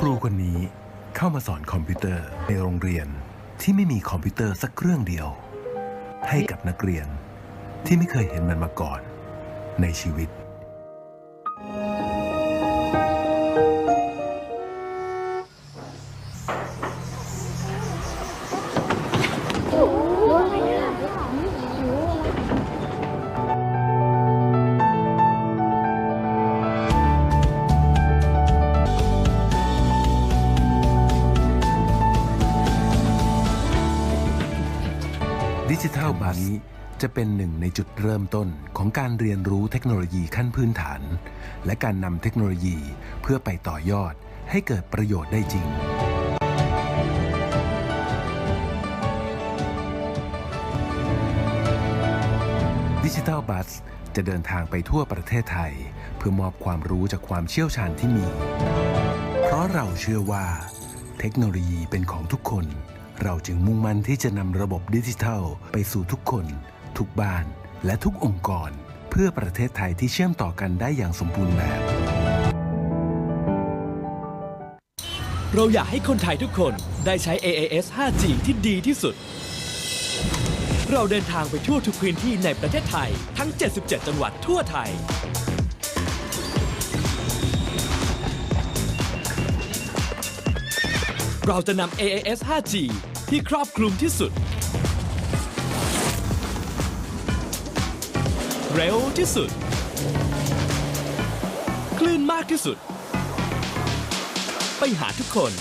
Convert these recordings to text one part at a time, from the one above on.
รูคนนี้เข้ามาสอนคอมพิวเตอร์ในโรงเรียนที่ไม่มีคอมพิวเตอร์สักเครื่องเดียวให้กับนักเรียนที่ไม่เคยเห็นมันมาก่อนในชีวิตดิจิทัลบัสจะเป็นหนึ่งในจุดเริ่มต้นของการเรียนรู้เทคโนโลยีขั้นพื้นฐานและการนำเทคโนโลยีเพื่อไปต่อยอดให้เกิดประโยชน์ได้จริงดิจิทัลบัสจะเดินทางไปทั่วประเทศไทยเพื่อมอบความรู้จากความเชี่ยวชาญที่มีเพราะเราเชื่อว่าเทคโนโลยีเป็นของทุกคนเราจึงมุ่งมั่นที่จะนำระบบดิจิทัลไปสู่ทุกคนทุกบ้านและทุกองค์กรเพื่อประเทศไทยที่เชื่อมต่อกันได้อย่างสมบูรณ์แบบเราอยากให้คนไทยทุกคนได้ใช้ AAS 5G ที่ดีที่สุดเราเดินทางไปทั่วทุกพื้นที่ในประเทศไทยทั้ง 77 จังหวัดทั่วไทยเราจะนำ AAS 5G ที่ครอบคลุมที่สุดเร็วที่สุดคลื่นมากที่สุดไปหาทุกคน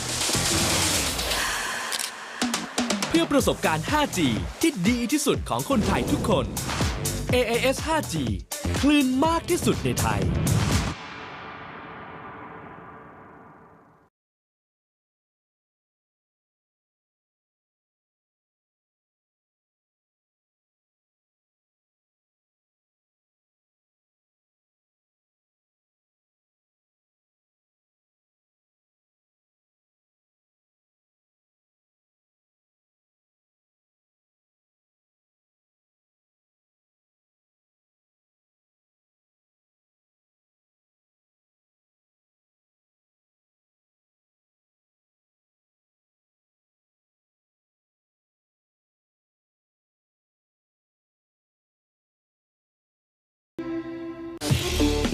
เพื่อประสบการณ์ 5G ที่ดีที่สุดของคนไทยทุกคน AAS 5G คลื่นมากที่สุดในไทย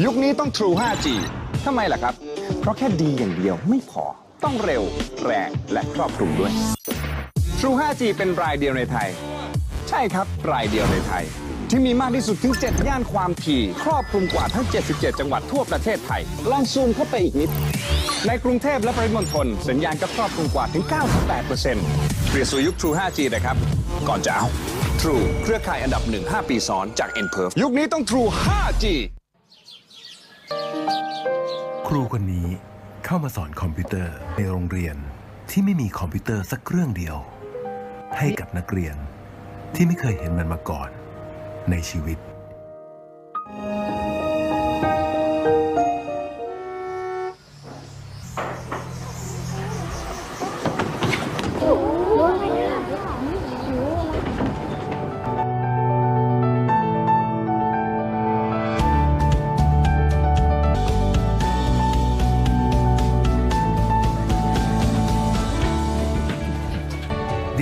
ยุคนี้ต้อง True 5G ทำไมล่ะครับเพราะแค่ดีอย่างเดียวไม่พอต้องเร็วแรงและครอบคลุมด้วย True 5G เป็นรายเดียวในไทยใช่ครับรายเดียวในไทยที่มีมากที่สุดถึง7ย่านความถี่ครอบคลุมกว่าทั้ง77จังหวัดทั่วประเทศไทยลองซูมเข้าไปอีกนิดในกรุงเทพและปริมณฑลสัญญาณก็ครอบคลุมกว่าถึง 98% เปลี่ยนสู่ยุค True 5G นะครับก่อนจะเอา True เครือข่ายอันดับ1 5 ปีซ้อนจาก nPerf ยุคนี้ต้อง True 5Gครูคนนี้เข้ามาสอนคอมพิวเตอร์ในโรงเรียนที่ไม่มีคอมพิวเตอร์สักเครื่องเดียวให้กับนักเรียนที่ไม่เคยเห็นมันมาก่อนในชีวิต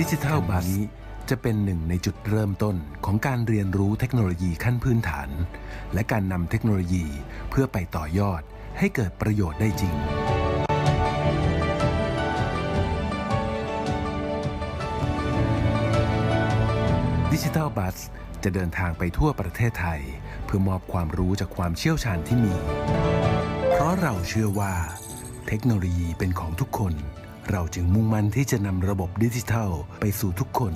ดิจิทัลบัสจะเป็นหนึ่งในจุดเริ่มต้นของการเรียนรู้เทคโนโลยีขั้นพื้นฐานและการนำเทคโนโลยีเพื่อไปต่อยอดให้เกิดประโยชน์ได้จริงดิจิทัลบัสจะเดินทางไปทั่วประเทศไทยเพื่อมอบความรู้จากความเชี่ยวชาญที่มีเพราะเราเชื่อว่าเทคโนโลยีเป็นของทุกคนเราจึงมุ่งมั่นที่จะนำระบบดิจิทัลไปสู่ทุกคน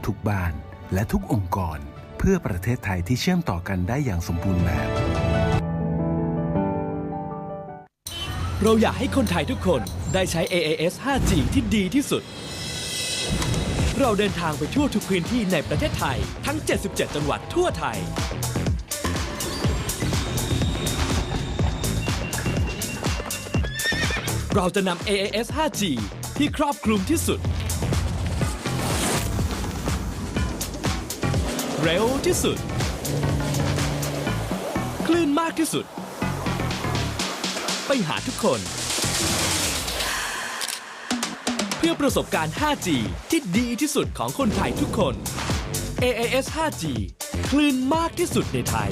ทุกบ้านและทุกองค์กรเพื่อประเทศไทยที่เชื่อมต่อกันได้อย่างสมบูรณ์แบบเราอยากให้คนไทยทุกคนได้ใช้ AAS 5G ที่ดีที่สุดเราเดินทางไปทั่วทุกพื้นที่ในประเทศไทยทั้ง 77 จังหวัดทั่วไทยเราจะนำ AAS 5G ที่ครอบคลุมที่สุดเร็วที่สุดคลื่นมากที่สุดไปหาทุกคน เพื่อประสบการณ์ 5G ที่ดีที่สุดของคนไทยทุกคน AIS 5G คลื่นมากที่สุดในไทย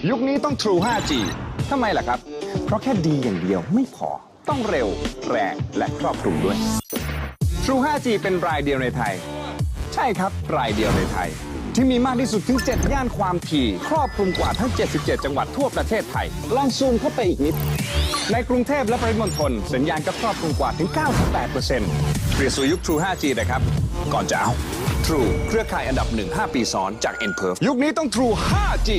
ยุคนี้ต้อง True 5G ทำไมล่ะครับ เพราะแค่ดีอย่างเดียวไม่พอ ต้องเร็ว แรงและครอบคลุมด้วย True 5G เป็นรายเดียวในไทย ใช่ครับ รายเดียวในไทย ที่มีมากที่สุดถึง 7 ย่านความถี่ ครอบคลุมกว่าทั้ง 77 จังหวัดทั่วประเทศไทย ลองซูมเข้าไปอีกนิด ในกรุงเทพและปริมณฑลสัญญาณก็ครอบคลุมกว่าถึง 98% เปลี่ยนสู่ยุค True 5G นะครับ ก่อนจะเอา True เครือข่ายอันดับ 5 ปีซ้อนจาก nperf ยุคนี้ต้อง True 5G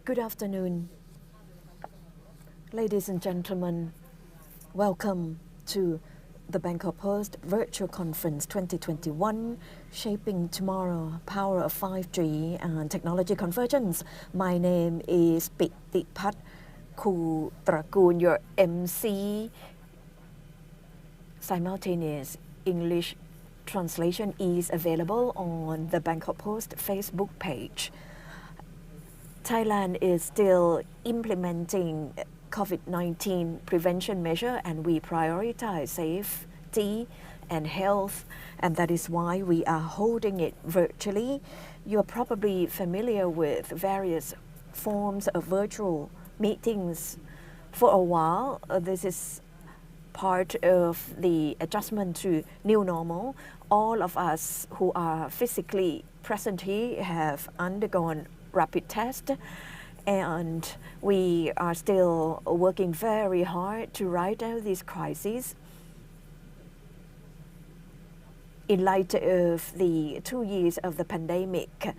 Good afternoon, ladies and gentlemen. Welcome to the BangkokPost Virtual Conference 2021, Shaping Tomorrow, Power of 5G and Technology Convergence. My name is Dtac, your MC. Simultaneous English translation is available on the BangkokPost Facebook page. Thailand is still implementing COVID-19 prevention measure, and we prioritize safety and health, and that is why we are holding it virtually. You're probably familiar with various forms of virtual meetings for a while. This is part of the adjustment to new normal. All of us who are physically present here have undergone rapid test, and we are still working very hard to ride out this crisis. In light of the 2 years of the pandemic,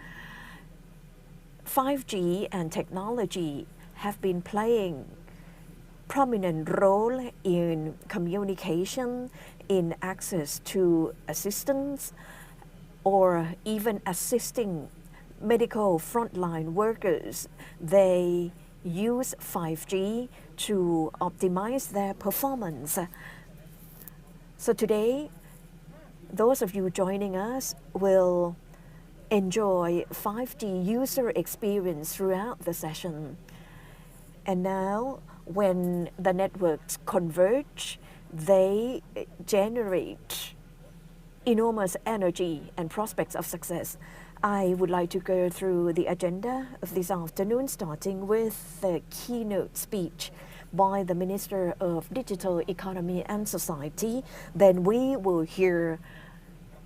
5G and technology have been playing prominent role in communication, in access to assistance, or even assisting medical frontline workers. They use 5G to optimize their performance. So today, those of you joining us will enjoy 5G user experience throughout the session. And now, when the networks converge, they generate enormous energy and prospects of success. I would like to go through the agenda of this afternoon, starting with the keynote speech by the Minister of Digital Economy and Society. Then we will hear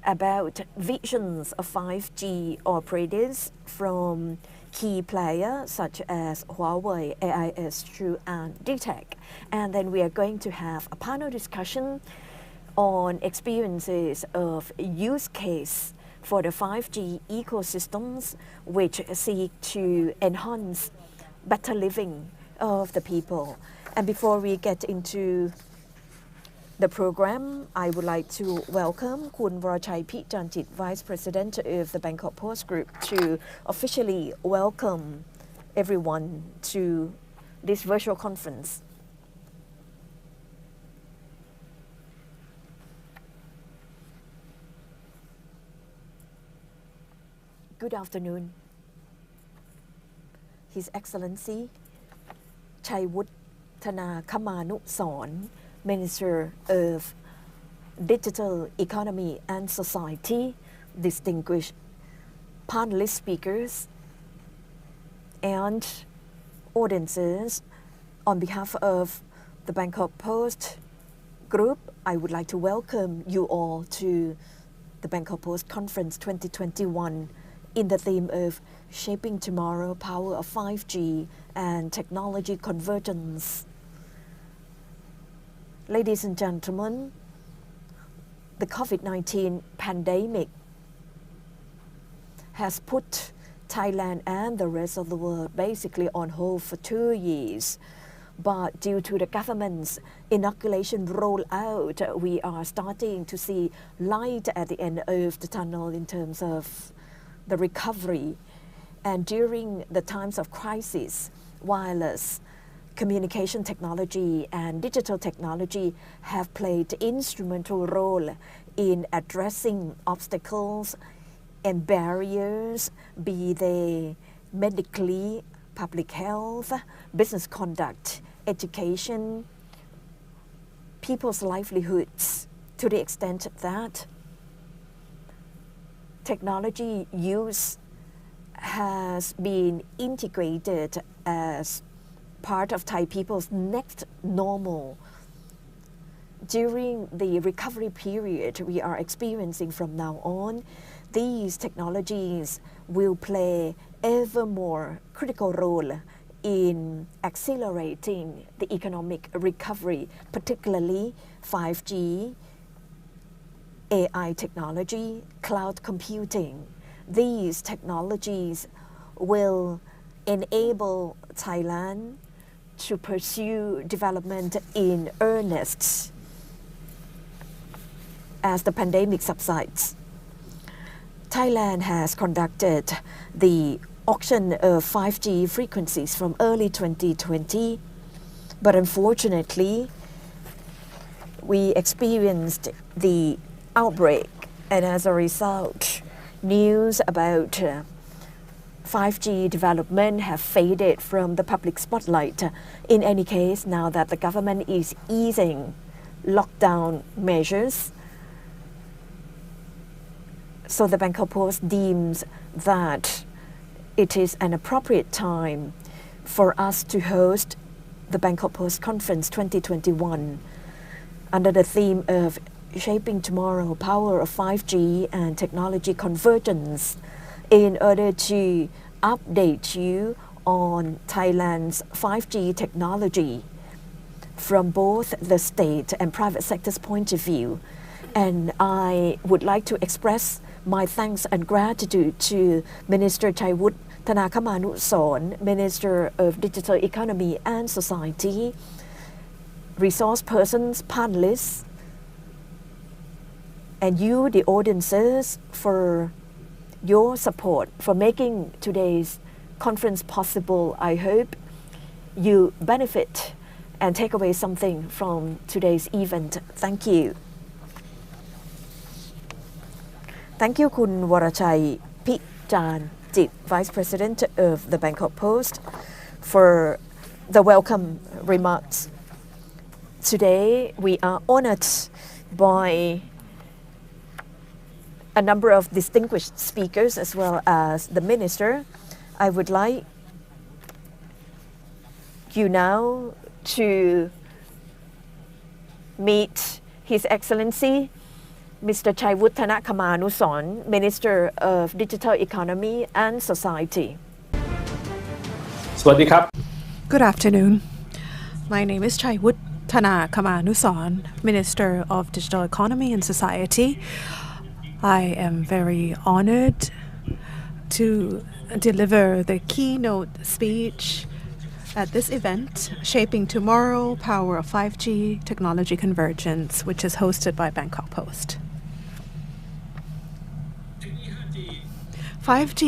about visions of 5G operators from key players such as Huawei, AIS, True, and Dtac. And then we are going to have a panel discussion on experiences of use case for the 5G ecosystems, which seek to enhance better living of the people. And before we get into the program, I would like to welcome Khun Vorachai Pijanjit, Vice President of the Bangkok Post Group, to officially welcome everyone to this virtual conference. Good afternoon. His Excellency Chaiwut Thana Khamanusorn, Minister of Digital Economy and Society, distinguished panelist speakers, and audiences, on behalf of the Bangkok Post Group, I would like to welcome you all to the Bangkok Post Conference 2021 in the theme of Shaping Tomorrow, Power of 5G and Technology Convergence. Ladies and gentlemen, the COVID-19 pandemic has put Thailand and the rest of the world basically on hold for 2 years. But due to the government's inoculation rollout, we are starting to see light at the end of the tunnel in terms of the recovery. And during the times of crisis, wireless communication technology and digital technology have played instrumental role in addressing obstacles and barriers, be they medically, public health, business conduct, education, people's livelihoods, to the extent that technology use has been integrated as part of Thai people's next normal. During the recovery period we are experiencing from now on, these technologies will play ever more critical role in accelerating the economic recovery, particularly 5G, AI technology, cloud computing. These technologies will enable Thailand to pursue development in earnest as the pandemic subsides. Thailand has conducted the auction of 5G frequencies from early 2020, but unfortunately, we experienced the outbreak, and as a result, news about 5G development have faded from the public spotlight. In any case, now that the government is easing lockdown measures, so the Bangkok Post deems that it is an appropriate time for us to host the Bangkok Post Conference 2021 under the theme of Shaping Tomorrow, Power of 5G and Technology Convergence, in order to update you on Thailand's 5G technology from both the state and private sector's point of view. And I would like to express my thanks and gratitude to Minister Chaiwut Thana Khamanusorn, Minister of Digital Economy and Society, resource persons, panelists, and you, the audiences, for your support, for making today's conference possible. I hope you benefit and take away something from today's event. Thank you. Thank you, Khun Vorachai Pijanjit, Vice President of the Bangkok Post, for the welcome remarks. Today, we are honored by a number of distinguished speakers as well as the minister. I would like you now to meet His Excellency Mr. Chaiwut Thanakkamanusorn, Minister of Digital Economy and Society. สวัสดีครับ Good afternoon. My name is Chaiwut Thanakkamanusorn, Minister of Digital Economy and Society. I am very honored to deliver the keynote speech at this event, Shaping Tomorrow, Power of 5G Technology Convergence, which is hosted by BangkokPost. 5G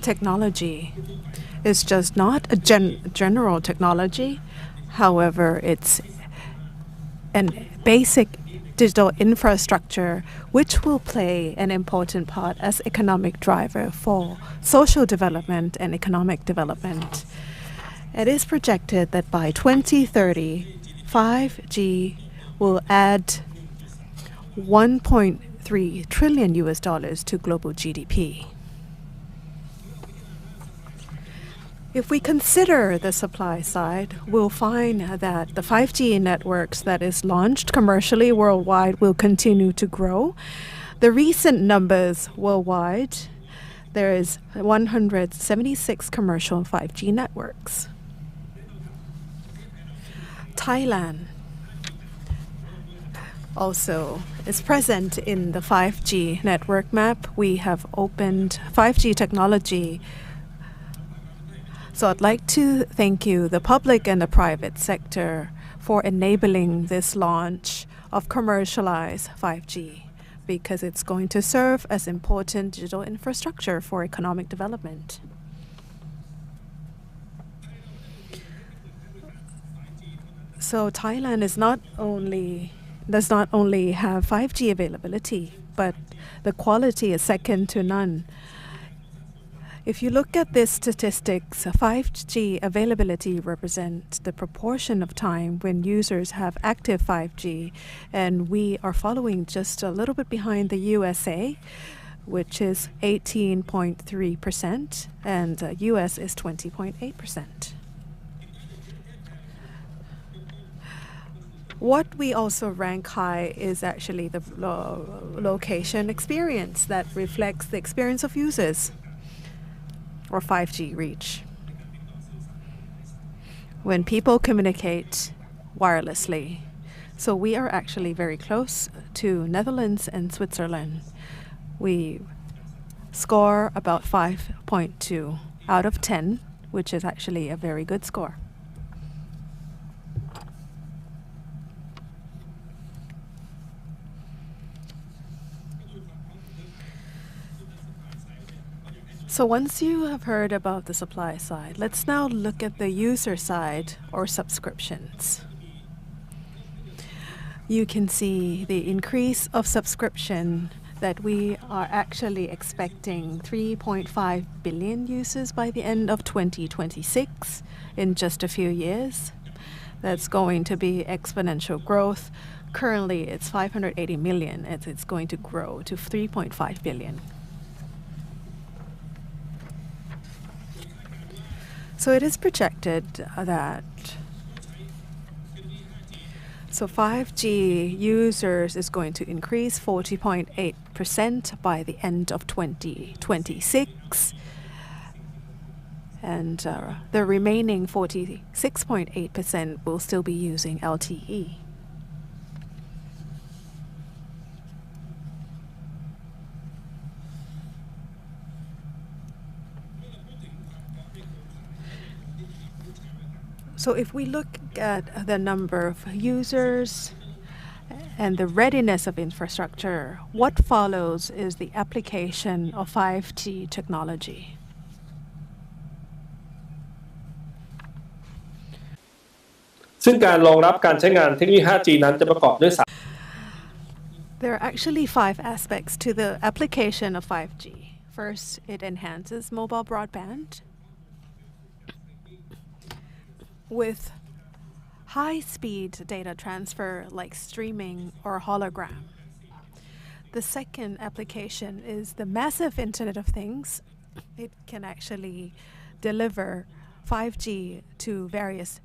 technology is just not a general technology. However, it's an basic digital infrastructure which will play an important part as economic driver for social development and economic development. It is projected that by 2030, 5G will add $1.3 trillion to global GDP. If we consider the supply side, we'll find that the 5G networks that is launched commercially worldwide will continue to grow. The recent numbers worldwide, there is 176 commercial 5G networks. Thailand also is present in the 5G network map. We have opened 5G technology. So I'd like to thank you, the public and the private sector, for enabling this launch of commercialized 5G, because it's going to serve as important digital infrastructure for economic development. So Thailand does not only have 5G availability, but the quality is second to none. If you look at these statistics, 5G availability represents the proportion of time when users have active 5G, and we are following just a little bit behind the USA, which is 18.3%, and US is 20.8%. What we also rank high is actually the location experience that reflects the experience of users, or 5G reach. When people communicate wirelessly. So we are actually very close to Netherlands and Switzerland. We score about 5.2 out of 10, which is actually a very good score. So once you have heard about the supply side, let's now look at the user side, or subscriptions. You can see the increase of subscription that we are actually expecting 3.5 billion users by the end of 2026 in just a few years. That's going to be exponential growth. Currently, it's 580 million, and it's going to grow to 3.5 billion. So it is projected that 5G users is going to increase 40.8% by the end of 2026, and the remaining 46.8% will still be using LTE. So if we look at the number of users and the readiness of infrastructure, what follows is the application of 5G technology. There are actually 5 aspects to the application of 5G. First, it enhances mobile broadband with high-speed data transfer like streaming or hologram. The second application is the massive Internet of Things. It can actually deliver 5G to various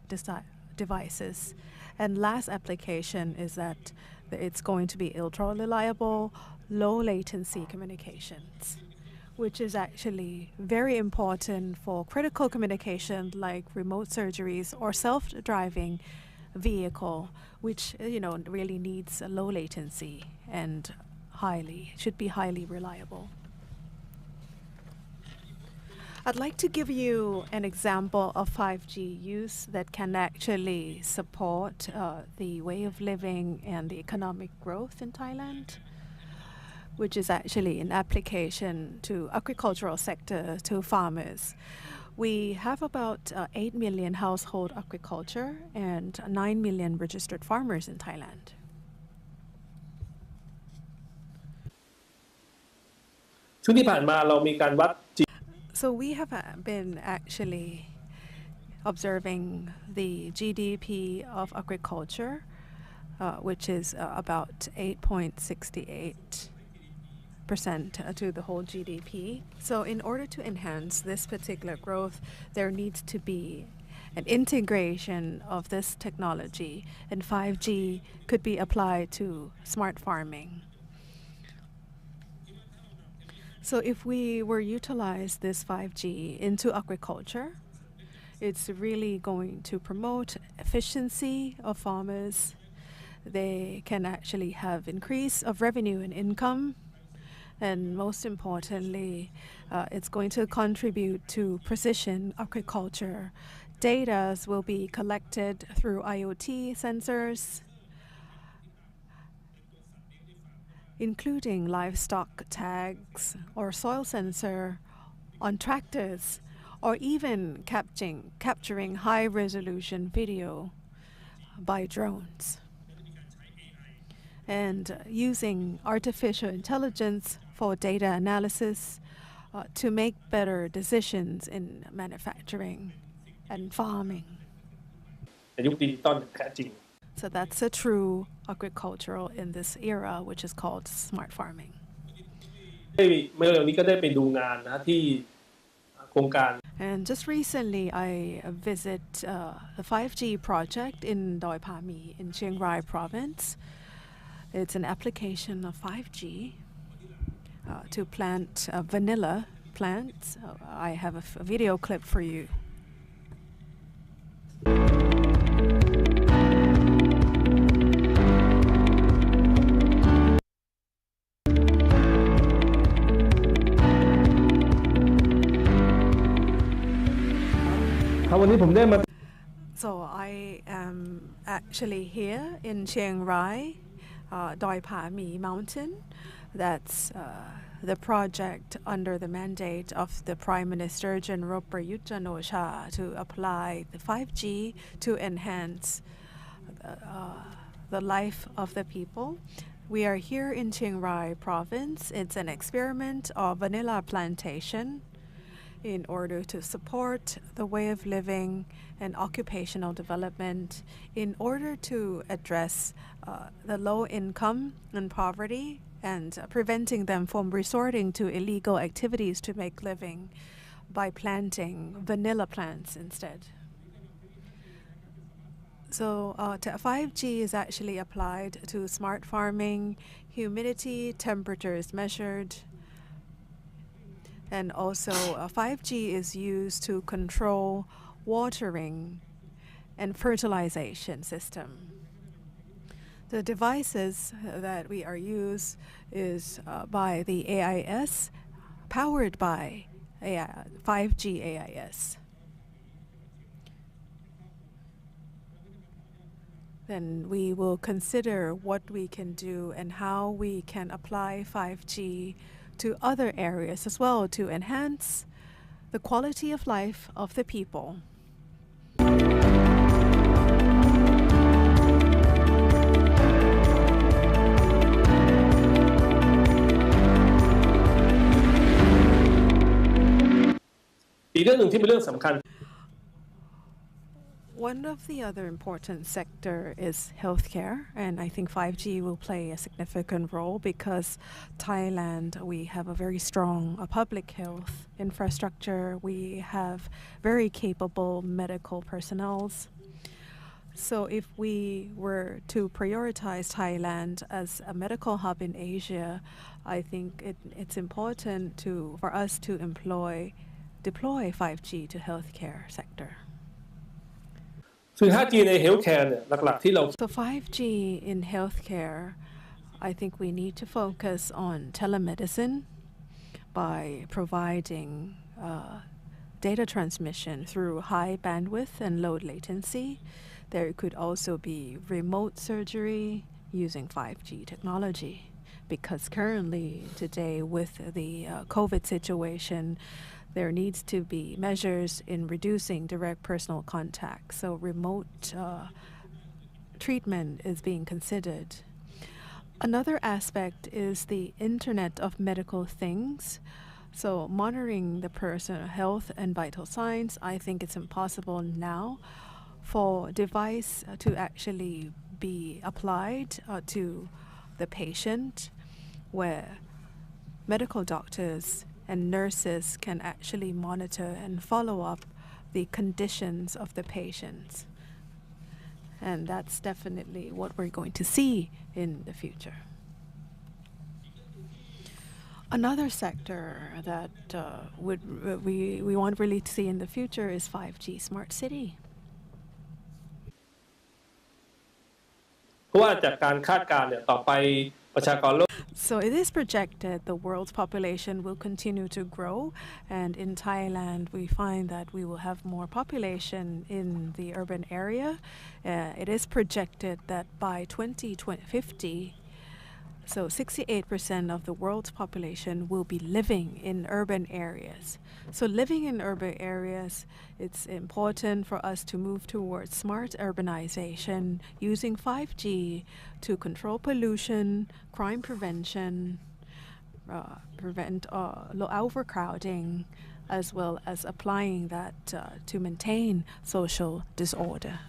devices. And last application is that it's going to be ultra reliable, low latency communications, which is actually very important for critical communication like remote surgeries or self-driving vehicle, which really needs a low latency and should be highly reliable. I'd like to give you an example of 5G use that can actually support the way of living and the economic growth in Thailand, which is actually an application to agricultural sector, to farmers. We have about 8 million household agriculture and 9 million registered farmers in Thailand. So we have been actually observing the GDP of agriculture, which is about 8.68% to the whole GDP. So in order to enhance this particular growth, there needs to be an integration of this technology, and 5G could be applied to smart farming. So if we were utilize this 5G into agriculture, it's really going to promote efficiency of farmers. They can actually have increase of revenue and income. And most importantly, it's going to contribute to precision agriculture. Data will be collected through IoT sensors, including livestock tags or soil sensor on tractors, or even capturing high-resolution video by drones. And using artificial intelligence for data analysis to make better decisions in manufacturing and farming. So that's a true agricultural in this era, which is called smart farming. And just recently, I visit the 5G project in Doi Pa Mi in Chiang Rai province. It's an application of 5G to plant vanilla plants. I have a video clip for you. So I am actually here in Chiang Rai, Doi Pa Mi mountain. That's the project under the mandate of the Prime Minister General Prayut Chan-o-cha to apply the 5G to enhance the life of the people. We are here in Chiang Rai province. It's an experiment of vanilla plantation in order to support the way of living and occupational development, in order to address the low income and poverty and preventing them from resorting to illegal activities to make living by planting vanilla plants instead. So 5G is actually applied to smart farming. Humidity, temperature is measured. And also 5G is used to control watering and fertilization system. The devices that we are used is by the AIS, powered by 5G AIS. Then we will consider what we can do and how we can apply 5G to other areas as well to enhance the quality of life of the people. One of the other important sector is healthcare, and I think 5G will play a significant role because Thailand, we have a very strong public health infrastructure. We have very capable medical personnel. So if we were to prioritize Thailand as a medical hub in Asia, I think it's important for us to deploy 5G to healthcare sector. ซึ่ง 5G ใน Healthcare เนี่ยหลักๆที่เรา So 5G in healthcare, I think we need to focus on telemedicine by providing data transmission through high bandwidth and low latency. There could also be remote surgery using 5G technology because currently today with the COVID situation, there needs to be measures in reducing direct personal contact. So remote treatment is being considered. Another aspect is the Internet of Medical Things. So monitoring the personal health and vital signs, I think it's impossible now for device to actually be applied to the patient where medical doctors and nurses can actually monitor and follow up the conditions of the patients. And that's definitely what we're going to see in the future. Another sector that we want really to see in the future is 5G smart city. เพราะว่าจากการคาดการณ์เนี่ยต่อไปประชากรโลก So it is projected the world's population will continue to grow, and in Thailand we find that we will have more population in the urban area. It is projected that by 2050, so 68% of the world's population will be living in urban areas. So living in urban areas, it's important for us to move towards smart urbanization using 5G to control pollution, crime prevention, prevent overcrowding, as well as applying that to maintain social disorder.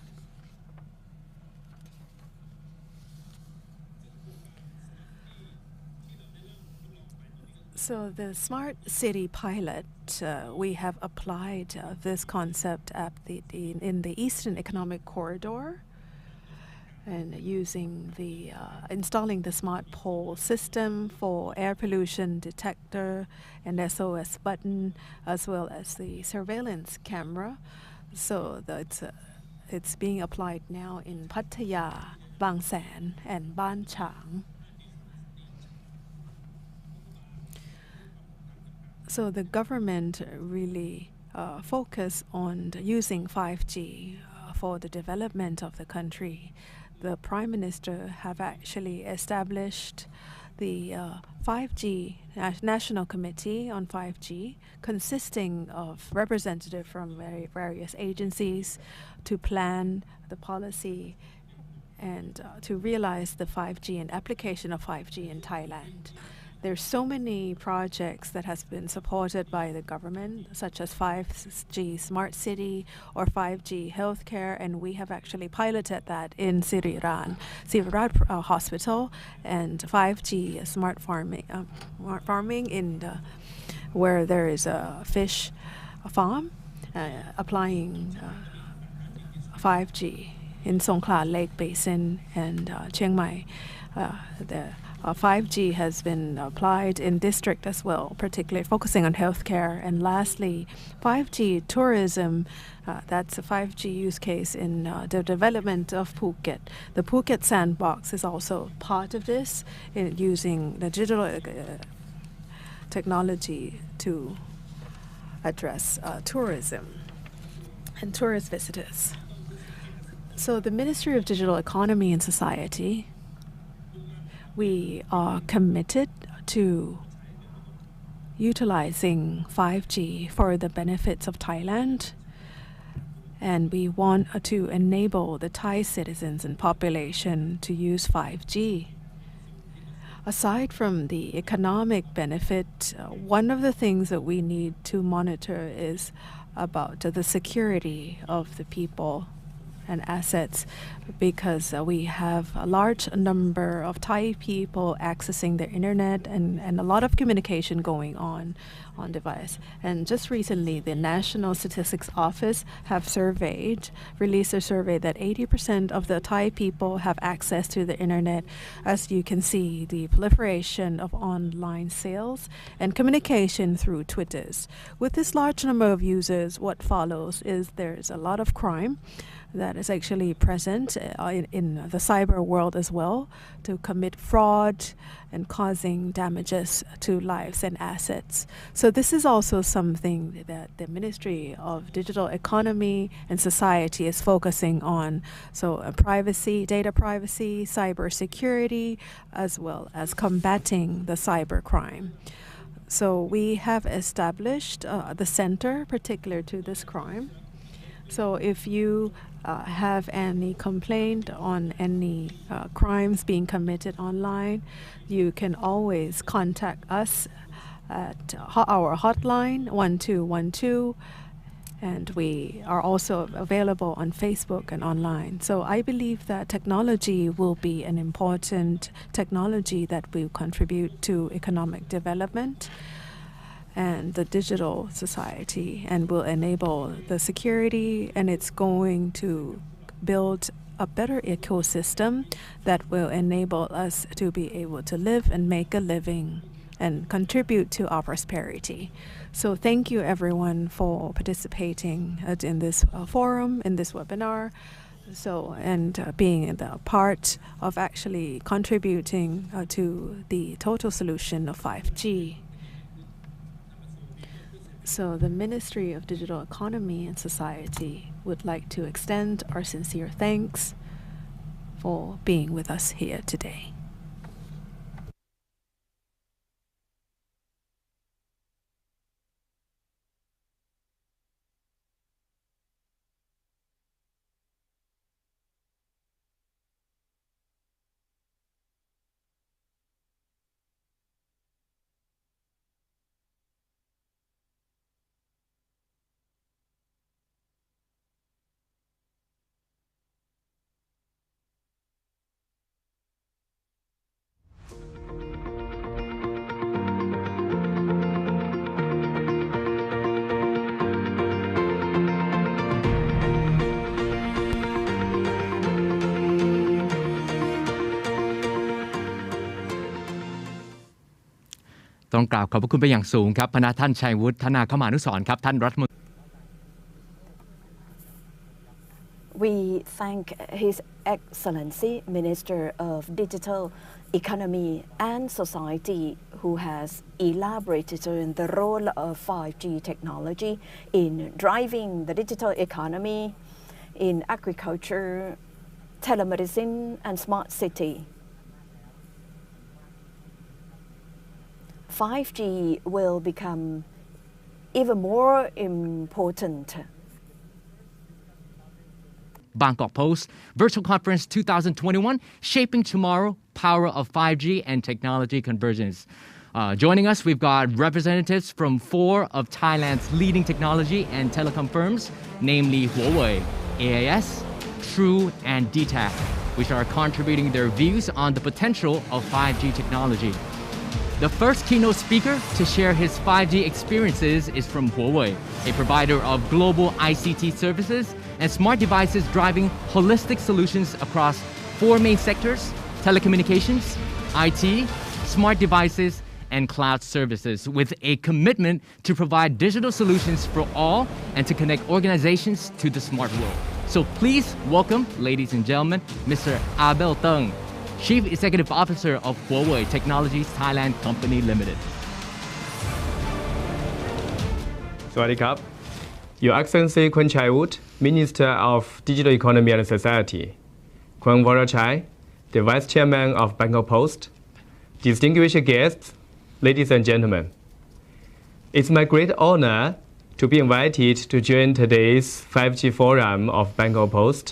So the smart city pilot, we have applied this concept in the Eastern Economic Corridor, and installing the smart pole system for air pollution detector and SOS button, as well as the surveillance camera. So it's being applied now in Pattaya, Bang San, and Ban Chang. So the government really focus on using 5G for the development of the country. The Prime Minister have actually established the 5G National Committee on 5G, consisting of representatives from various agencies to plan the policy and to realize the 5G and application of 5G in Thailand. There's so many projects that has been supported by the government, such as 5G Smart City or 5G Healthcare, and we have actually piloted that in Sirirat Hospital, and 5G Smart Farming in where there is a fish farm, applying 5G in Songkhla Lake Basin and Chiang Mai. The 5G has been applied in district as well, particularly focusing on healthcare. And lastly, 5G tourism, that's a 5G use case in the development of Phuket. The Phuket Sandbox is also part of this, in using the digital technology to address tourism and tourist visitors. So the Ministry of Digital Economy and Society, we are committed to utilizing 5G for the benefits of Thailand, and we want to enable the Thai citizens and population to use 5G. Aside from the economic benefit, one of the things that we need to monitor is about the security of the people. and assets, because we have a large number of Thai people accessing the internet and a lot of communication going on device. And just recently, the National Statistics Office have released a survey that 80% of the Thai people have access to the internet. As you can see, the proliferation of online sales and communication through Twitters. With this large number of users, what follows is there's a lot of crime that is actually present in the cyber world as well, to commit fraud and causing damages to lives and assets. So this is also something that the Ministry of Digital Economy and Society is focusing on. So privacy, data privacy, cyber security, as well as combating the cyber crime. So we have established the center particular to this crime. So if you have any complaint on any crimes being committed online, you can always contact us at our hotline 1212, and we are also available on Facebook and online. So I believe that technology will be an important technology that will contribute to economic development and the digital society, and will enable the security, and it's going to build a better ecosystem that will enable us to be able to live and make a living and contribute to our prosperity. So thank you everyone for participating in this forum, in this webinar, and being the part of actually contributing to the total solution of 5G. So the Ministry of Digital Economy and Society would like to extend our sincere thanks for being with us here today.ต้องกราบขอบพระคุณไปอย่างสูงครับพระท่านชัยวุฒิธนาคมานุสรณ์ครับท่านรัฐมนตรี We thank His Excellency Minister of Digital Economy and Society, who has elaborated on the role of 5G technology in driving the digital economy, in agriculture, telemedicine, and smart city. 5G will become even more important. BangkokPost Virtual Conference 2021, Shaping Tomorrow, Power of 5G and Technology Convergence. Joining us, we've got representatives from 4 of Thailand's leading technology and telecom firms, namely Huawei, AIS, True, and Dtac, which are contributing their views on the potential of 5G technology. The first keynote speaker to share his 5G experiences is from Huawei, a provider of global ICT services and smart devices driving holistic solutions across 4 main sectors: telecommunications, IT, smart devices, and cloud services, with a commitment to provide digital solutions for all and to connect organizations to the smart world. So please welcome, ladies and gentlemen, Mr. Abel Teng, Chief Executive Officer of Huawei Technologies Thailand Company Limited. สวัสดีครับ Your Excellency Kun Chai-wood, Minister of Digital Economy and Society, Kun Vorachai, the Vice Chairman of BangkokPost, distinguished guests, ladies and gentlemen. It's my great honor to be invited to join today's 5G forum of BangkokPost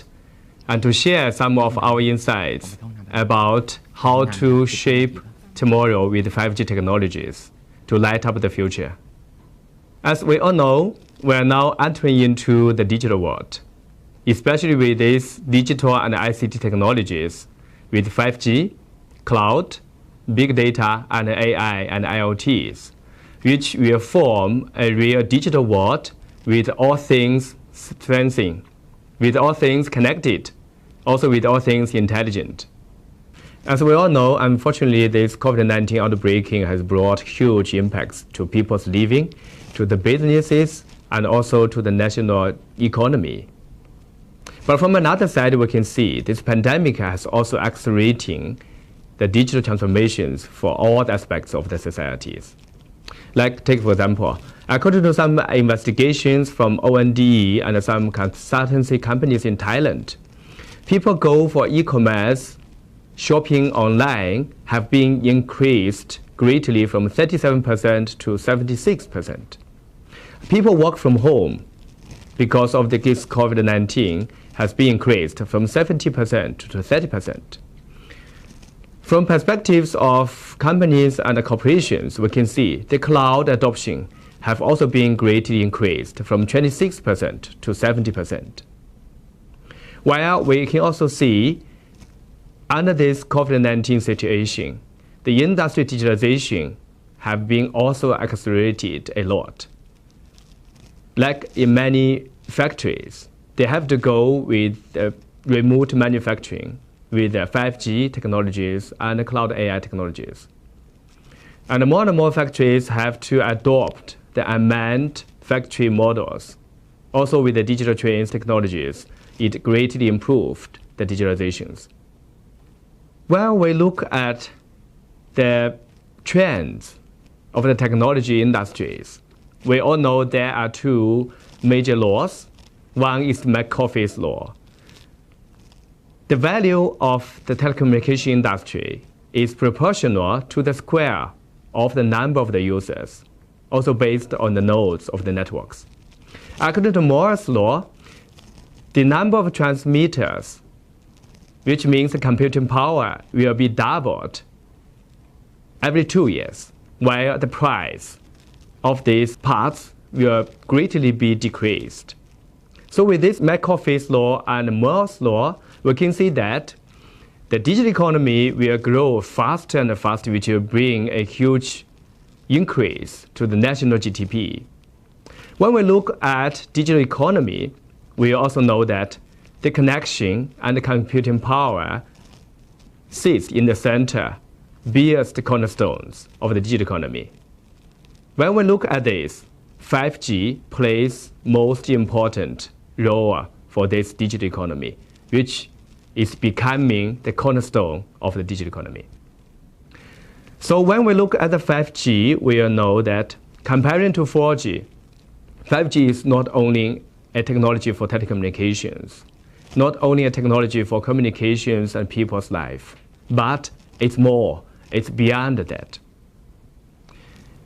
and to share some of our insights about how to shape tomorrow with 5G technologies to light up the future. As we all know, we are now entering into the digital world. especially with these digital and ICT technologies, with 5G, cloud, big data, and AI and IoTs, which will form a real digital world with all things strengthening, with all things connected, also with all things intelligent. As we all know, unfortunately, this COVID-19 outbreak has brought huge impacts to people's living, to the businesses, and also to the national economy. But from another side, we can see this pandemic has also accelerating the digital transformations for all aspects of the societies. Like, take for example, according to some investigations from ONDE and some consultancy companies in Thailand, people go for e-commerce shopping online have been increased greatly from 37% to 76%. People work from home because of this COVID-19 has been increased from 70% to 30%. From perspectives of companies and corporations, we can see the cloud adoption have also been greatly increased from 26% to 70%. While we can also see under this COVID-19 situation, the industry digitalization have been also accelerated a lot. Like in many factories, they have to go with remote manufacturing with 5G technologies and cloud AI technologies. And more factories have to adopt the unmanned factory models. Also with the digital twins technologies, it greatly improved the digitalizations. When we look at the trends of the technology industries, we all know there are two major laws. One is the McCarthy's law. The value of the telecommunication industry is proportional to the square of the number of the users, also based on the nodes of the networks. According to Moore's law, the number of transmitters, which means the computing power, will be doubled every 2 years, while the price of these parts will greatly be decreased. So with this McCarthy's law and Moore's law, we can see that the digital economy will grow faster and faster, which will bring a huge increase to the national GDP. When we look at digital economy, we also know that the connection and the computing power sits in the center, bears the cornerstones of the digital economy. When we look at this, 5G plays most important role for this digital economy, which is becoming the cornerstone of the digital economy. So when we look at the 5G, we will know that comparing to 4G, 5G is not only a technology for telecommunications, not only a technology for communications and people's life, but it's more, it's beyond that.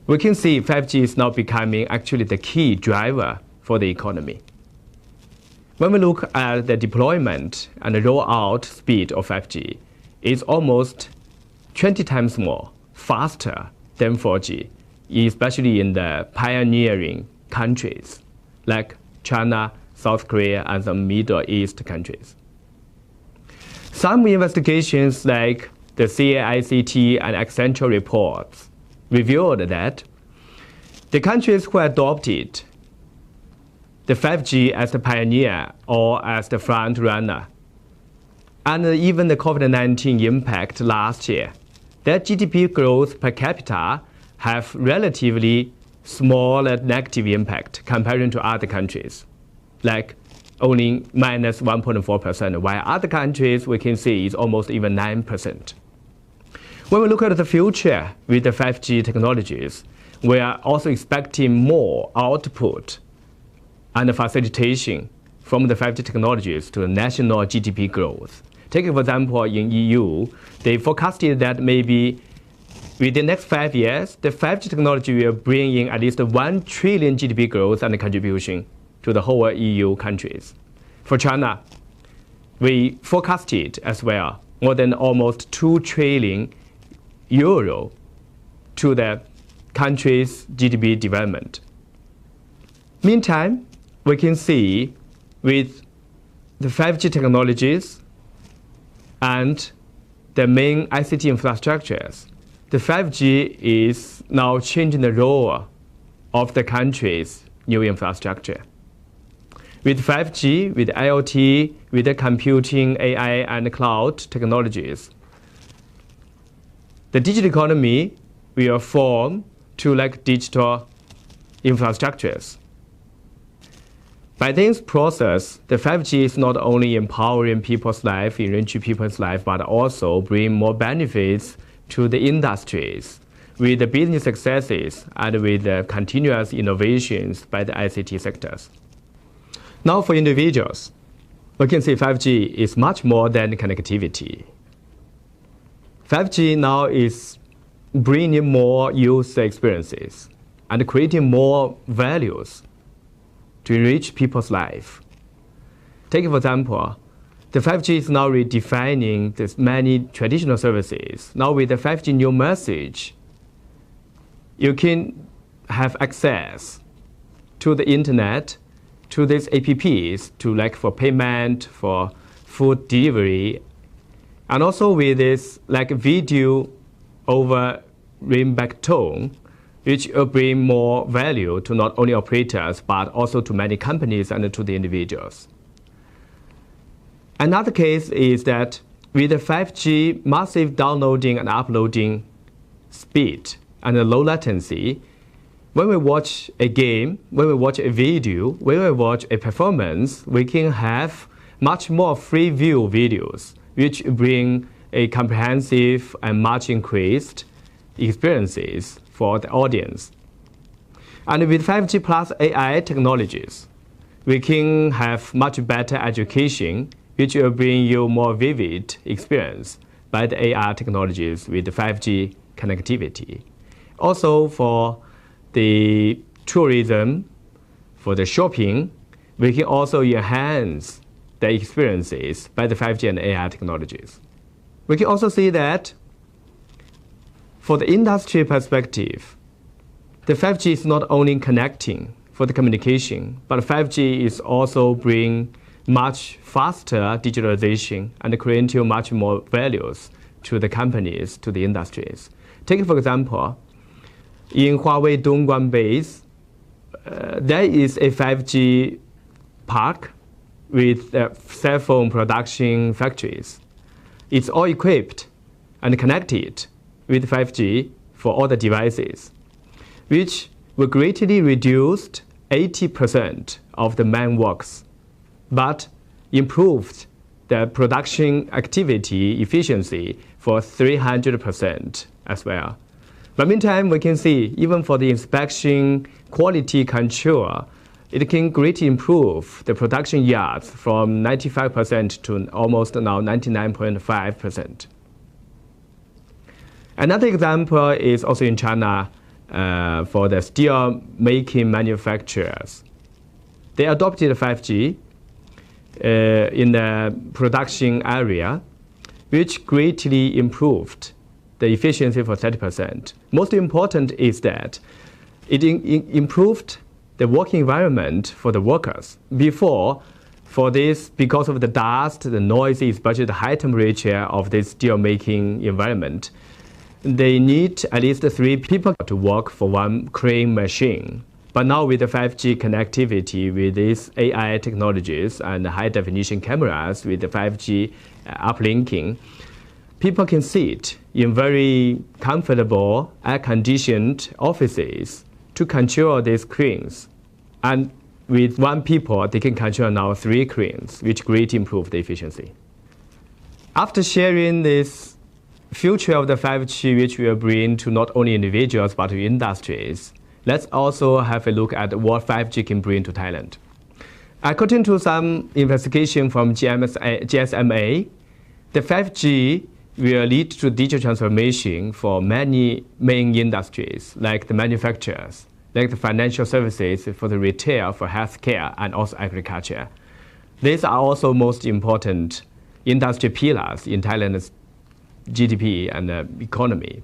We can see 5G is now becoming actually the key driver for the economy. When we look at the deployment and the rollout speed of 5G, it's almost 20 times more faster than 4G, especially in the pioneering countries like China, South Korea, and some Middle East countries. Some investigations like the CAICT and Accenture reports revealed that the countries who adopted the 5G as the pioneer or as the front runner, and even the COVID-19 impact last year, their GDP growth per capita have relatively smaller negative impact compared to other countries, like only minus 1.4%, while other countries we can see is almost even 9%. When we look at the future with the 5G technologies, we are also expecting more output and facilitation from the 5G technologies to the national GDP growth. Take for example, in EU, they forecasted that maybe within the next 5 years, the 5G technology will bring in at least 1 trillion GDP growth and contribution to the whole EU countries. For China, we forecasted as well more than almost 2 trillion euro to the country's GDP development. Meantime, we can see with the 5G technologies and the main ICT infrastructures, the 5G is now changing the role of the country's new infrastructure. With 5G, with IoT, with the computing, AI, and cloud technologies, the digital economy will form two digital infrastructures. By this process, the 5G is not only empowering people's life, enriching people's life, but also bring more benefits to the industries with the business successes and with the continuous innovations by the ICT sectors. Now for individuals, we can see 5G is much more than connectivity. 5G now is bringing more user experiences and creating more values to enrich people's life. Take for example, the 5G is now redefining this many traditional services. Now with the 5G new message, you can have access to the internet, to these apps, to for payment, for food delivery, and also with this video over ringback tone, which will bring more value to not only operators, but also to many companies and to the individuals. Another case is that with the 5G massive downloading and uploading speed and the low latency, when we watch a game, when we watch a video, when we watch a performance, we can have much more free view videos, which bring a comprehensive and much increased experiences for the audience. And with 5G plus AI technologies, we can have much better education, which will bring you more vivid experience by the AR technologies with the 5G connectivity. Also for the tourism, for the shopping, we can also enhance the experiences by the 5G and AR technologies. We can also see that for the industry perspective, the 5G is not only connecting for the communication, but 5G is also bring much faster digitalization and creating much more values to the companies, to the industries. Take for example, in Huawei Dongguan base, there is a 5G park with cell phone production factories. It's all equipped and connected with 5G for all the devices, which will greatly reduce 80% of the man works, but improved the production activity efficiency for 300% as well. But meantime, we can see even for the inspection quality control, it can greatly improve the production yards from 95% to almost now 99.5%. Another example is also in China for the steel making manufacturers. They adopted 5G in the production area, which greatly improved the efficiency for 30%. Most important is that it improved the working environment for the workers. Before, for this, because of the dust, the noise, especially the high temperature of this steel making environment, they need at least 3 people to work for one crane machine. But now with the 5G connectivity, with these AI technologies and high definition cameras, with the 5G uplinking, people can sit in very comfortable, air-conditioned offices to control these cranes. And with 1 people, they can control now 3 cranes, which greatly improve the efficiency. After sharing this future of the 5G, which will bring to not only individuals, but to industries, let's also have a look at what 5G can bring to Thailand. According to some investigation from GSMA, the 5G will lead to digital transformation for many main industries, like the manufacturers, like the financial services, for the retail, for healthcare, and also agriculture. These are also most important industry pillars in Thailand's GDP and economy.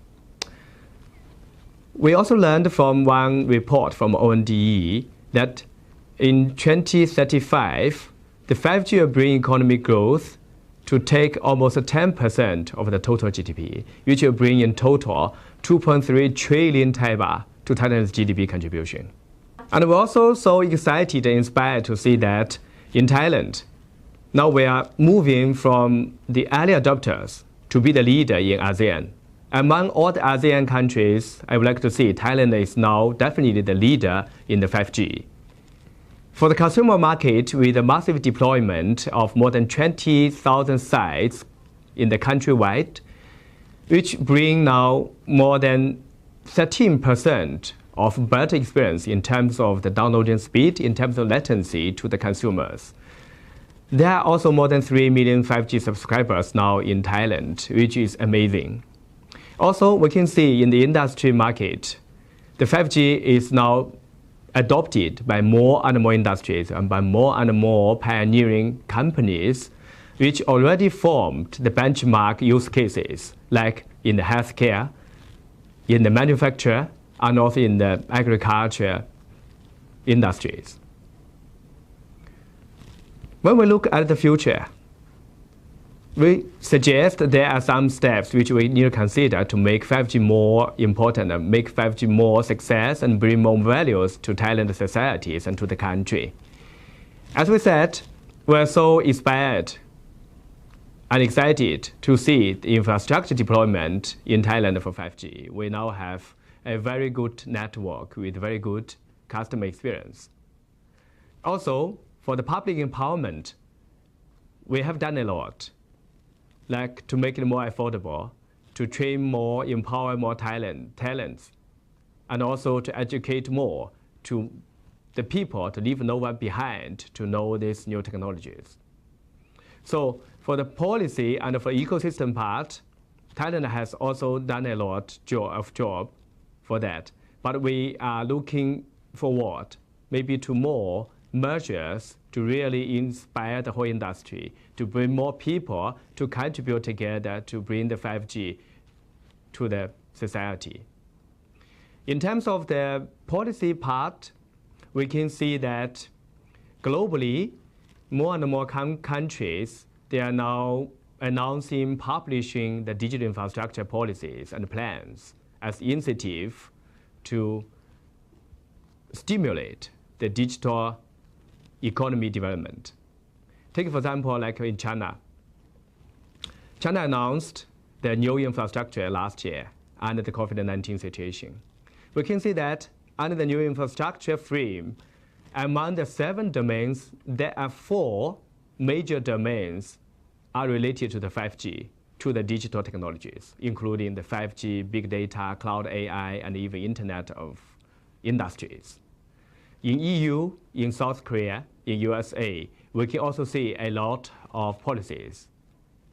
We also learned from one report from ONDE that in 2035, the 5G will bring economic growth to take almost 10% of the total GDP, which will bring in total 2.3 trillion Thai baht to Thailand's GDP contribution. And we're also so excited and inspired to see that in Thailand, now we are moving from the early adopters to be the leader in ASEAN. Among all the ASEAN countries, I would like to see Thailand is now definitely the leader in the 5G. For the consumer market, with a massive deployment of more than 20,000 sites in the countrywide, which bring now more than 13% of better experience in terms of the downloading speed, in terms of latency to the consumers. There are also more than 3 million 5G subscribers now in Thailand, which is amazing. Also, we can see in the industry market, the 5G is now adopted by more and more industries and by more and more pioneering companies, which already formed the benchmark use cases, like in the healthcare, in the manufacture, and also in the agriculture industries. When we look at the future, we suggest there are some steps which we need to consider to make 5G more important and make 5G more success and bring more values to Thailand societies and to the country. As we said, we're so inspired and excited to see the infrastructure deployment in Thailand for 5G. We now have a very good network with very good customer experience. Also, for the public empowerment, we have done a lot, like to make it more affordable, to train more, empower more talents, and also to educate more to the people, to leave no one behind to know these new technologies. So for the policy and for ecosystem part, Thailand has also done a lot of job for that. But we are looking forward maybe to more measures to really inspire the whole industry, to bring more people to contribute together to bring the 5G to the society. In terms of the policy part, we can see that globally, more and more countries, they are now announcing, publishing the digital infrastructure policies and plans as incentive to stimulate the digital economy development. Take for example, like in China. China announced the new infrastructure last year under the COVID-19 situation. We can see that under the new infrastructure frame, among the 7 domains, there are 4 major domains are related to the 5G, to the digital technologies, including the 5G, big data, cloud AI, and even Internet of Industries. In EU, in South Korea, in USA, we can also see a lot of policies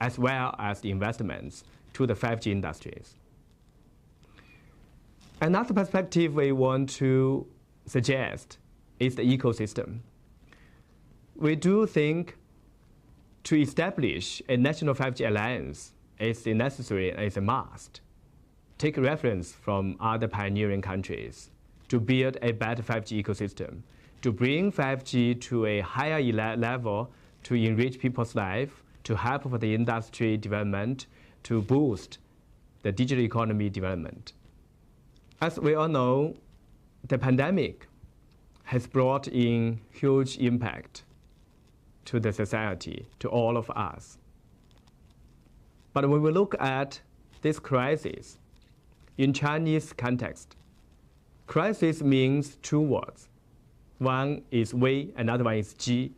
as well as investments to the 5G industries. Another perspective we want to suggest is the ecosystem. We do think to establish a national 5G alliance is necessary and is a must. Take reference from other pioneering countries to build a better 5G ecosystem, to bring 5G to a higher level, to enrich people's life, to help for the industry development, to boost the digital economy development. As we all know, the pandemic has brought in huge impact to the society, to all of us. But when we look at this crisis in Chinese context, crisis means 2 words. One is Wei, another one is Ji.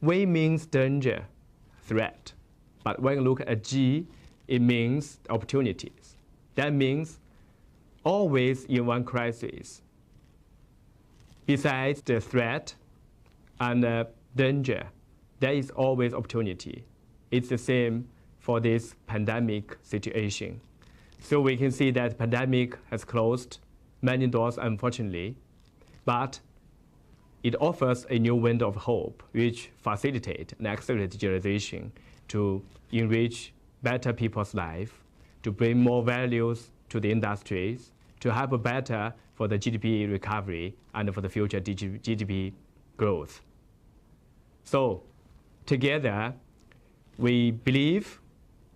Wei means danger, threat. But when you look at Ji, it means opportunities. That means always in one crisis, besides the threat and danger, there is always opportunity. It's the same for this pandemic situation. So we can see that pandemic has closed many doors, unfortunately, but it offers a new window of hope, which facilitates and accelerates digitalization to enrich better people's life, to bring more values to the industries, to have a better for the GDP recovery and for the future GDP growth. So Together, we believe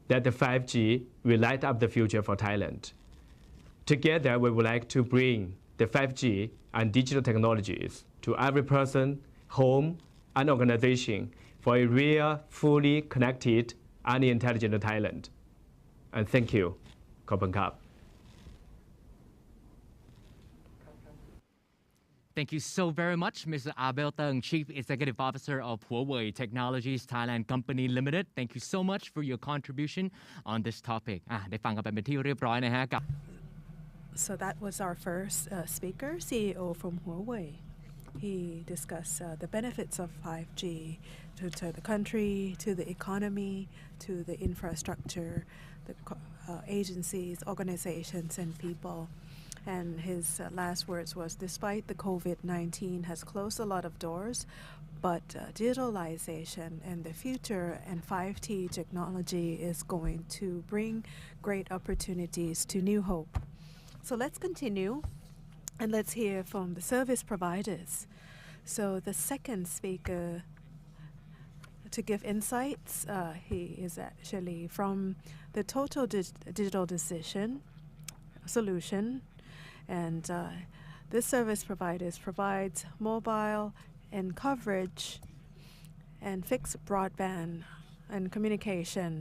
that the 5G will light up the future for Thailand. Together, we would like to bring the 5G and digital technologies to every person, home, and organization for a real, fully connected and intelligent Thailand. And thank you. ขอบคุณครับ Thank you so very much, Mr. Abel Teng, Chief Executive Officer of Huawei Technologies Thailand Company Limited. Thank you so much for your contribution on this topic. ได้ฟังกันไปเป็นที่เรียบร้อยนะฮะกับ So that was our first speaker, CEO from Huawei. He discussed the benefits of 5G to the country, to the economy, to the infrastructure, the agencies, organizations, and people. And his last words was, despite the COVID-19 has closed a lot of doors, but digitalization and the future and 5G technology is going to bring great opportunities to New Hope. So let's continue and let's hear from the service providers. So the second speaker to give insights, he is actually from the Total Digital Decision Solution. And this service provides mobile and coverage and fixed broadband and communication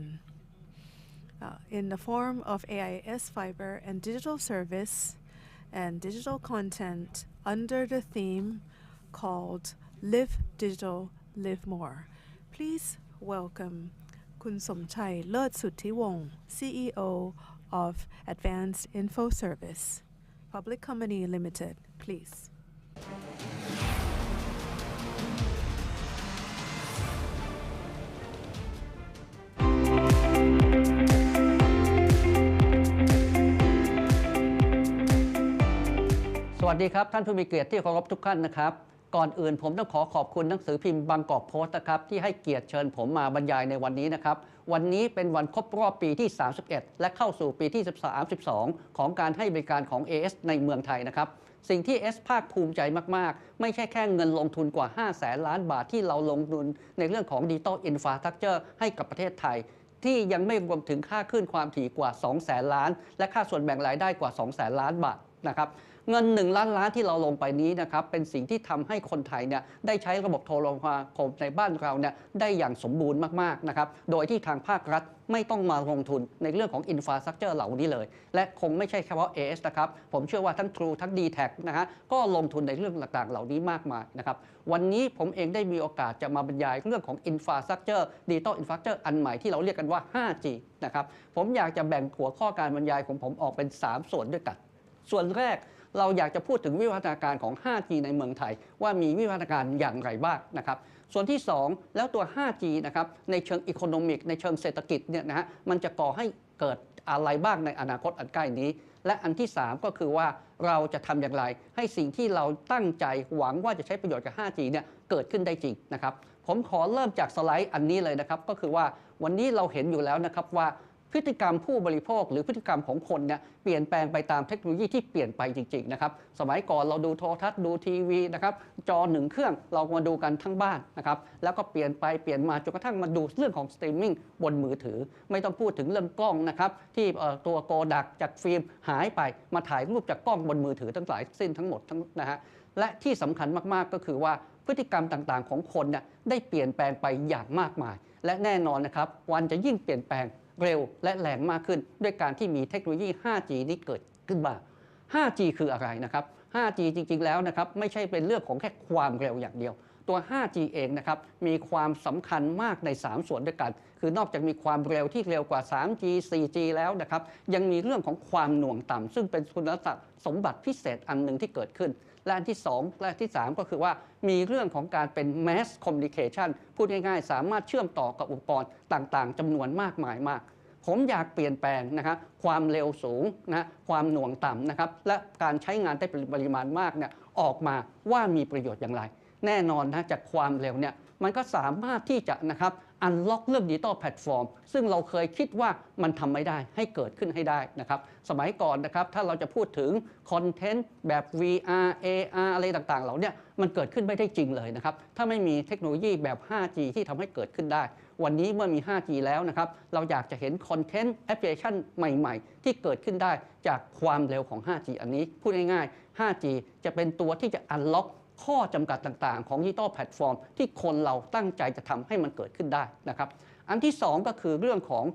in the form of AIS fiber and digital service and digital content under the theme called Live Digital, Live More. Please welcome Kun Somchai Lertsuthivong, CEO of Advanced Info Service Public Company Limited, please. สวัสดีครับท่านผู้มีเกียรติที่เคารพทุกท่านนะครับก่อนอื่นผมต้องขอบคุณหนังสือพิมพ์บางกอกโพสต์นะครับที่ให้เกียรติเชิญผมมาบรรยายในวันนี้นะครับวันนี้เป็นวันครบรอบปีที่31และเข้าสู่ปีที่32ของการให้บริการของ AS ในเมืองไทยนะครับสิ่งที่ AS ภาคภูมิใจมากๆไม่ใช่แค่เงินลงทุนกว่า500,000 ล้านบาทที่เราลงทุนในเรื่องของ Digital Infrastructure ให้กับประเทศไทยที่ยังไม่รวมถึงค่าคลื่นความถี่กว่า 200,000 ล้านและค่าส่วนแบ่งรายได้กว่า 200,000 ล้านบาทนะครับเงิน1 ล้านล้านที่เราลงไปนี้นะครับเป็นสิ่งที่ทำให้คนไทยเนี่ยได้ใช้ระบบโทรคมนาคมในบ้านเราเนี่ยได้อย่างสมบูรณ์มากๆนะครับโดยที่ทางภาครัฐไม่ต้องมาลงทุนในเรื่องของอินฟราสตรัคเจอร์เหล่านี้เลยและคงไม่ใช่เฉพาะ AS นะครับผมเชื่อว่าทั้ง True ทั้ง Dtac นะฮะก็ลงทุนในเรื่องต่างๆเหล่านี้มากมายนะครับวันนี้ผมเองได้มีโอกาสจะมาบรรยายเรื่องของอินฟราสตรัคเจอร์ดิจิตอลอินฟราสตรัคเจอร์อันใหม่ที่เราเรียกกันว่า 5G นะครับผมอยากจะแบ่งหัวข้อการบรรยายของผมออกเป็น3ส่วนด้วยกันส่วนแรกเราอยากจะพูดถึงวิวัฒนาการของ 5G ในเมืองไทยว่ามีวิวัฒนาการอย่างไรบ้างนะครับส่วนที่2แล้วตัว 5G นะครับในเชิงอีโคโนมิกในเชิงเศรษฐกิจเนี่ยนะฮะมันจะก่อให้เกิดอะไรบ้างในอนาคตอันใกล้นี้และอันที่3ก็คือว่าเราจะทำอย่างไรให้สิ่งที่เราตั้งใจหวังว่าจะใช้ประโยชน์กับ 5G เนี่ยเกิดขึ้นได้จริงนะครับผมขอเริ่มจากสไลด์อันนี้เลยนะครับก็คือว่าวันนี้เราเห็นอยู่แล้วนะครับว่าพฤติกรรมผู้บริโภคหรือพฤติกรรมของคนเนี่ยเปลี่ยนแปลงไปตามเทคโนโลยีที่เปลี่ยนไปจริงๆนะครับสมัยก่อนเราดูโทรทัศน์ดูทีวีนะครับจอ1เครื่องเรามาดูกันทั้งบ้านนะครับแล้วก็เปลี่ยนไปเปลี่ยนมาจนกระทั่งมาดูเรื่องของสตรีมมิ่งบนมือถือไม่ต้องพูดถึงเรื่องกล้องนะครับที่ตัวโกดักจากฟิล์มหายไปมาถ่ายรูปจากกล้องบนมือถือทั้งหลายสิ้นทั้งหมดนะฮะและที่สำคัญมากๆก็คือว่าพฤติกรรมต่างๆของคนเนี่ยได้เปลี่ยนแปลงไปอย่างมากมายและแน่นอนนะครับวันจะยิ่งเปลี่ยนแปลงเร็วและแรงมากขึ้นด้วยการที่มีเทคโนโลยี 5G นี้เกิดขึ้นมา 5G คืออะไรนะครับ 5G จริงๆแล้วนะครับไม่ใช่เป็นเรื่องของแค่ความเร็วอย่างเดียวตัว 5G เองนะครับมีความสำคัญมากใน3ส่วนด้วยกันคือนอกจากมีความเร็วที่เร็วกว่า 3G 4G แล้วนะครับยังมีเรื่องของความหน่วงต่ำซึ่งเป็นคุณสมบัติพิเศษอันหนึ่งที่เกิดขึ้นและอันที่2และที่3ก็คือว่ามีเรื่องของการเป็น mass communication พูดง่ายๆสามารถเชื่อมต่อกับอุปกรณ์ต่างๆจำนวนมากมายมากผมอยากเปลี่ยนแปลงนะครับความเร็วสูงนะความหน่วงต่ำนะครับและการใช้งานได้ปริมาณมากเนี่ยออกมาว่ามีประโยชน์อย่างไร แน่นอนนะจากความเร็วเนี่ยมันก็สามารถที่จะนะครับอันล็อกเรื่องดิจิตอลแพลตฟอร์มซึ่งเราเคยคิดว่ามันทำไม่ได้ให้เกิดขึ้นให้ได้นะครับสมัยก่อนนะครับถ้าเราจะพูดถึงคอนเทนต์แบบ VR AR อะไรต่างๆเหล่านี้มันเกิดขึ้นไม่ได้จริงเลยนะครับถ้าไม่มีเทคโนโลยีแบบ 5G ที่ทำให้เกิดขึ้นได้วันนี้เมื่อมี 5G แล้วนะครับเราอยากจะเห็นคอนเทนต์แอปพลิเคชันใหม่ๆที่เกิดขึ้นได้จากความเร็วของ 5G อันนี้พูดง่ายๆ 5G จะเป็นตัวที่จะอันล็อกข้อจำกัดต่างๆของดิจิตอลแพลตฟอร์มที่คนเราตั้งใจจะทำให้มันเกิดขึ้นได้นะครับอันที่2ก็คือเรื่องของ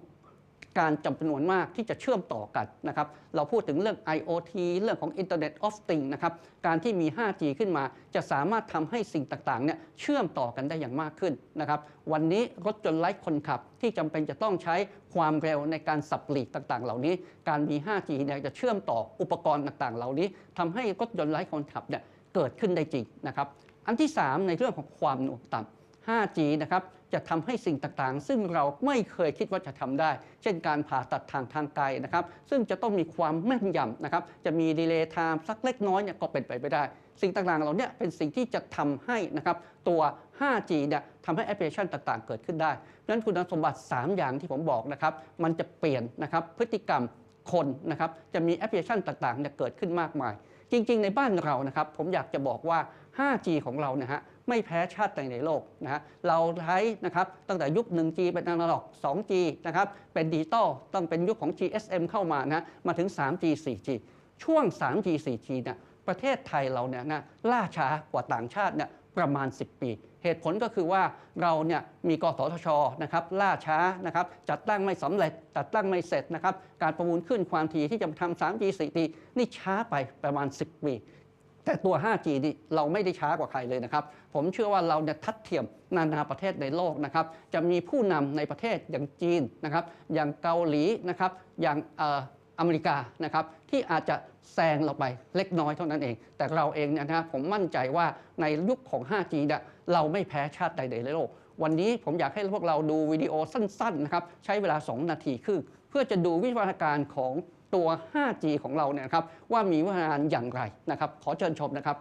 การจำนวนมากที่จะเชื่อมต่อกันนะครับเราพูดถึงเรื่อง IoT เรื่องของ Internet of Things นะครับการที่มี 5G ขึ้นมาจะสามารถทำให้สิ่งต่างๆเนี่ยเชื่อมต่อกันได้อย่างมากขึ้นนะครับวันนี้รถยนต์ไร้คนขับที่จำเป็นจะต้องใช้ความเร็วในการสับหลีกต่างๆเหล่านี้การมี 5G เนี่ยจะเชื่อมต่ออุปกรณ์ต่างๆเหล่านี้ทำให้รถยนต์ไร้คนขับเนี่ยเกิดขึ้นได้จริงนะครับอันที่3ในเรื่องของความหน่วงต่ำ 5G นะครับจะทำให้สิ่งต่างๆซึ่งเราไม่เคยคิดว่าจะทำได้เช่นการผ่าตัดทางไกลนะครับซึ่งจะต้องมีความแม่นยำนะครับจะมีดีเลย์ไทม์สักเล็กน้อยเนี่ยก็เป็นไปไม่ได้สิ่งต่างๆเราเนี่ยเป็นสิ่งที่จะทำให้นะครับตัว 5G เนี่ยทำให้แอปพลิเคชันต่างๆเกิดขึ้นได้ดังนั้นคุณสมบัติ3อย่างที่ผมบอกนะครับมันจะเปลี่ยนนะครับพฤติกรรมคนนะครับจะมีแอปพลิเคชันต่างๆเนี่ยเกิดขึ้นมากมายจริงๆในบ้านเรานะครับผมอยากจะบอกว่า 5G ของเรานะฮะไม่แพ้ชาติใดในโลกนะฮะเราใช้นะครับตั้งแต่ยุค 1G เป็นอนาล็อก 2G นะครับเป็นดิจิตอลต้องเป็นยุคของ GSM เข้ามานะมาถึง 3G 4G ช่วง 3G 4G เนี่ยประเทศไทยเราเนี่ยนะล่าช้ากว่าต่างชาติเนี่ยประมาณ10 ปีเหตุผลก็คือว่าเราเนี่ยมีกสทช.นะครับล่าช้านะครับจัดตั้งไม่สำเร็จจัดตั้งไม่เสร็จนะครับการประมูลขึ้นความถี่ที่จะทำ 3G 4G นี่ช้าไปประมาณ10 ปีแต่ตัว 5G นี่เราไม่ได้ช้ากว่าใครเลยนะครับผมเชื่อว่าเราเนี่ยทัดเทียมนานาประเทศในโลกนะครับจะมีผู้นำในประเทศอย่างจีนนะครับอย่างเกาหลีนะครับอย่างอเมริกานะครับที่อาจจะแซงเราไปเล็กน้อยเท่านั้นเองแต่เราเองเนี่ยนะผมมั่นใจว่าในยุคของ 5G เนี่ยเราไม่แพ้ชาติใดในโลกวันนี้ผมอยากให้พวกเราดูวิดีโอสั้นๆนะครับใช้เวลา2 นาทีครึ่งเพื่อจะดูวิวัฒนาการของตัว 5G ของเราเนี่ยครับว่ามีวิวัฒนาการอย่างไรนะครับขอเชิญชมนะครับ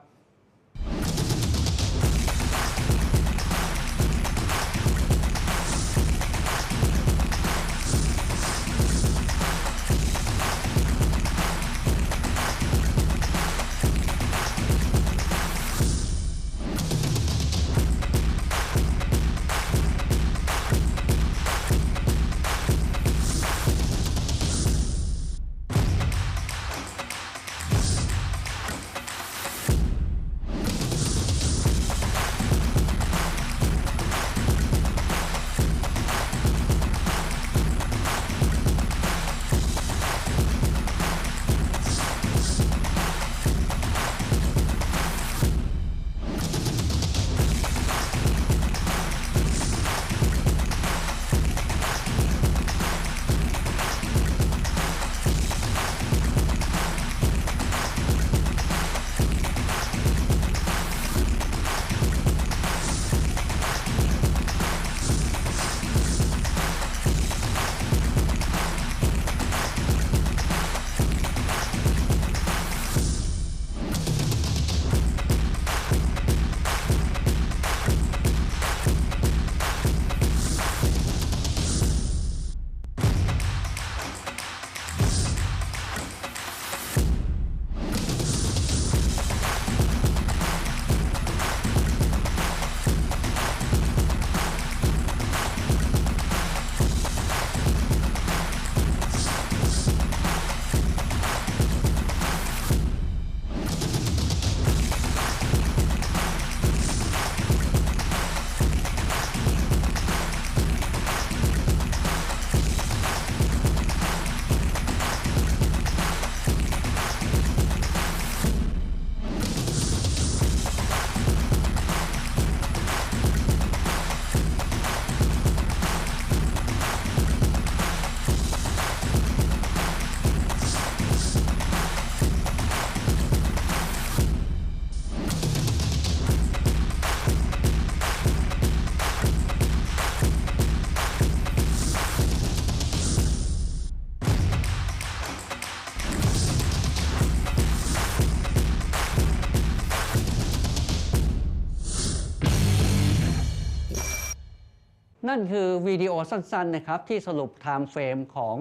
นั่นคือวิดีโอสั้นๆนะครับที่สรุป time frame ของ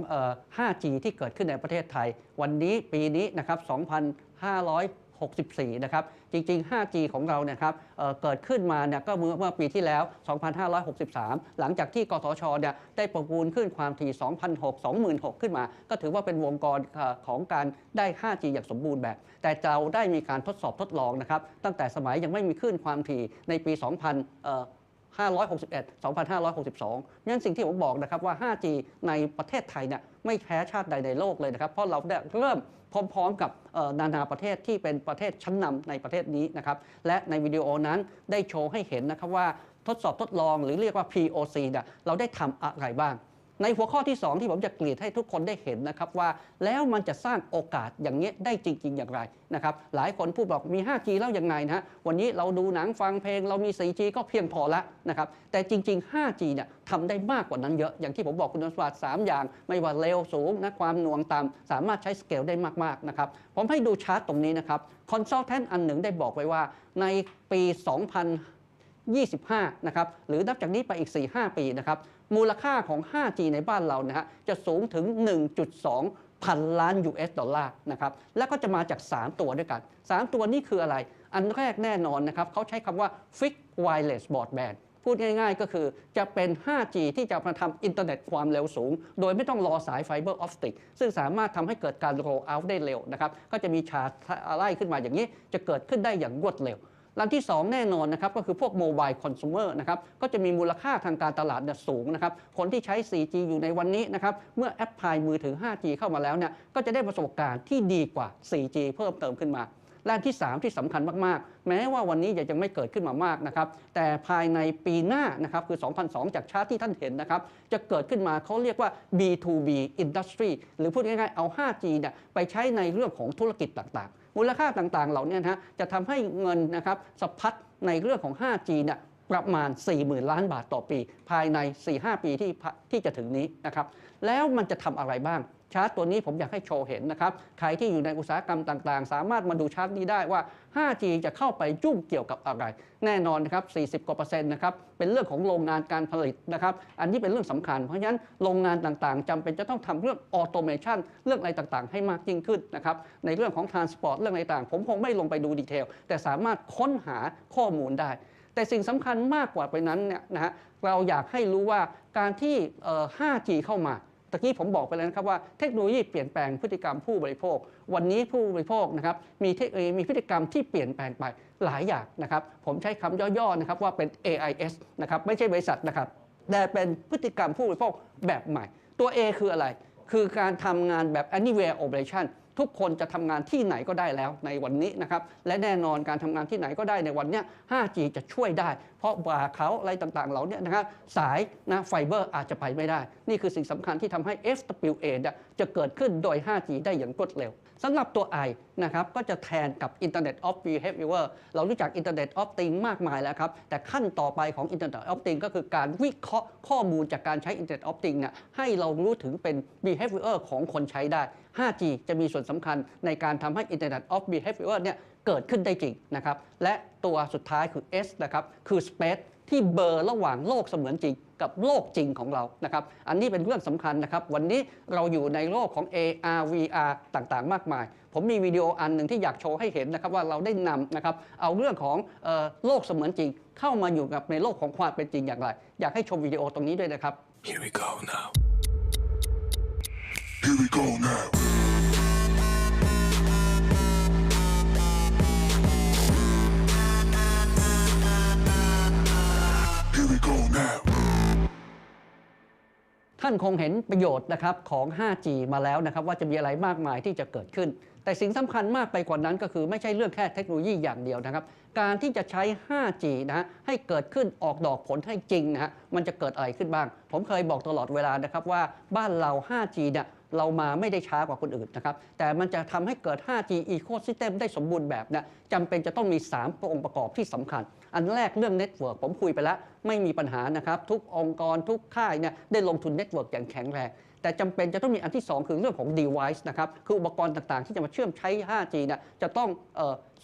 5G ที่เกิดขึ้นในประเทศไทยวันนี้ปีนี้นะครับ2564นะครับจริงๆ 5G ของเราเนี่ยครับเกิดขึ้นมาเนี่ยก็เมื่อปีที่แล้ว2563หลังจากที่กสชเนี่ยได้ประมูลขึ้นความถี่ 26,000 ขึ้นมาก็ถือว่าเป็นวงจรของการได้ 5G อย่างสมบูรณ์แบบแต่เราได้มีการทดลองนะครับตั้งแต่สมัยยังไม่มีขึ้นความถี่ในปี 2562 งั้นสิ่งที่ผมบอกนะครับว่า 5G ในประเทศไทยเนี่ยไม่แพ้ชาติใดในโลกเลยนะครับเพราะเราได้เริ่มพร้อมๆกับนานาประเทศที่เป็นประเทศชั้นนำในประเทศนี้นะครับและในวิดีโอนั้นได้โชว์ให้เห็นนะครับว่าทดลองหรือเรียกว่า POC เนี่ยเราได้ทำอะไรบ้างในหัวข้อที่ 2 ที่ผมจะกรีดให้ทุกคนได้เห็นนะครับว่าแล้วมันจะสร้างโอกาสอย่างนี้ได้จริงๆอย่างไรนะครับหลายคนพูดบอกมี 5G แล้วยังไงนะวันนี้เราดูหนังฟังเพลงเรามี 4G ก็เพียงพอแล้วนะครับแต่จริงๆ 5G เนี่ยทำได้มากกว่านั้นเยอะอย่างที่ผมบอกคุณสมบัติ3อย่างไม่ว่าเร็วสูงนะความหน่วงต่ำสามารถใช้สเกลได้มากๆนะครับผมให้ดูชาร์ตตรงนี้นะครับคอนซัลแทนต์อันหนึ่งได้บอกไว้ว่าในปี2025นะครับหรือนับจากนี้ไปอีก 4-5 ปีนะครับมูลค่าของ 5G ในบ้านเรานะฮะจะสูงถึง 1.2 พันล้าน US ดอลลาร์นะครับแล้วก็จะมาจาก 3 ตัวด้วยกัน 3 ตัวนี้คืออะไรอันแรกแน่นอนนะครับเขาใช้คำว่า Fixed Wireless Broadband พูดง่ายๆก็คือจะเป็น 5G ที่จะมาทำอินเทอร์เน็ตความเร็วสูงโดยไม่ต้องรอสายไฟเบอร์ออปติกซึ่งสามารถทำให้เกิดการโรลเอาท์ได้เร็วนะครับก็จะมีชาร์ตไล่ขึ้นมาอย่างนี้จะเกิดขึ้นได้อย่างรวดเร็วอันที่ 2 แน่นอนนะครับก็คือพวกโมบายคอน sumer นะครับก็จะมีมูลค่าทางการตลาดสูงนะครับคนที่ใช้ 4G อยู่ในวันนี้นะครับเมื่อแอปพลายมือถือ 5G เข้ามาแล้วเนี่ยก็จะได้ประสบการณ์ที่ดีกว่า 4G เพิ่มเติมขึ้นมาและอันที่ 3 ที่สำคัญมากๆแม้ว่าวันนี้ยังไม่เกิดขึ้นมามากนะครับแต่ภายในปีหน้านะครับคือ 2002 จากชาร์ตที่ท่านเห็นนะครับจะเกิดขึ้นมาเขาเรียกว่า B2B Industry หรือพูดง่ายๆเอา 5G เนี่ยไปใช้ในเรื่องของธุรกิจต่างๆมูลค่าต่างๆเหล่านี้นะจะทำให้เงินนะครับสะพัดในเรื่องของ 5G เนี่ยประมาณ 40,000 ล้านบาทต่อปีภายใน 4-5 ปีที่จะถึงนี้นะครับแล้วมันจะทำอะไรบ้างชาร์ตตัวนี้ผมอยากให้โชว์เห็นนะครับใครที่อยู่ในอุตสาหกรรมต่างๆสามารถมาดูชาร์ตนี้ได้ว่า 5G จะเข้าไปยุ่งเกี่ยวกับอะไรแน่นอนนะครับ 40% กว่านะครับเป็นเรื่องของโรงงานการผลิตนะครับอันนี้เป็นเรื่องสำคัญเพราะฉะนั้นโรงงานต่างๆจำเป็นจะต้องทำเรื่องออโตเมชันเรื่องอะไรต่างๆให้มากยิ่งขึ้นนะครับในเรื่องของทรานสปอร์ตเรื่องอะไรต่างผมคงไม่ลงไปดูดีเทลแต่สามารถค้นหาข้อมูลได้แต่สิ่งสำคัญมากกว่าไปนั้นเนี่ยนะฮะเราอยากให้รู้ว่าการที่ 5G เข้ามาตะกี้ผมบอกไปแล้วนะครับว่าเทคโนโลยีเปลี่ยนแปลงพฤติกรรมผู้บริโภควันนี้ผู้บริโภคนะครับมีพฤติกรรมที่เปลี่ยนแปลงไปหลายอย่างนะครับผมใช้คำย่อๆนะครับว่าเป็น AIS นะครับไม่ใช่บริษัทนะครับแต่เป็นพฤติกรรมผู้บริโภคแบบใหม่ตัว A คืออะไรคือการทำงานแบบ anywhere operation ทุกคนจะทำงานที่ไหนก็ได้แล้วในวันนี้นะครับและแน่นอนการทำงานที่ไหนก็ได้ในวันนี้ 5G จะช่วยได้เพราะว่าเขาอะไรต่างๆเหล่านี้นะครับสายนะไฟเบอร์อาจจะไปไม่ได้นี่คือสิ่งสำคัญที่ทำให้ FWA จะเกิดขึ้นโดย 5G ได้อย่างรวดเร็วสำหรับตัว I นะครับก็จะแทนกับ Internet of Behavior เรารู้จัก Internet of Things มากมายแล้วครับแต่ขั้นต่อไปของ Internet of Things ก็คือการวิเคราะห์ข้อมูลจากการใช้ Internet of Things เนี่ยให้เรารู้ถึงเป็น Behavior ของคนใช้ได้ 5G จะมีส่วนสำคัญในการทำให้ Internet of Behavior เนี่ยเกิดขึ้นได้จริงนะครับและตัวสุดท้ายคือ S นะครับคือ Space ที่เบอร์ระหว่างโลกเสมือนจริงกับโลกจริงของเรานะครับอันนี้เป็นเรื่องสำคัญนะครับวันนี้เราอยู่ในโลกของ AR VR ต่างๆมากมายผมมีวิดีโออันหนึ่งที่อยากโชว์ให้เห็นนะครับว่าเราได้นำนะครับเอาเรื่องของโลกเสมือนจริงเข้ามาอยู่กับในโลกของความเป็นจริงอย่างไรอยากให้ชมวิดีโอตรงนี้ด้วยนะครับ Here we go now Here we go nowท่านคงเห็นประโยชน์นะครับของ 5G มาแล้วนะครับว่าจะมีอะไรมากมายที่จะเกิดขึ้นแต่สิ่งสำคัญมากไปกว่านั้นก็คือไม่ใช่เรื่องแค่เทคโนโลยีอย่างเดียวนะครับการที่จะใช้ 5G นะให้เกิดขึ้นออกดอกผลให้จริงนะฮะมันจะเกิดอะไรขึ้นบ้างผมเคยบอกตลอดเวลานะครับว่าบ้านเรา 5G เนี่ยเรามาไม่ได้ช้ากว่าคนอื่นนะครับแต่มันจะทำให้เกิด 5G Ecosystem ได้สมบูรณ์แบบนะจำเป็นจะต้องมี3องค์ประกอบที่สำคัญอันแรกเรื่องเน็ตเวิร์กผมคุยไปแล้วไม่มีปัญหานะครับทุกองค์กรทุกค่ายเนี่ยได้ลงทุนเน็ตเวิร์กอย่างแข็งแรง แต่จำเป็นจะต้องมีอันที่ 2 คือเรื่องของ device นะครับคืออุปกรณ์ต่างๆที่จะมาเชื่อมใช้ 5G เนี่ยจะต้อง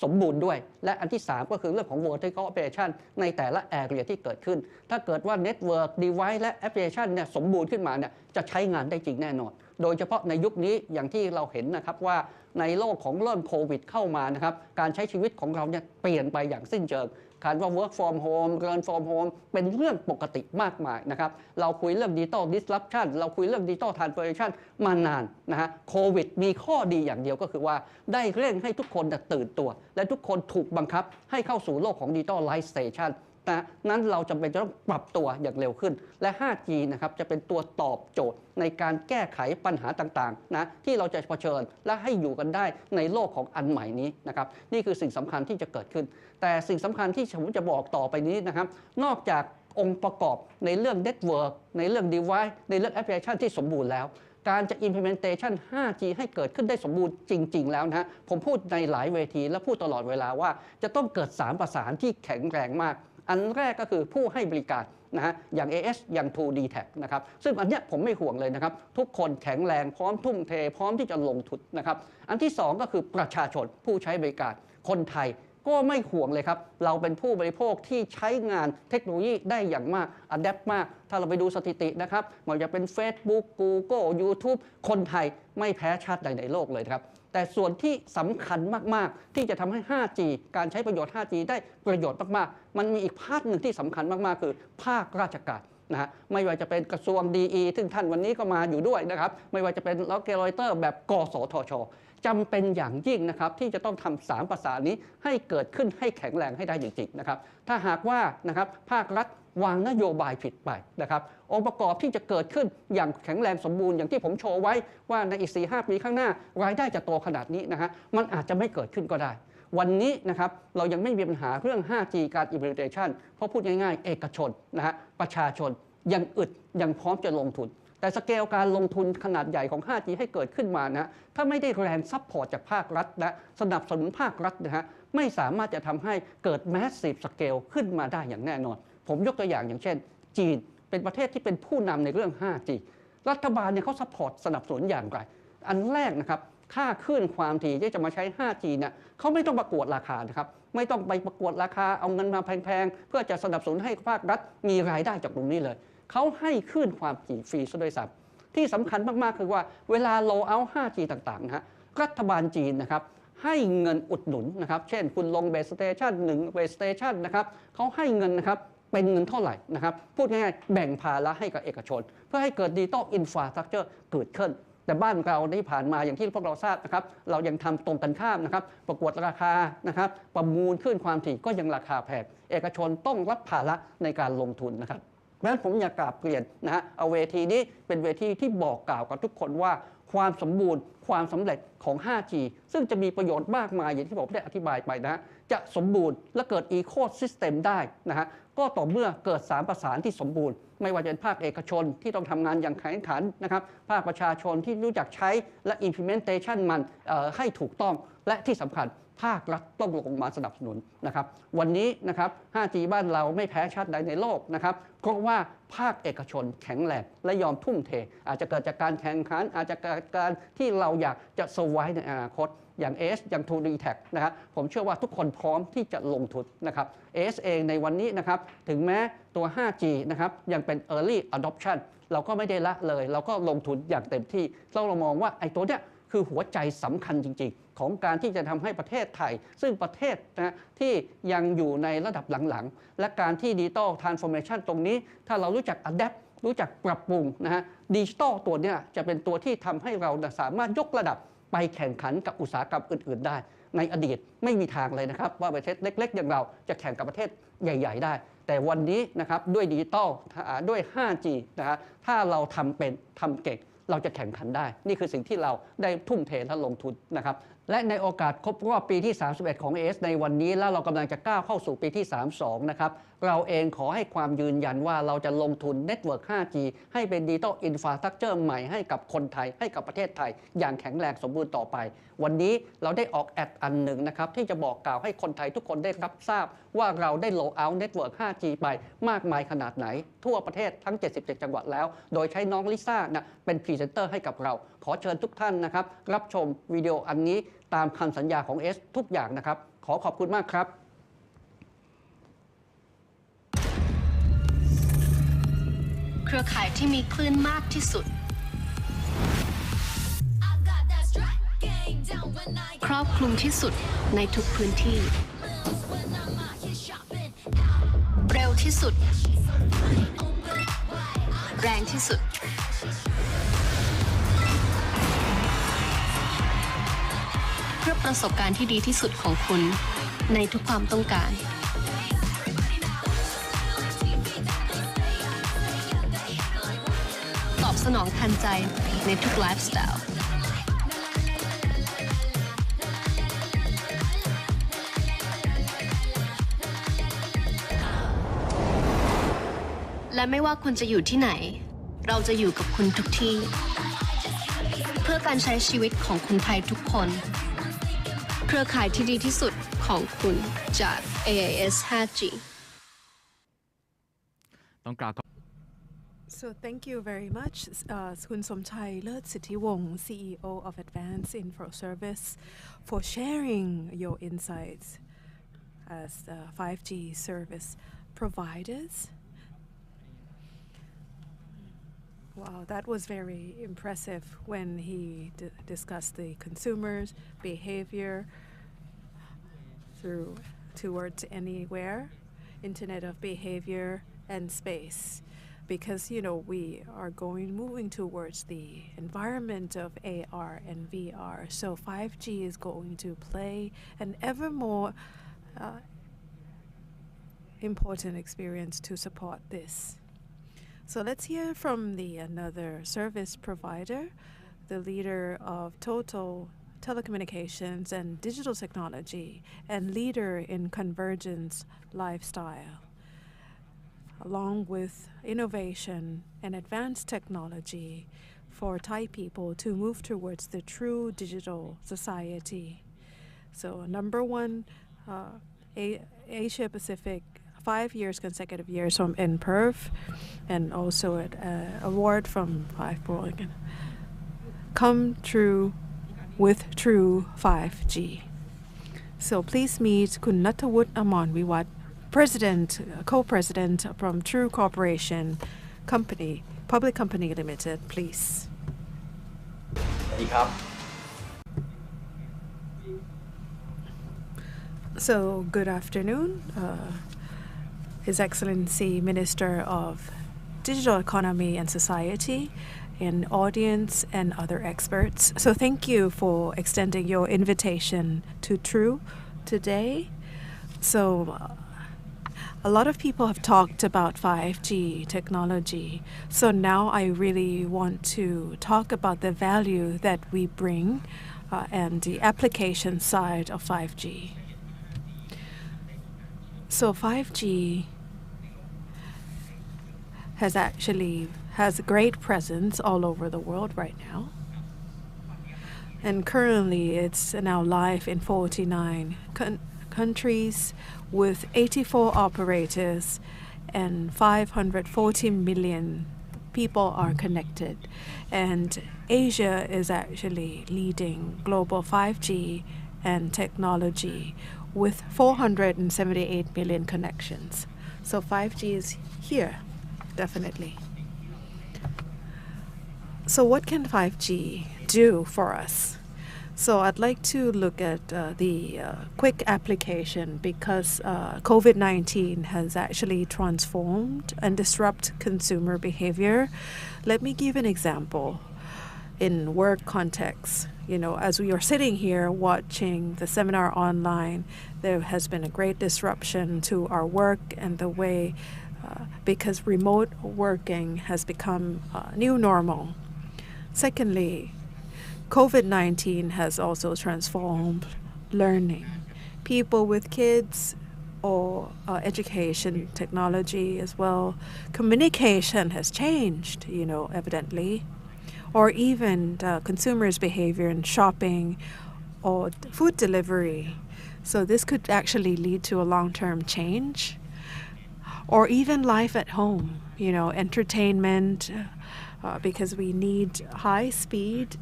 สมบูรณ์ด้วยและอันที่ 3 ก็คือเรื่องของ vertical operation ในแต่ละ area ที่เกิดขึ้นถ้าเกิดว่า network device และ application เนี่ยสมบูรณ์ขึ้นมาเนี่ยจะใช้งานได้จริงแน่นอนโดยเฉพาะในยุคนี้อย่างที่เราเห็นนะครับว่าในโลกของเริ่มโควิดเข้ามานะครับการใช้ชีวิตของเราเนี่ยเปลี่ยนไปอย่างสิ้นเชิงการว่า work from home learn from home เป็นเรื่องปกติมากมายนะครับเราคุยเรื่อง digital disruption เราคุยเรื่อง digital transformation มานานนะฮะโควิดมีข้อดีอย่างเดียวก็คือว่าได้เร่งให้ทุกคนตื่นตัวและทุกคนถูกบังคับให้เข้าสู่โลกของ digitalizationนั้นเราจำเป็นจะต้องปรับตัวอย่างเร็วขึ้นและ 5G นะครับจะเป็นตัวตอบโจทย์ในการแก้ไขปัญหาต่างๆนะที่เราจะเผชิญและให้อยู่กันได้ในโลกของอันใหม่นี้นะครับนี่คือสิ่งสำคัญที่จะเกิดขึ้นแต่สิ่งสำคัญที่ผมจะบอกต่อไปนี้นะครับนอกจากองค์ประกอบในเรื่อง Network ในเรื่อง Device ในเรื่อง Application ที่สมบูรณ์แล้วการจะ implementation 5G ให้เกิดขึ้นได้สมบูรณ์จริงๆแล้วนะผมพูดในหลายเวทีและพูดตลอดเวลาว่าจะต้องเกิด3ประสานที่แข็งแรงมากอันแรกก็คือผู้ให้บริการนะฮะอย่าง AS อย่าง Dtac นะครับซึ่งอันเนี้ยผมไม่ห่วงเลยนะครับทุกคนแข็งแรงพร้อมทุ่มเทพร้อมที่จะลงทุนนะครับอันที่2ก็คือประชาชนผู้ใช้บริการคนไทยก็ไม่ห่วงเลยครับเราเป็นผู้บริโภคที่ใช้งานเทคโนโลยีได้อย่างมากอะแดปมากถ้าเราไปดูสถิตินะครับไม่ว่าจะเป็น Facebook Google YouTube คนไทยไม่แพ้ชาติใดในโลกเลยครับแต่ส่วนที่สำคัญมากๆที่จะทำให้ 5G การใช้ประโยชน์ 5G ได้ประโยชน์มากๆมันมีอีกพาร์ทหนึ่งที่สำคัญมากๆคือภาคราชการนะฮะไม่ว่าจะเป็นกระทรวง DE ซึ่งท่านวันนี้ก็มาอยู่ด้วยนะครับไม่ว่าจะเป็นล็อกเกอร์เตอร์แบบกสทช.จำเป็นอย่างยิ่งนะครับที่จะต้องทำ3ประสานนี้ให้เกิดขึ้นให้แข็งแรงให้ได้จริงๆนะครับถ้าหากว่านะครับภาครัฐวางนโยบายผิดไปนะครับองค์ประกอบที่จะเกิดขึ้นอย่างแข็งแรงสมบูรณ์อย่างที่ผมโชว์ไว้ว่าในอีก 4-5 ปีข้างหน้ารายได้จะโตขนาดนี้นะฮะมันอาจจะไม่เกิดขึ้นก็ได้วันนี้นะครับเรายังไม่มีปัญหาเรื่อง 5G การ implementation เพราะพูดง่ายๆเอกชนนะฮะประชาชนยังอึดยังพร้อมจะลงทุนแต่สเกลการลงทุนขนาดใหญ่ของ 5G ให้เกิดขึ้นมานะถ้าไม่ได้แรงซัพพอร์ตจากภาครัฐนะสนับสนุนภาครัฐนะฮะไม่สามารถจะทำให้เกิด massive scale ขึ้นมาได้อย่างแน่นอนผมยกตัวอย่างเช่นจีนเป็นประเทศที่เป็นผู้นำในเรื่อง 5G รัฐบาลเนี่ยเขาซัพพอร์ตสนับสนุนอย่างไรอันแรกนะครับค่าคลื่นความถี่ที่จะมาใช้ 5G เนี่ยเขาไม่ต้องประกวดราคานะครับไม่ต้องไปประกวดราคาเอาเงินมาแพงๆเพื่อจะสนับสนุนให้ภาครัฐมีรายได้จากตรงนี้เลยเขาให้คลื่นความถี่ฟรีซะด้วยซ้ำที่สำคัญมากๆคือว่าเวลาโลเอาท์ 5G ต่างๆนะฮะรัฐบาลจีนนะครับให้เงินอุดหนุนนะครับเช่นคุณลงเบสสเตชัน1เบสสเตชันนะครับเขาให้เงินนะครับเป็นเงินเท่าไหร่นะครับพูดง่ายๆแบ่งภาระให้กับเอกชนเพื่อให้เกิดดิจิตอลอินฟราสตรัคเจอร์เกิดขึ้นแต่บ้านเราที่ผ่านมาอย่างที่พวกเราทราบนะครับเรายังทำตรงกันข้ามนะครับประกวดราคานะครับประมูลขึ้นความถี่ก็ยังราคาแพงเอกชนต้องรับภาระในการลงทุนนะครับเพราะฉะนั้นผมอยากกราบเรียนนะฮะเอาเวทีนี้เป็นเวทีที่บอกกล่าวกับทุกคนว่าความสมบูรณ์ความสำเร็จของ 5G ซึ่งจะมีประโยชน์มากมายอย่างที่ผมได้อธิบายไปนะฮะจะสมบูรณ์และเกิดอีโคซิสเต็มได้นะฮะก็ต่อเมื่อเกิด3ประสานที่สมบูรณ์ไม่ว่าจะเป็นภาคเอกชนที่ต้องทำงานอย่างแข็งขันนะครับภาคประชาชนที่รู้จักใช้และ implementation มันให้ถูกต้องและที่สำคัญภาครัฐต้องลงมาสนับสนุนนะครับวันนี้นะครับ 5G บ้านเราไม่แพ้ชาติใดในโลกนะครับเพราะว่าภาคเอกชนแข็งแรงและยอมทุ่มเทอาจจะเกิดจากการแข่งขันอาจจะเกิดการที่เราอยากจะเซอร์ไวในอนาคตอย่าง AS อย่าง Dtac นะครับผมเชื่อว่าทุกคนพร้อมที่จะลงทุนนะครับ AS เองในวันนี้นะครับถึงแม้ตัว 5G นะครับยังเป็น early adoption เราก็ไม่ได้ละเลยเราก็ลงทุนอย่างเต็มที่เรามองว่าไอ้ตัวเนี้ยคือหัวใจสำคัญจริงๆของการที่จะทำให้ประเทศไทยซึ่งประเทศนะที่ยังอยู่ในระดับหลังๆและการที่ Digital Transformation ตรงนี้ถ้าเรารู้จัก Adapt รู้จักปรับปรุงนะฮะดิจิตอลตัวนี้จะเป็นตัวที่ทำให้เราสามารถยกระดับไปแข่งขันกับอุตสาหกรรมอื่นๆได้ในอดีตไม่มีทางเลยนะครับว่าประเทศเล็กๆอย่างเราจะแข่งกับประเทศใหญ่ๆได้แต่วันนี้นะครับด้วยดิจิตอลด้วย 5G นะฮะถ้าเราทำเป็นทำเก่งเราจะแข่งขันได้นี่คือสิ่งที่เราได้ทุ่มเทและลงทุนนะครับและในโอกาสครบรอบปีที่31ของ AS ในวันนี้แล้วเรากำลังจะก้าวเข้าสู่ปีที่32นะครับ เราเองขอให้ความยืนยันว่าเราจะลงทุนเน็ตเวิร์ก 5G ให้เป็นดิจิทัลอินฟราสตรักเจอร์ใหม่ให้กับคนไทยให้กับประเทศไทยอย่างแข็งแรงสมบูรณ์ต่อไปวันนี้เราได้ออกแอดอันหนึ่งนะครับที่จะบอกกล่าวให้คนไทยทุกคนได้รับทราบว่าเราได้โลเอาท์เน็ตเวิร์ก 5G ไปมากมายขนาดไหนทั่วประเทศทั้ง77จังหวัดแล้วโดยใช้น้องลิซ่าเป็นพรีเซนเตอร์ให้กับเราขอเชิญทุกท่านนะครับรับชมวิดีโออันนี้ตามคำสัญญาของเอสทุกอย่างนะครับขอขอบคุณมากครับเครือข่ายที่มีคลื่นมากที่สุดครอบคลุมที่สุดในทุกพื้นที่เร็วที่สุดแรงที่สุดเพื่อประสบการณ์ที่ดีที่สุดของคุณในทุกความต้องการตอบสนองทันใจในทุกไลฟ์สไตล์และไม่ว่าคุณจะอยู่ที่ไหนเราจะอยู่กับคุณทุกที่เพื่อการใช้ชีวิตของคนไทยทุกคนเครือข่ายที่ดีที่สุดของคุณจาก AIS 5Gต้องกล่าว So thank you very much, Kun Somchai Lertsitthiwong, CEO of Advanced Info Service, for sharing your insights as 5G service providers. Wow, that was very impressive when he discussed the consumers' behavior towards anywhere, Internet of Behavior and space. Because we are moving towards the environment of AR and VR, so 5G is going to play an ever more important experience to support this. So let's hear from another service provider, the leader of Total Telecommunications and Digital Technology, and leader in Convergence lifestyle. Along with innovation and advanced technology for Thai people to move towards the true digital society. So number one, Asia Pacific, 5 years consecutive years from NPERF, and also an award from 5 Come True with True 5G. So please meet Kun Nattawut Amonwiwat, co-president from True Corporation Company, Public Company Limited, please. So good afternoon, His Excellency Minister of Digital Economy and Society, and audience and other experts. So thank you for extending your invitation to True today. So a lot of people have talked about 5G technology. So now I really want to talk about the value that we bring and the application side of 5G. So 5G has a great presence all over the world right now. And currently it's now live in 49 countries with 84 operators and 540 million people are connected. And Asia is actually leading global 5G and technology with 478 million connections. So 5G is here, definitely. So what can 5G do for us? So I'd like to look at the quick application because COVID-19 has actually transformed and disrupted consumer behavior. Let me give an example in work context. As we are sitting here watching the seminar online, there has been a great disruption to our work and the way because remote working has become new normal. Secondly, COVID-19 has also transformed learning. People with kids or education technology as well. Communication has changed, evidently, or even consumers' behavior in shopping or food delivery. So this could actually lead to a long-term change, or even life at home, entertainment, because we need high speed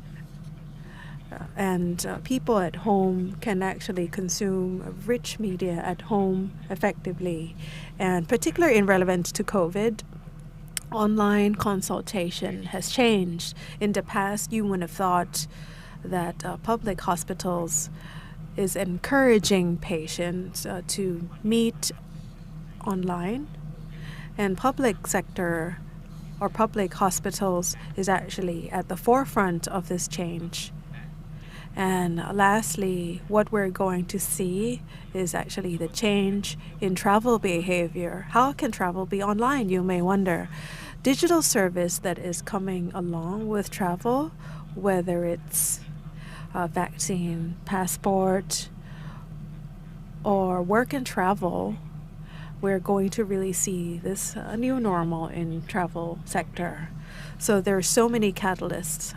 and people at home can actually consume rich media at home effectively. And particularly in relevance to COVID, online consultation has changed. In the past, you would have thought that public hospitals is encouraging patients to meet online, and public sector or public hospitals is actually at the forefront of this change. And lastly, what we're going to see is actually the change in travel behavior. How can travel be online, you may wonder? Digital service that is coming along with travel, whether it's vaccine, passport, or work and travel, we're going to really see this new normal in travel sector. So there are so many catalysts,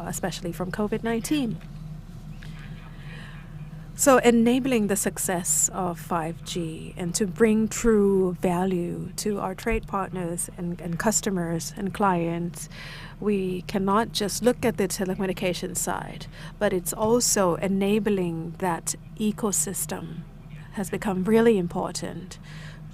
especially from COVID-19. So enabling the success of 5G and to bring true value to our trade partners and customers and clients, we cannot just look at the telecommunications side, but it's also enabling that ecosystem has become really important.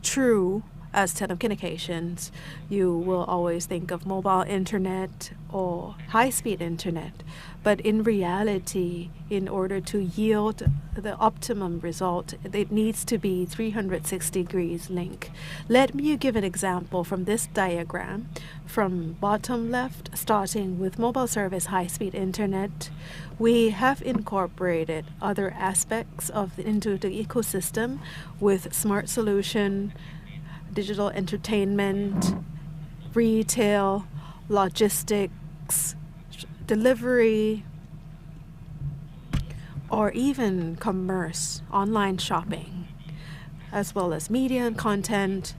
True, as telecommunications, you will always think of mobile internet or high-speed internet. But in reality, in order to yield the optimum result, it needs to be 360 degrees link. Let me give an example from this diagram. From bottom left, starting with mobile service high-speed internet, we have incorporated other aspects into the ecosystem with smart solution, digital entertainment, retail, logistics, delivery, or even commerce, online shopping, as well as media and content,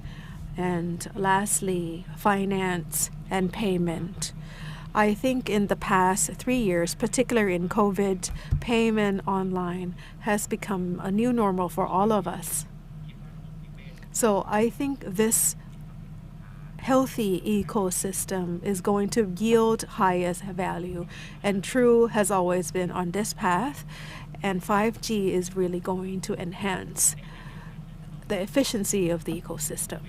and lastly, finance and payment. I think in the past 3 years, particularly in COVID, payment online has become a new normal for all of us. So I think this healthy ecosystem is going to yield highest value, and True has always been on this path, and 5G is really going to enhance the efficiency of the ecosystem.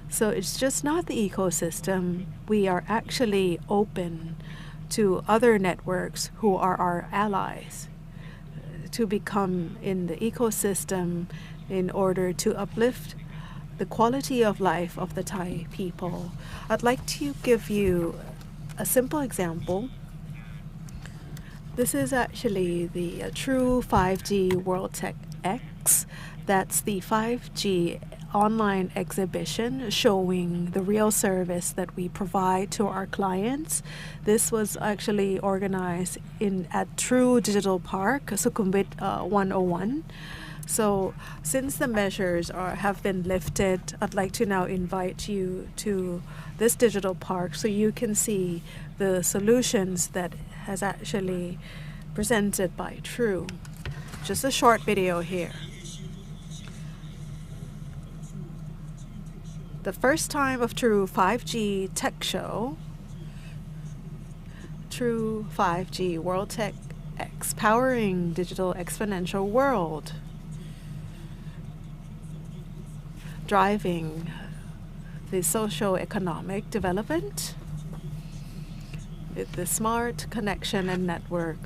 So it's just not the ecosystem. We are actually open to other networks who are our allies to become in the ecosystem in order to uplift the quality of life of the Thai people. I'd like to give you a simple example. This is actually the True 5G World Tech X. That's the 5G online exhibition showing the real service that we provide to our clients. This was actually organized at True Digital Park, Sukhumvit 101. So since the measures have been lifted, I'd like to now invite you to this digital park so you can see the solutions that has actually presented by True. Just a short video here. The first time of True 5G Tech Show, True 5G World Tech X, powering digital exponential world, driving the socio-economic development with the smart connection and network.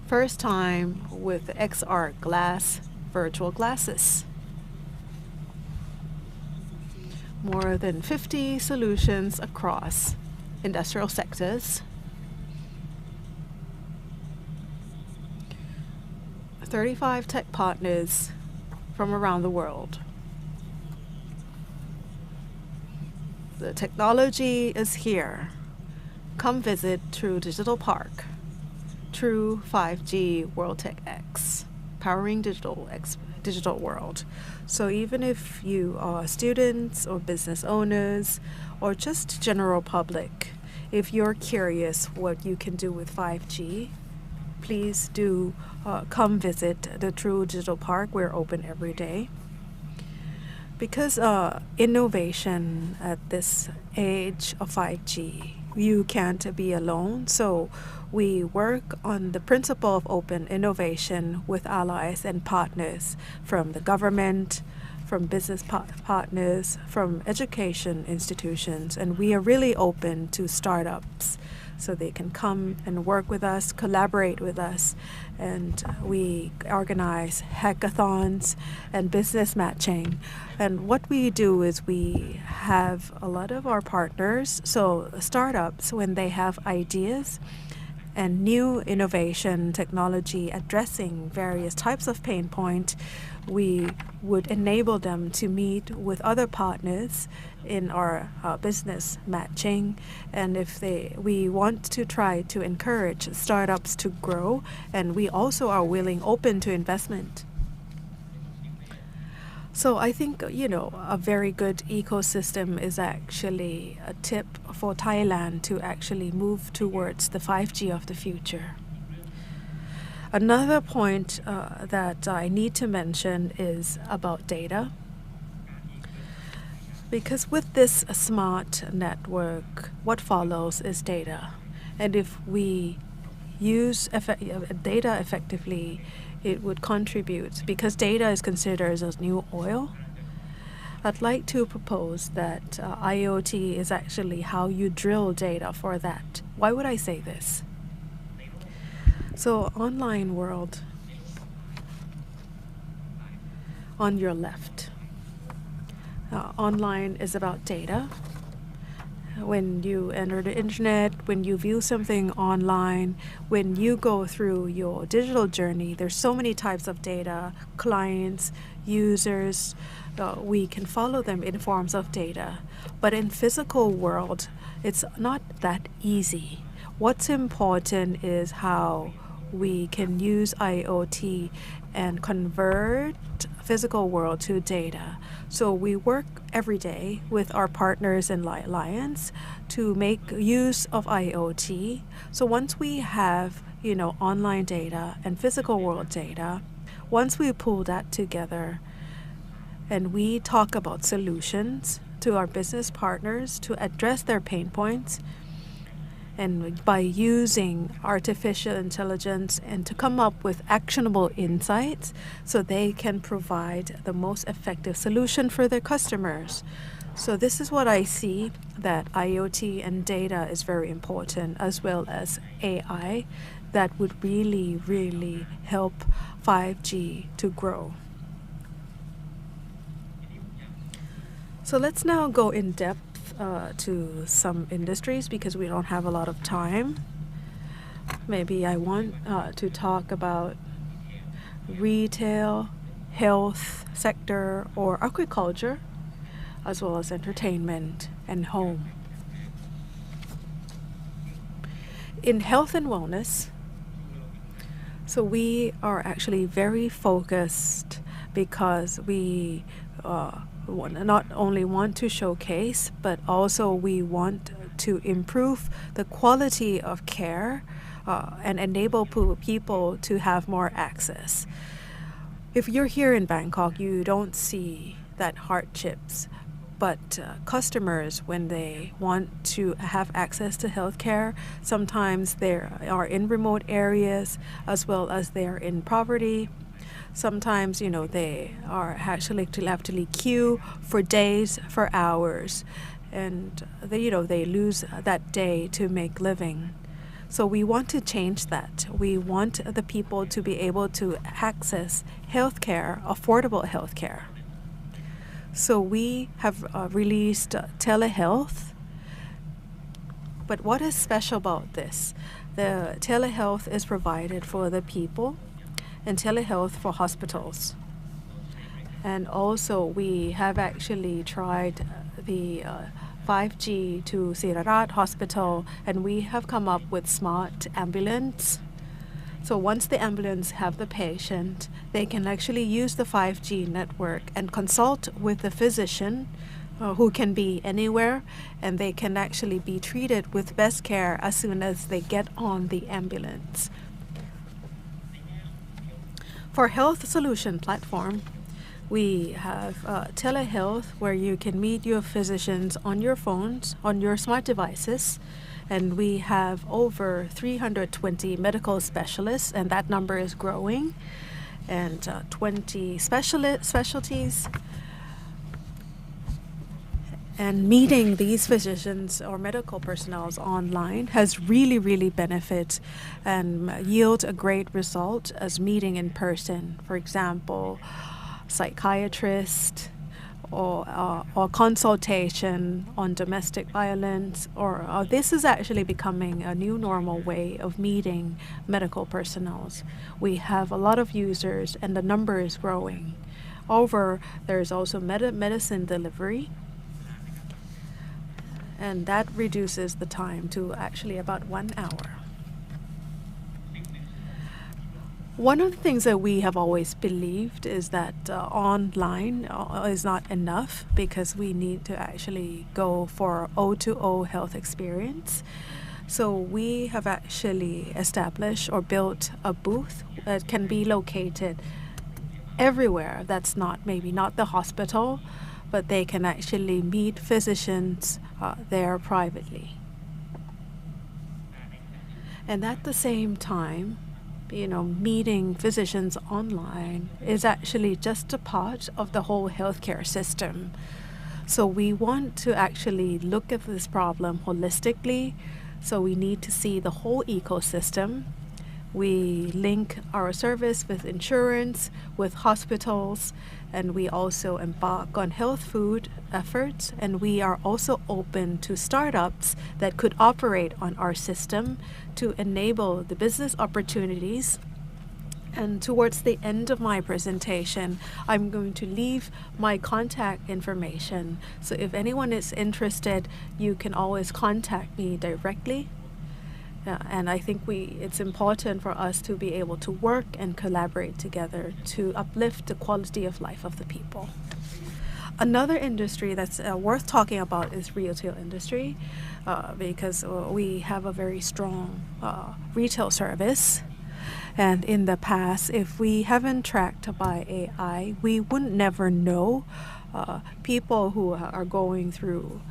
First time with XR glass virtual glasses. More than 50 solutions across industrial sectors. 35 tech partners from around the world. The technology is here. Come visit True Digital Park. True 5G World Tech X, powering digital digital world. So even if you are students or business owners or just general public, if you're curious what you can do with 5G, please do come visit the True Digital Park. We're open every day. Because innovation at this age of 5G, you can't be alone. So we work on the principle of open innovation with allies and partners from the government, from business partners, from education institutions, and we are really open to startups so they can come and work with us, collaborate with us, and we organize hackathons and business matching. And what we do is we have a lot of our partners, so startups, when they have ideas and new innovation technology addressing various types of pain point, we would enable them to meet with other partners in our business matching. And if we want to try to encourage startups to grow, and we also are open to investment. So I think, a very good ecosystem is actually a tip for Thailand to actually move towards the 5G of the future. Another point that I need to mention is about data. Because with this smart network, what follows is data. And if we use data effectively, it would contribute, because data is considered as new oil. I'd like to propose that IoT is actually how you drill data for that. Why would I say this? So online world, on your left, online is about data. When you enter the internet, when you view something online, when you go through your digital journey, there's so many types of data, clients, users, we can follow them in forms of data. But in physical world, it's not that easy. What's important is how we can use IoT and convert physical world to data. So we work every day with our partners in Alliance to make use of IoT. So once we have, online data and physical world data, once we pull that together and we talk about solutions to our business partners to address their pain points, and by using artificial intelligence and to come up with actionable insights so they can provide the most effective solution for their customers. So this is what I see, that IoT and data is very important, as well as AI, that would really, really help 5G to grow. So let's now go in depth to some industries, because we don't have a lot of time. Maybe I want to talk about retail, health sector, or agriculture, as well as entertainment and home. In health and wellness, so we are actually very focused, because we not only want to showcase, but also we want to improve the quality of care and enable people to have more access. If you're here in Bangkok, you don't see that hardships, but customers, when they want to have access to healthcare, sometimes they are in remote areas, as well as they're in poverty. Sometimes, they are actually queue for days, for hours, and they lose that day to make living. So we want to change that. We want the people to be able to access healthcare, affordable healthcare. So we have released telehealth. But what is special about this? The telehealth is provided for the people, and telehealth for hospitals. And also we have actually tried the 5G to Sirarat Hospital, and we have come up with smart ambulance So once the ambulance have the patient, they can actually use the 5G network and consult with the physician who can be anywhere, and they can actually be treated with best care as soon as they get on the ambulance. For health solution platform, we have telehealth where you can meet your physicians on your phones, on your smart devices, and we have over 320 medical specialists, and that number is growing, and 20 specialties. And meeting these physicians or medical personnel online has really benefit and yield a great result as meeting in person. For example, psychiatrist or consultation on domestic violence, or this is actually becoming a new normal way of meeting medical personnel. We have a lot of users and the number is growing. There's also medicine delivery, and that reduces the time to actually about 1 hour. One of the things that we have always believed is that online is not enough, because we need to actually go for O2O health experience. So we have actually established or built a booth that can be located everywhere. That's maybe not the hospital, but they can actually meet physicians there privately. And at the same time, meeting physicians online is actually just a part of the whole healthcare system. So we want to actually look at this problem holistically. So we need to see the whole ecosystem. We link our service with insurance, with hospitals, and we also embark on health food efforts, and we are also open to startups that could operate on our system to enable the business opportunities. And towards the end of my presentation, I'm going to leave my contact information. So if anyone is interested, you can always contact me directly. And I think it's important for us to be able to work and collaborate together to uplift the quality of life of the people. Another industry that's worth talking about is retail industry, because we have a very strong retail service. And in the past, if we haven't tracked by AI, we would never know people who are going through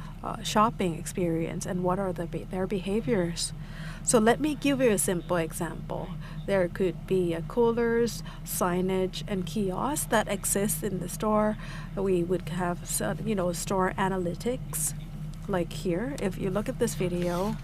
shopping experience and what are their behaviors. So let me give you a simple example. There could be coolers, signage, and kiosks that exist in the store. We would have, store analytics, like here. If you look at this video,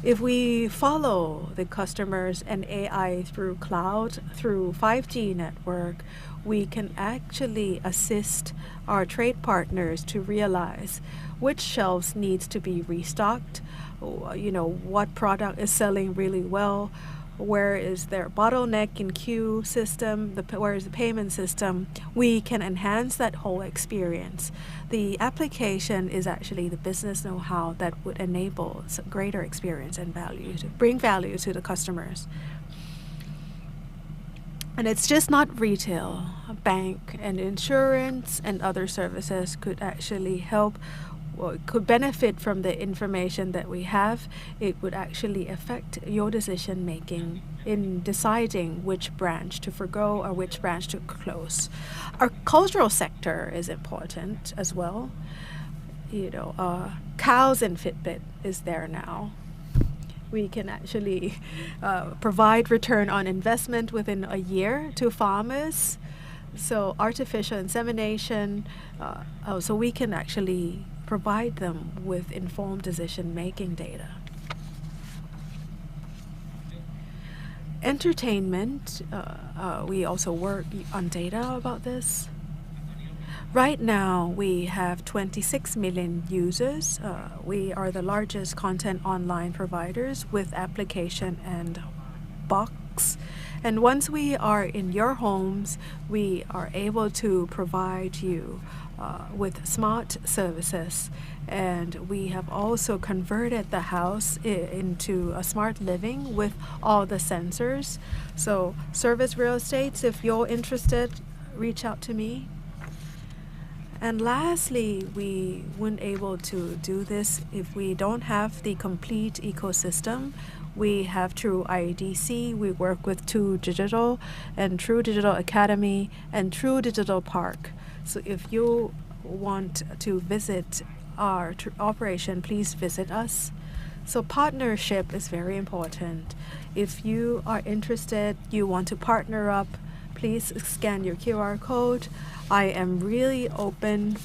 if we follow the customers and AI through cloud, through 5G network, we can actually assist our trade partners to realize which shelves needs to be restocked, what product is selling really well, where is their bottleneck in queue system, where is the payment system. We can enhance that whole experience. The application is actually the business know-how that would enable some greater experience and value, to bring value to the customers. And it's just not retail. Bank and insurance and other services could actually help, could benefit from the information that we have. It would actually affect your decision making in deciding which branch to forgo or which branch to close. Our cultural sector is important as well. Cows and Fitbit is there now. We can actually provide return on investment within a year to farmers. So artificial insemination, so we can actually provide them with informed decision-making data. Entertainment, we also work on data about this. Right now, we have 26 million users. We are the largest content online providers with application and box. And once we are in your homes, we are able to provide you with smart services. And we have also converted the house into a smart living with all the sensors. So service real estate, if you're interested, reach out to me. And lastly, we wouldn't able to do this if we don't have the complete ecosystem. We have True IDC, we work with True Digital and True Digital Academy and True Digital Park. So if you want to visit our operation, please visit us. So partnership is very important. If you are interested, you want to partner up, please scan your QR code. I am really open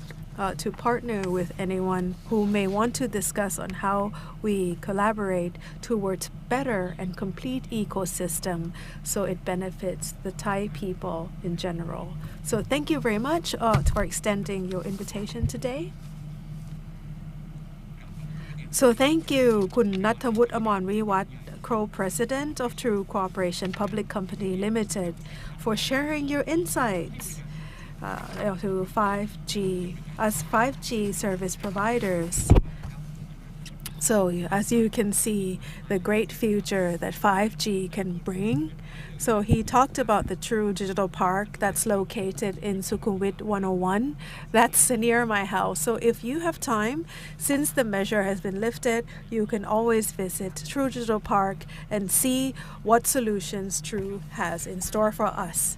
to partner with anyone who may want to discuss on how we collaborate towards better and complete ecosystem so it benefits the Thai people in general. So thank you very much for extending your invitation today. So thank you, Kun Nattawut Amon Viwat, Co-President of True Corporation Public Company Limited, for sharing your insights to 5G as 5G service providers. So as you can see, the great future that 5G can bring. So he talked about the True Digital Park that's located in Sukhumvit 101. That's near my house. So if you have time, since the measure has been lifted, you can always visit True Digital Park and see what solutions True has in store for us.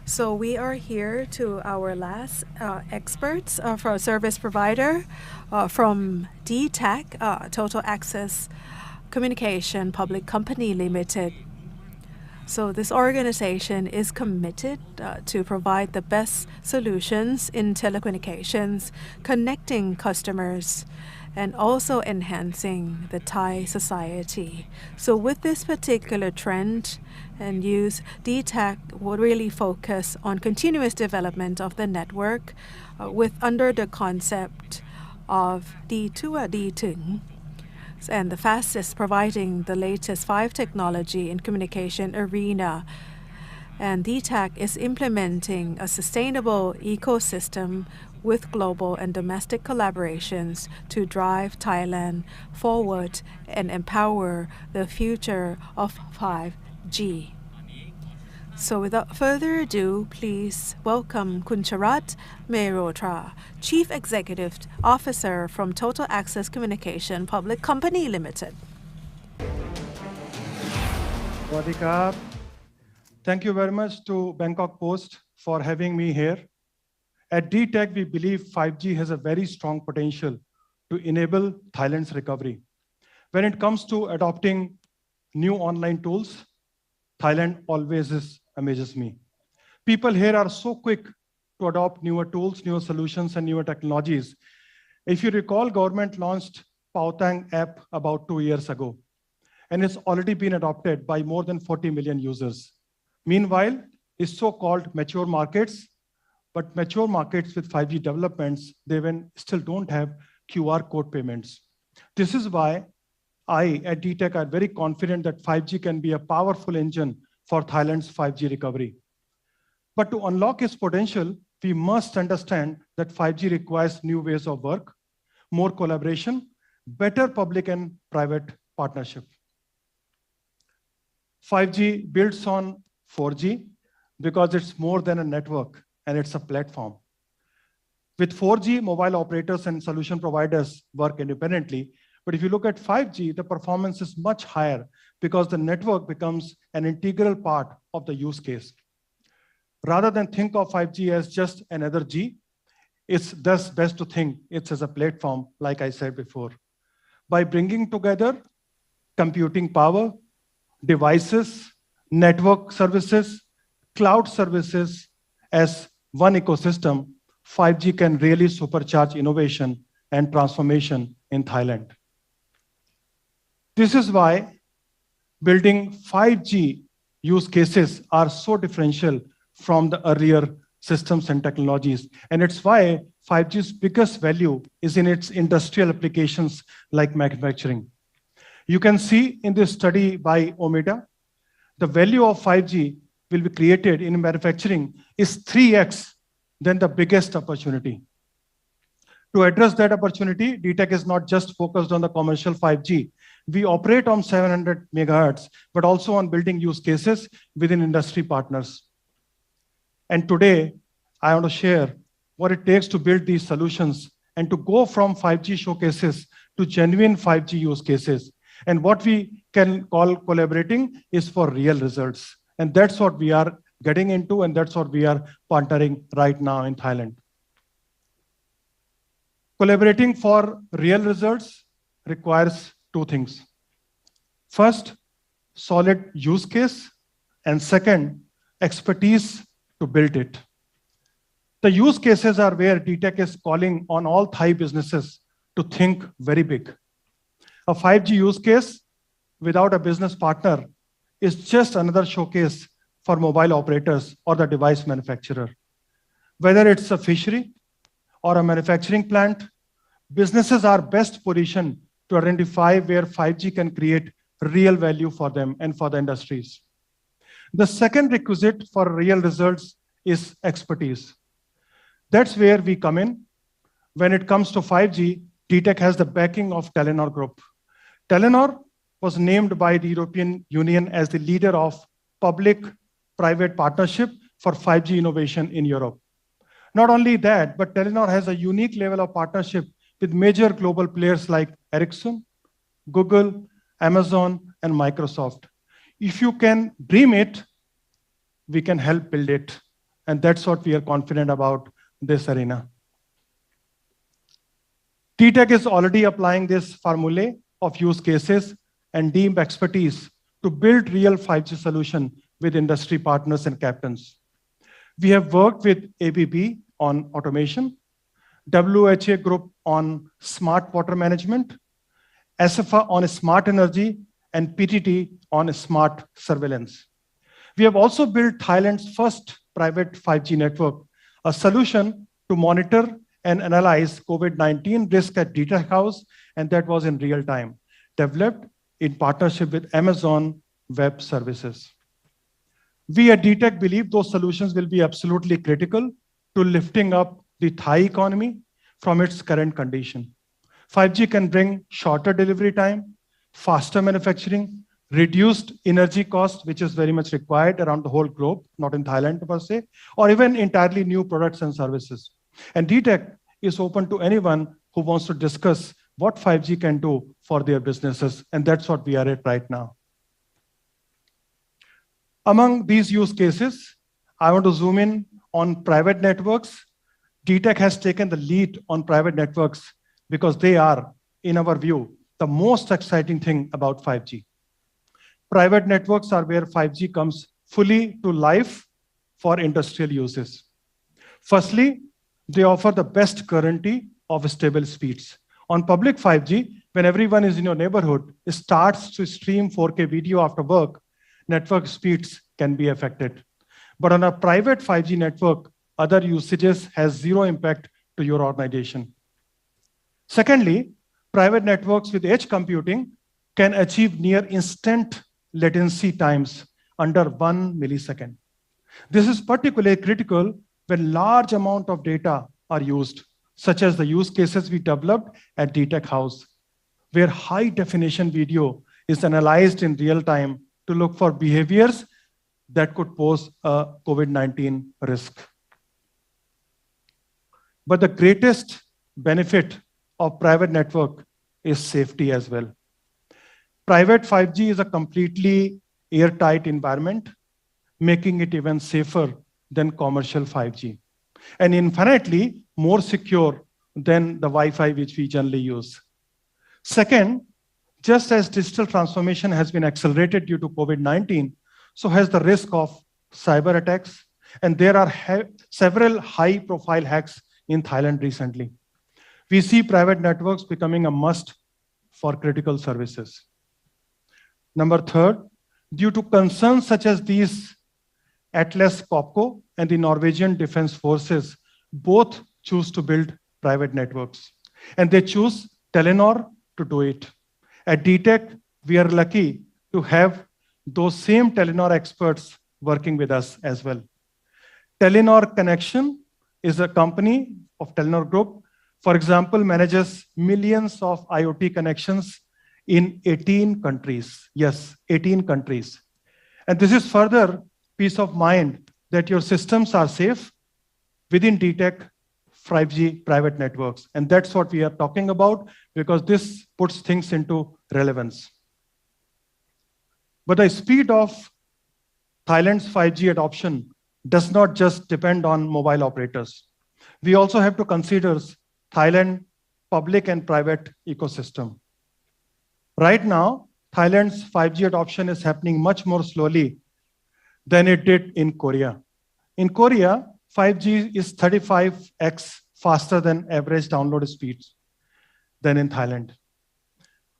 So we are here to our last experts for a service provider from Dtac, Total Access Communication Public Company Limited. So this organization is committed to provide the best solutions in telecommunications, connecting customers, and also enhancing the Thai society. So with this particular trend and use, Dtac will really focus on continuous development of the network with under the concept of D2 Dถึง, and the fastest, providing the latest 5 technology in communication arena. And Dtac is implementing a sustainable ecosystem with global and domestic collaborations to drive Thailand forward and empower the future of 5G. So without further ado, please welcome Kun Charat Mehrotra, Chief Executive Officer from Total Access Communication Public Company Limited. Sawasdee krab. Thank you very much to BangkokPost for having me here. At Dtac, we believe 5G has a very strong potential to enable Thailand's recovery. When it comes to adopting new online tools, Thailand always amazes me. People here are so quick to adopt newer tools, newer solutions, and newer technologies. If you recall, government launched Pautang app about 2 years ago, and it's already been adopted by more than 40 million users. Meanwhile, it's so-called mature markets, but mature markets with 5G developments, they still don't have QR code payments. This is why I, at Dtac, are very confident that 5G can be a powerful engine for Thailand's 5G recovery. But to unlock its potential, we must understand that 5G requires new ways of work, more collaboration, better public and private partnership. 5G builds on 4G because it's more than a network and it's a platform. With 4G, mobile operators and solution providers work independently. But if you look at 5G, the performance is much higher because the network becomes an integral part of the use case. Rather than think of 5G as just another G, it's thus best to think it's as a platform, like I said before. By bringing together computing power, devices, network services, cloud services as one ecosystem, 5G can really supercharge innovation and transformation in Thailand. This is why building 5G use cases are so differential from the earlier systems and technologies. And it's why 5G's biggest value is in its industrial applications like manufacturing. You can see in this study by Omeda, the value of 5G will be created in manufacturing is 3x than the biggest opportunity. To address that opportunity, Dtac is not just focused on the commercial 5G. We operate on 700 megahertz, but also on building use cases within industry partners. And today, I want to share what it takes to build these solutions and to go from 5G showcases to genuine 5G use cases. And what we can call collaborating is for real results. And that's what we are getting into, and that's what we are partnering right now in Thailand. Collaborating for real results requires two things. First, solid use case, and second, expertise to build it. The use cases are where Dtac is calling on all Thai businesses to think very big. A 5G use case without a business partner is just another showcase for mobile operators or the device manufacturer. Whether it's a fishery or a manufacturing plant, businesses are best positioned to identify where 5G can create real value for them and for the industries. The second requisite for real results is expertise. That's where we come in. When it comes to 5G, Dtac has the backing of Telenor Group. Telenor was named by the European Union as the leader of public-private partnership for 5G innovation in Europe. Not only that, but Telenor has a unique level of partnership with major global players like Ericsson, Google, Amazon, and Microsoft. If you can dream it, we can help build it. And that's what we are confident about this arena. Dtac is already applying this formulae of use cases and deep expertise to build real 5G solution with industry partners and captains. We have worked with ABB on automation, WHA Group on smart water management, SFA on smart energy, and PTT on smart surveillance. We have also built Thailand's first private 5G network, a solution to monitor and analyze COVID-19 risk at Dtac House, and that was in real time, developed in partnership with Amazon Web Services. We at Dtac believe those solutions will be absolutely critical to lifting up the Thai economy from its current condition. 5G can bring shorter delivery time, faster manufacturing, reduced energy cost, which is very much required around the whole globe, not in Thailand per se, or even entirely new products and services. And Dtac is open to anyone who wants to discuss what 5G can do for their businesses, and that's what we are at right now. Among these use cases, I want to zoom in on private networks. Dtac has taken the lead on private networks because they are, in our view, the most exciting thing about 5G. Private networks are where 5G comes fully to life for industrial uses. Firstly, they offer the best guarantee of stable speeds. On public 5G, when everyone is in your neighborhood, it starts to stream 4K video after work, network speeds can be affected. But on a private 5G network, other usages has zero impact to your organization. Secondly, private networks with edge computing can achieve near instant latency times under 1 millisecond. This is particularly critical when large amount of data are used, such as the use cases we developed at Dtac House, where high definition video is analyzed in real time to look for behaviors that could pose a COVID-19 risk. But the greatest benefit of private network is safety as well. Private 5G is a completely airtight environment, making it even safer than commercial 5G, and infinitely more secure than the Wi-Fi which we generally use. Second, just as digital transformation has been accelerated due to COVID-19, so has the risk of cyber attacks, and there are several high-profile hacks in Thailand recently. We see private networks becoming a must for critical services. Number third, due to concerns such as these, Atlas Copco and the Norwegian Defense Forces both choose to build private networks, and they choose Telenor to do it. At Dtac, we are lucky to have those same Telenor experts working with us as well. Telenor Connection is a company of Telenor Group for example, manages millions of IoT connections in 18 countries. Yes, 18 countries. And this is further peace of mind that your systems are safe within Dtac 5G private networks. And that's what we are talking about, because this puts things into relevance. But the speed of Thailand's 5G adoption does not just depend on mobile operators. We also have to consider Thailand public and private ecosystem. Right now, Thailand's 5G adoption is happening much more slowly than it did in Korea. In Korea, 5G is 35x faster than average download speeds than in Thailand.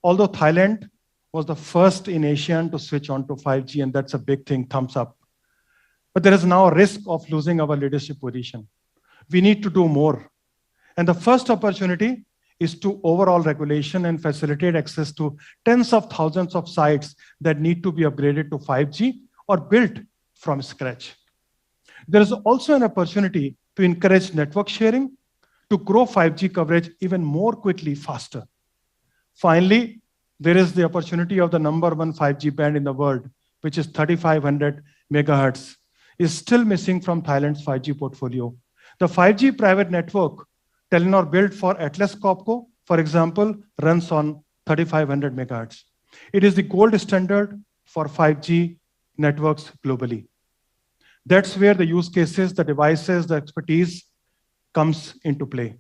Although Thailand was the first in Asia to switch on to 5G, and that's a big thing, thumbs up. But there is now a risk of losing our leadership position. We need to do more. And the first opportunity is to overall regulation and facilitate access to tens of thousands of sites that need to be upgraded to 5G or built from scratch. There is also an opportunity to encourage network sharing to grow 5G coverage even more quickly, faster. Finally, there is the opportunity of the number one 5G band in the world, which is 3,500 megahertz, is still missing from Thailand's 5G portfolio. The 5G private network Telenor built for Atlas Copco, for example, runs on 3,500 megahertz. It is the gold standard for 5G networks globally. That's where the use cases, the devices, the expertise comes into play.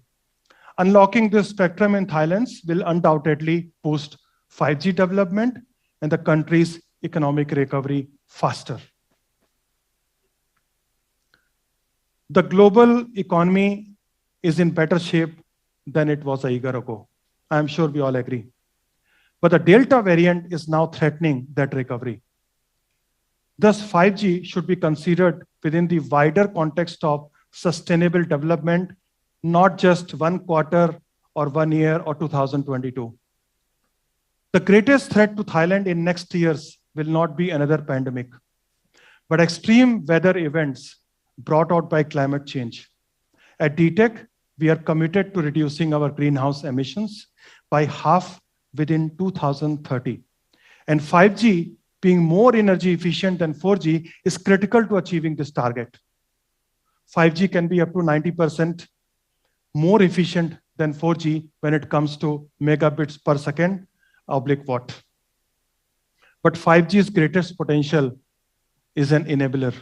Unlocking this spectrum in Thailand will undoubtedly boost 5G development and the country's economic recovery faster. The global economy is in better shape than it was a year ago. I'm sure we all agree. But the Delta variant is now threatening that recovery. Thus, 5G should be considered within the wider context of sustainable development, not just one quarter or 1 year or 2022. The greatest threat to Thailand in next years will not be another pandemic, but extreme weather events brought out by climate change. At Dtac, we are committed to reducing our greenhouse emissions by half within 2030. And 5G, being more energy efficient than 4G, is critical to achieving this target. 5G can be up to 90% more efficient than 4G when it comes to megabits per second /watt. But 5G's greatest potential is an enabler.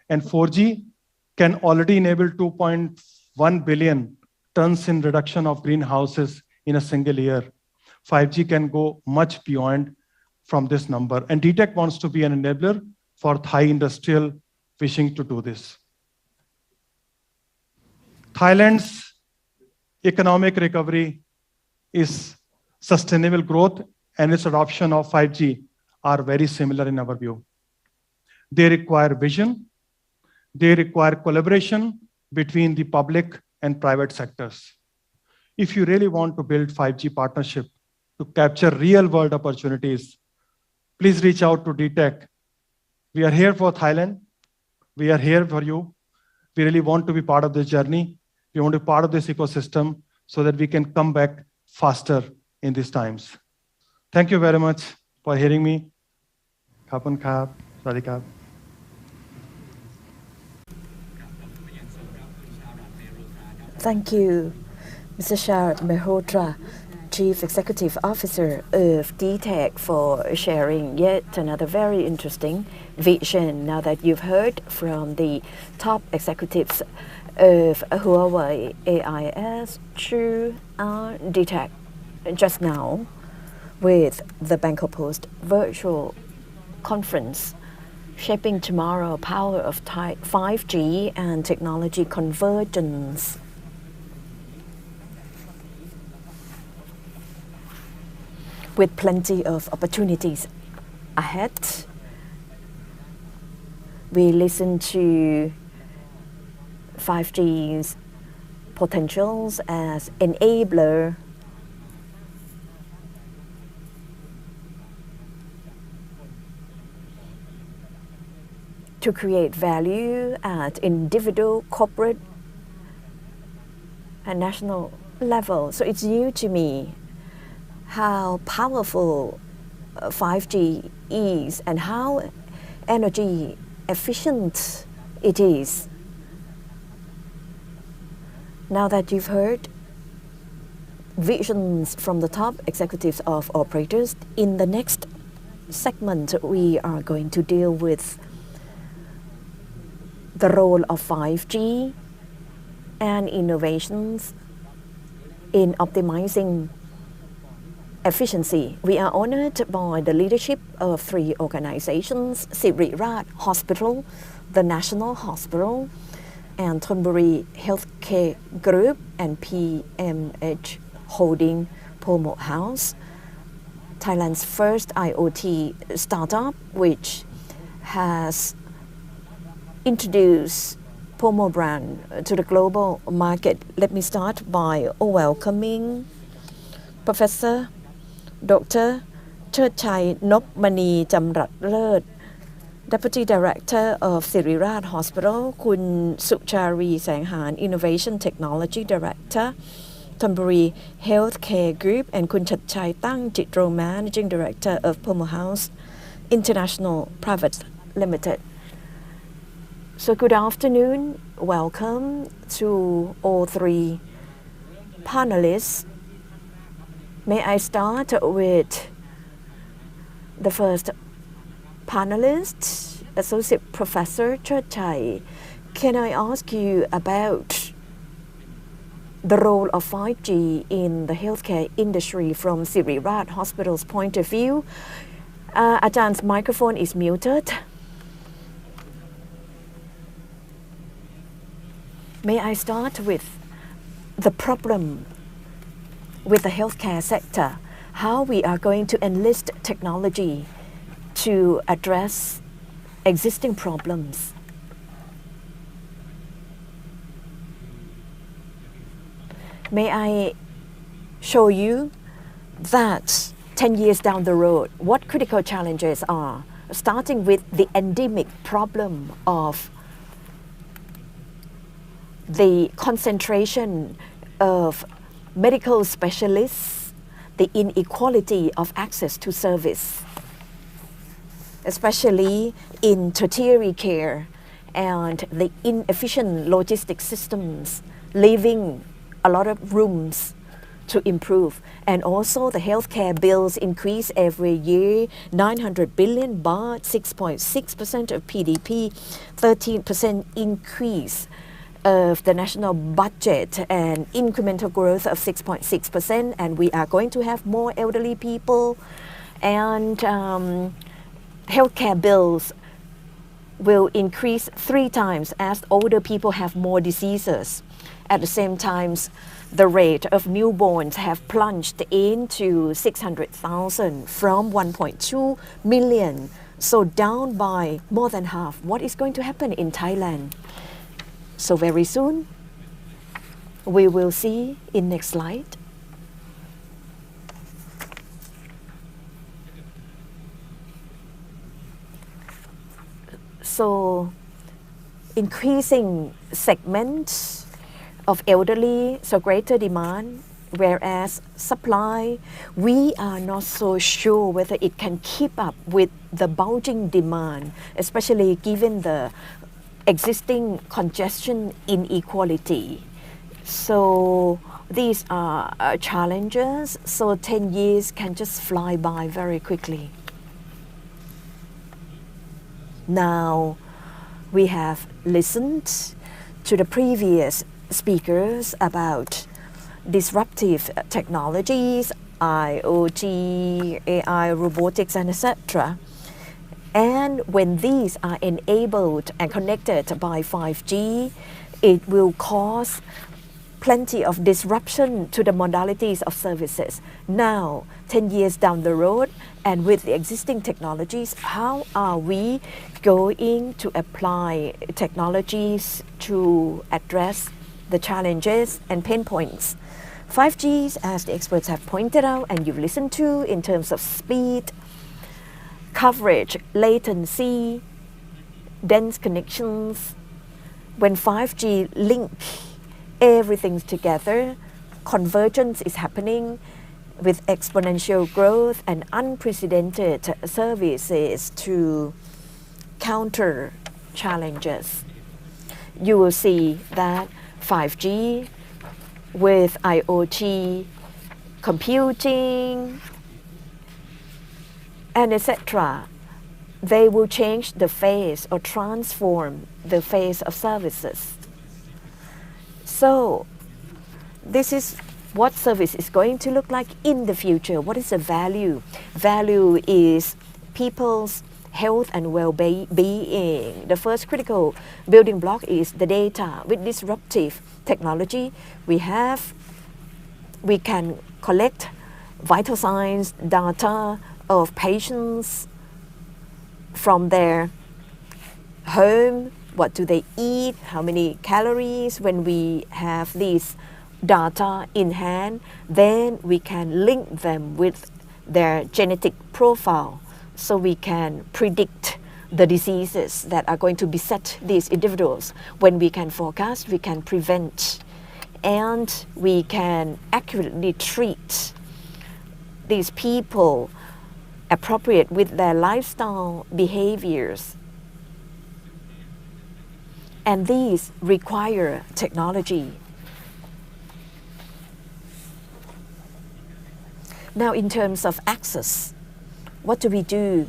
And 4G can already enable 2.1 billion tons in reduction of greenhouses in a single year. 5G can go much beyond from this number. And Dtac wants to be an enabler for Thai industrial wishing to do this. Thailand's economic recovery is sustainable growth, and its adoption of 5G are very similar in our view. They require vision. They require collaboration between the public and private sectors. If you really want to build 5G partnership to capture real world opportunities, please reach out to Dtac. We are here for Thailand. We are here for you. We really want to be part of this journey. We want to be part of this ecosystem so that we can come back faster in these times. Thank you very much for hearing me. Khapun khap, sawasdee krap. Thank you, Mr. Shah Mehrotra, Chief Executive Officer of Dtac, for sharing yet another very interesting vision. Now that you've heard from the top executives of Huawei, AIS, True, Dtac, just now with the BangkokPost virtual conference, Shaping Tomorrow, Power of 5G and Technology Convergence. With plenty of opportunities ahead, we listen to 5G's potentials as enabler to create value at individual, corporate, at national level. So it's new to me how powerful 5G is and how energy efficient it is. Now that you've heard visions from the top executives of operators, in the next segment we are going to deal with the role of 5G and innovations in optimizing efficiency. We are honored by the leadership of 3 organizations, Siriraj Hospital, the National Hospital, and Thonburi Healthcare Group and PMH Holding Pomo House, Thailand's first IoT startup, which has introduced Pomo brand to the global market. Let me start by welcoming Professor Dr. Cherchai Nopmani Jamrat Lerth, Deputy Director of Siriraj Hospital, Kun Suchari Sanghan, Innovation Technology Director, Thonburi Healthcare Group, and Kun Chatchai Tang Chitro, Managing Director of Pomo House International Private Limited. So good afternoon, welcome to all 3 panelists. May I start with the first panelist, Associate Professor Cherchai. Can I ask you about the role of 5G in the healthcare industry from Siriraj Hospital's point of view? Ajah's microphone is muted. May I start with the problem with the healthcare sector, how we are going to enlist technology to address existing problems. May I show you that 10 years down the road, what critical challenges are, starting with the endemic problem of the concentration of medical specialists, the inequality of access to service, especially in tertiary care, and the inefficient logistic systems, leaving a lot of rooms to improve. And also the healthcare bills increase every year, 900 billion baht, 6.6% of PDP, 13% increase of the national budget, and incremental growth of 6.6%, and we are going to have more elderly people, and healthcare bills will increase 3 times as older people have more diseases. At the same time, the rate of newborns have plunged into 600,000 from 1.2 million, so down by more than half. What is going to happen in Thailand? So very soon, we will see in next slide. So increasing segments of elderly, so greater demand, whereas supply, we are not so sure whether it can keep up with the bulging demand, especially given the existing congestion inequality. So these are challenges, so 10 years can just fly by very quickly. Now, we have listened to the previous speakers about disruptive technologies, IoT, AI, robotics, and etc. And when these are enabled and connected by 5G, it will cause plenty of disruption to the modalities of services. Now, 10 years down the road, and with the existing technologies, how are we going to apply technologies to address the challenges and pain points? 5G, as the experts have pointed out and you've listened to, in terms of speed, coverage, latency, dense connections. When 5G link everything's together. Convergence is happening with exponential growth and unprecedented services to counter challenges. You will see that 5G with IoT, computing, and etc., they will change the face or transform the face of services. So this is what service is going to look like in the future. What is the value? Value is people's health and well-being. The first critical building block is the data. With disruptive technology, we can collect vital signs data of patients from their home, what do they eat, how many calories. When we have these data in hand, then we can link them with their genetic profile, so we can predict the diseases that are going to beset these individuals. When we can forecast, we can prevent, and we can accurately treat these people appropriate with their lifestyle behaviors. And these require technology. Now, in terms of access, what do we do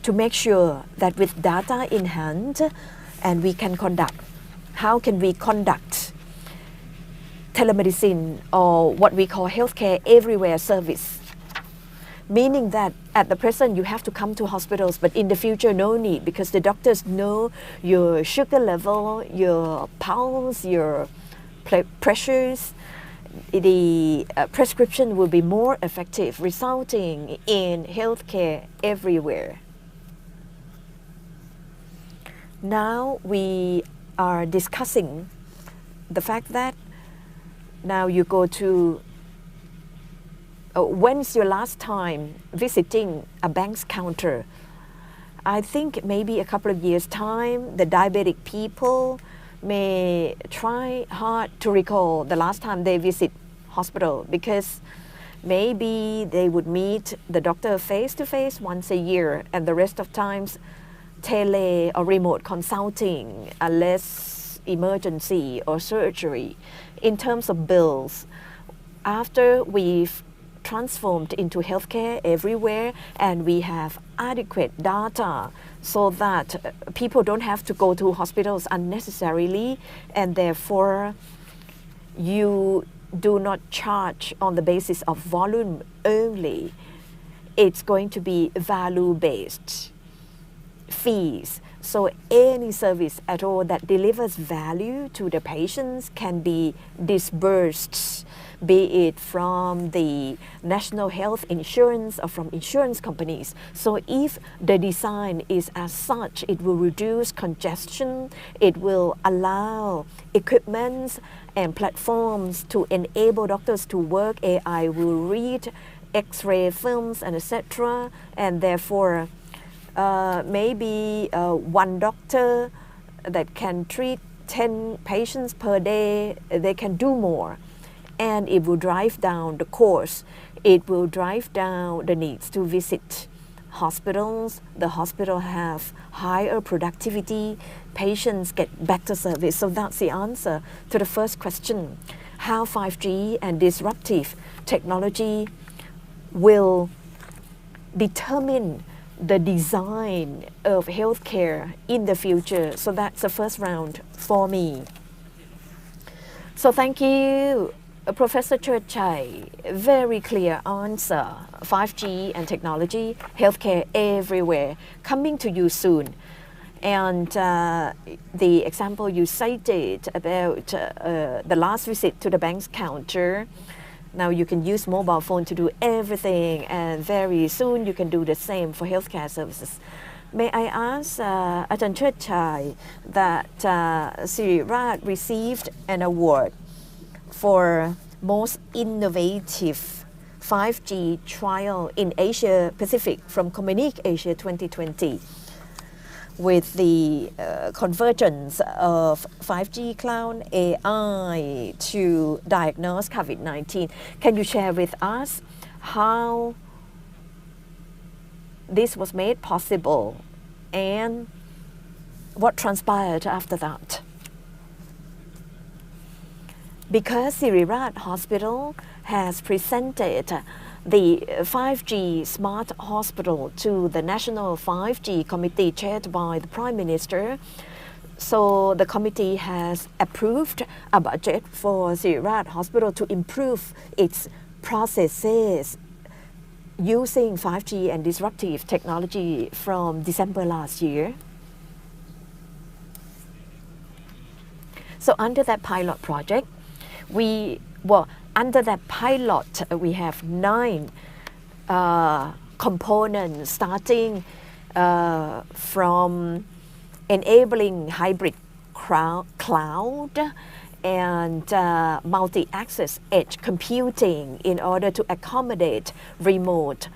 to make sure that with data in hand and we can conduct, how can we conduct telemedicine, or what we call healthcare everywhere service? Meaning that at the present you have to come to hospitals, but in the future no need, because the doctors know your sugar level, your pulse, your pressures. The prescription will be more effective, resulting in healthcare everywhere. Now we are discussing the fact that now you go to when's your last time visiting a bank's counter? I think maybe a couple of years' time, the diabetic people may try hard to recall the last time they visit hospital, because maybe they would meet the doctor face to face once a year, and the rest of times tele or remote consulting, unless emergency or surgery. In terms of bills, after we've transformed into healthcare everywhere and we have adequate data so that people don't have to go to hospitals unnecessarily, and therefore you do not charge on the basis of volume only. It's going to be value-based fees. So any service at all that delivers value to the patients can be disbursed, be it from the national health insurance or from insurance companies. So if the design is as such, it will reduce congestion, it will allow equipments and platforms to enable doctors to work. AI will read X-ray films and etc. And therefore maybe one doctor that can treat 10 patients per day, they can do more. And it will drive down the cost. It will drive down the needs to visit hospitals. The hospital have higher productivity. Patients get better service. So that's the answer to the first question. How 5G and disruptive technology will determine the design of healthcare in the future. So that's the first round for me. So thank you, Professor Churchai. Very clear answer. 5G and technology, healthcare everywhere, coming to you soon. And the example you cited about the last visit to the bank's counter, now you can use mobile phone to do everything, and very soon you can do the same for healthcare services. May I ask Ajahn Churchai that Sirirat received an award for most innovative 5G trial in Asia Pacific from Communique Asia 2020. with the convergence of 5G cloud AI to diagnose COVID-19. Can you share with us how this was made possible and what transpired after that? Because Siriraj Hospital has presented the 5G Smart Hospital to the National 5G Committee chaired by the Prime Minister. So the committee has approved a budget for Siriraj Hospital to improve its processes using 5G and disruptive technology from December last year. So under that pilot project, under that pilot, we have 9 components starting from enabling hybrid cloud and multi-access edge computing in order to accommodate remote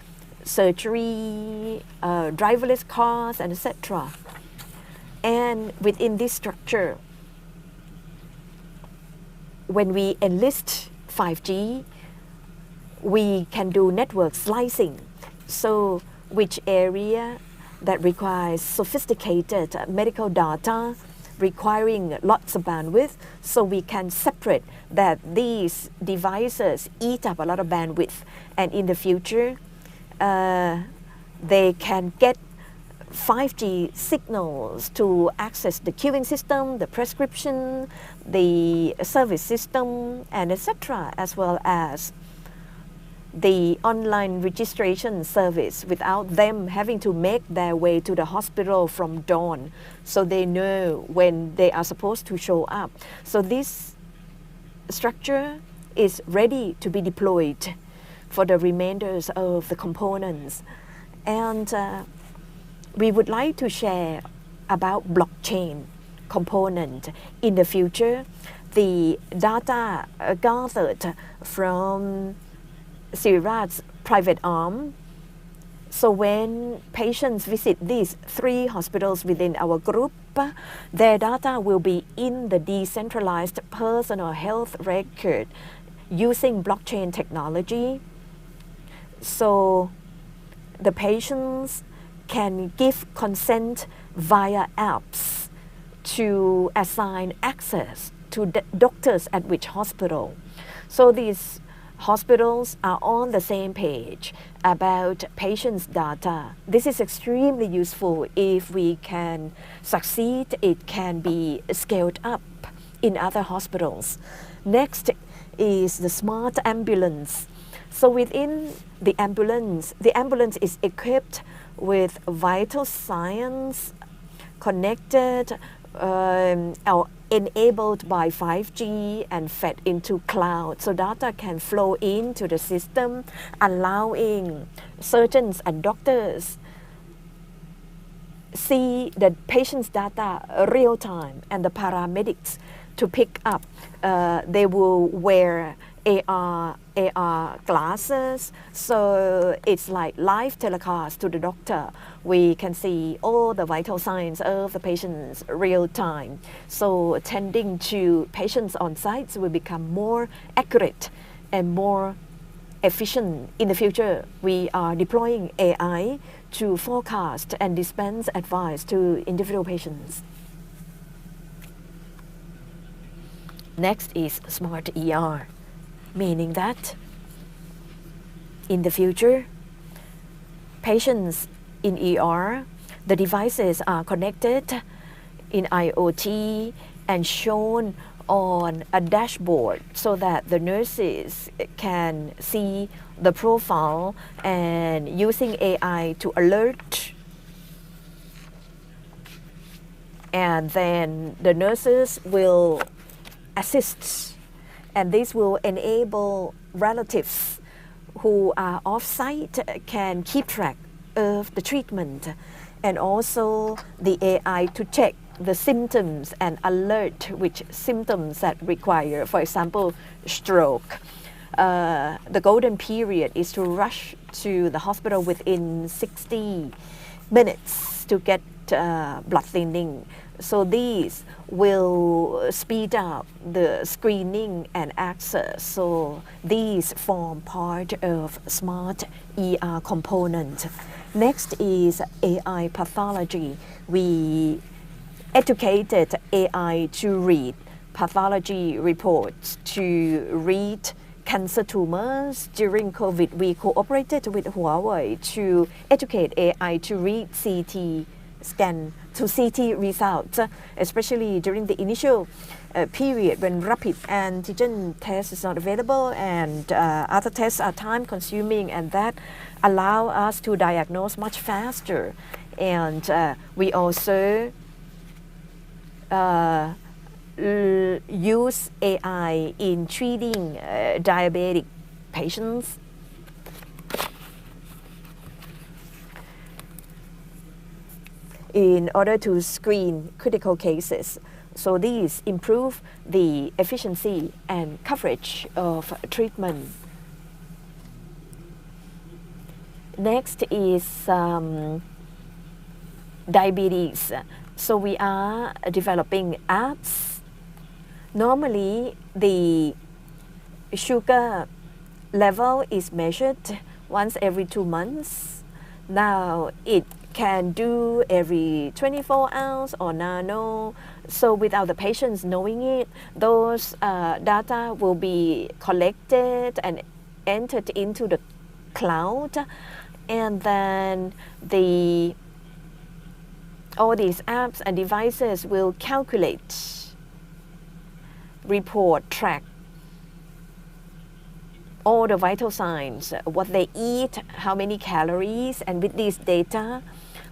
surgery, driverless cars, and etc. And within this structure, when we enlist 5G, we can do network slicing. So which area that requires sophisticated medical data requiring lots of bandwidth, so we can separate that these devices eat up a lot of bandwidth, and in the future they can get 5G signals to access the queuing system, the prescription, the service system, and etc., as well as the online registration service without them having to make their way to the hospital from dawn, so they know when they are supposed to show up. So this structure is ready to be deployed for the remainders of the components. And we would like to share about blockchain component. In the future, the data gathered from Siriraj's private arm. So when patients visit these 3 hospitals within our group, their data will be in the decentralized personal health record using blockchain technology. So the patients can give consent via apps to assign access to doctors at which hospital. So these hospitals are on the same page about patients' data. This is extremely useful. If we can succeed, it can be scaled up in other hospitals. Next is the smart ambulance. So within the ambulance is equipped with vital signs connected or enabled by 5G and fed into cloud. So data can flow into the system, allowing surgeons and doctors see the patient's data real time, and the paramedics to pick up. They will wear AR glasses, so it's like live telecast to the doctor. We can see all the vital signs of the patients real time. So tending to patients on site will become more accurate and more efficient. In the future, we are deploying AI to forecast and dispense advice to individual patients. Next is smart ER, meaning that in the future, patients in ER, the devices are connected in IoT and shown on a dashboard so that the nurses can see the profile and using AI to alert. And then the nurses will assist, and this will enable relatives who are off-site can keep track of the treatment, and also the AI to check the symptoms and alert which symptoms that require, for example, stroke. The golden period is to rush to the hospital within 60 minutes to get blood thinning. So these will speed up the screening and access. So these form part of smart ER component. Next is AI pathology. We educated AI to read pathology reports, to read cancer tumors. During COVID, we cooperated with Huawei to educate AI to read CT scan to CT results, especially during the initial period when rapid antigen test is not available and other tests are time consuming, and that allow us to diagnose much faster. And we also use AI in treating diabetic patients. In order to screen critical cases. So these improve the efficiency and coverage of treatment. Next is diabetes. So we are developing apps. Normally, the sugar level is measured once every 2 months. Now it can do every 24 hours or nano. So without the patients knowing it, those data will be collected and entered into the cloud. And then all these apps and devices will calculate, report, track all the vital signs, what they eat, how many calories, and with this data,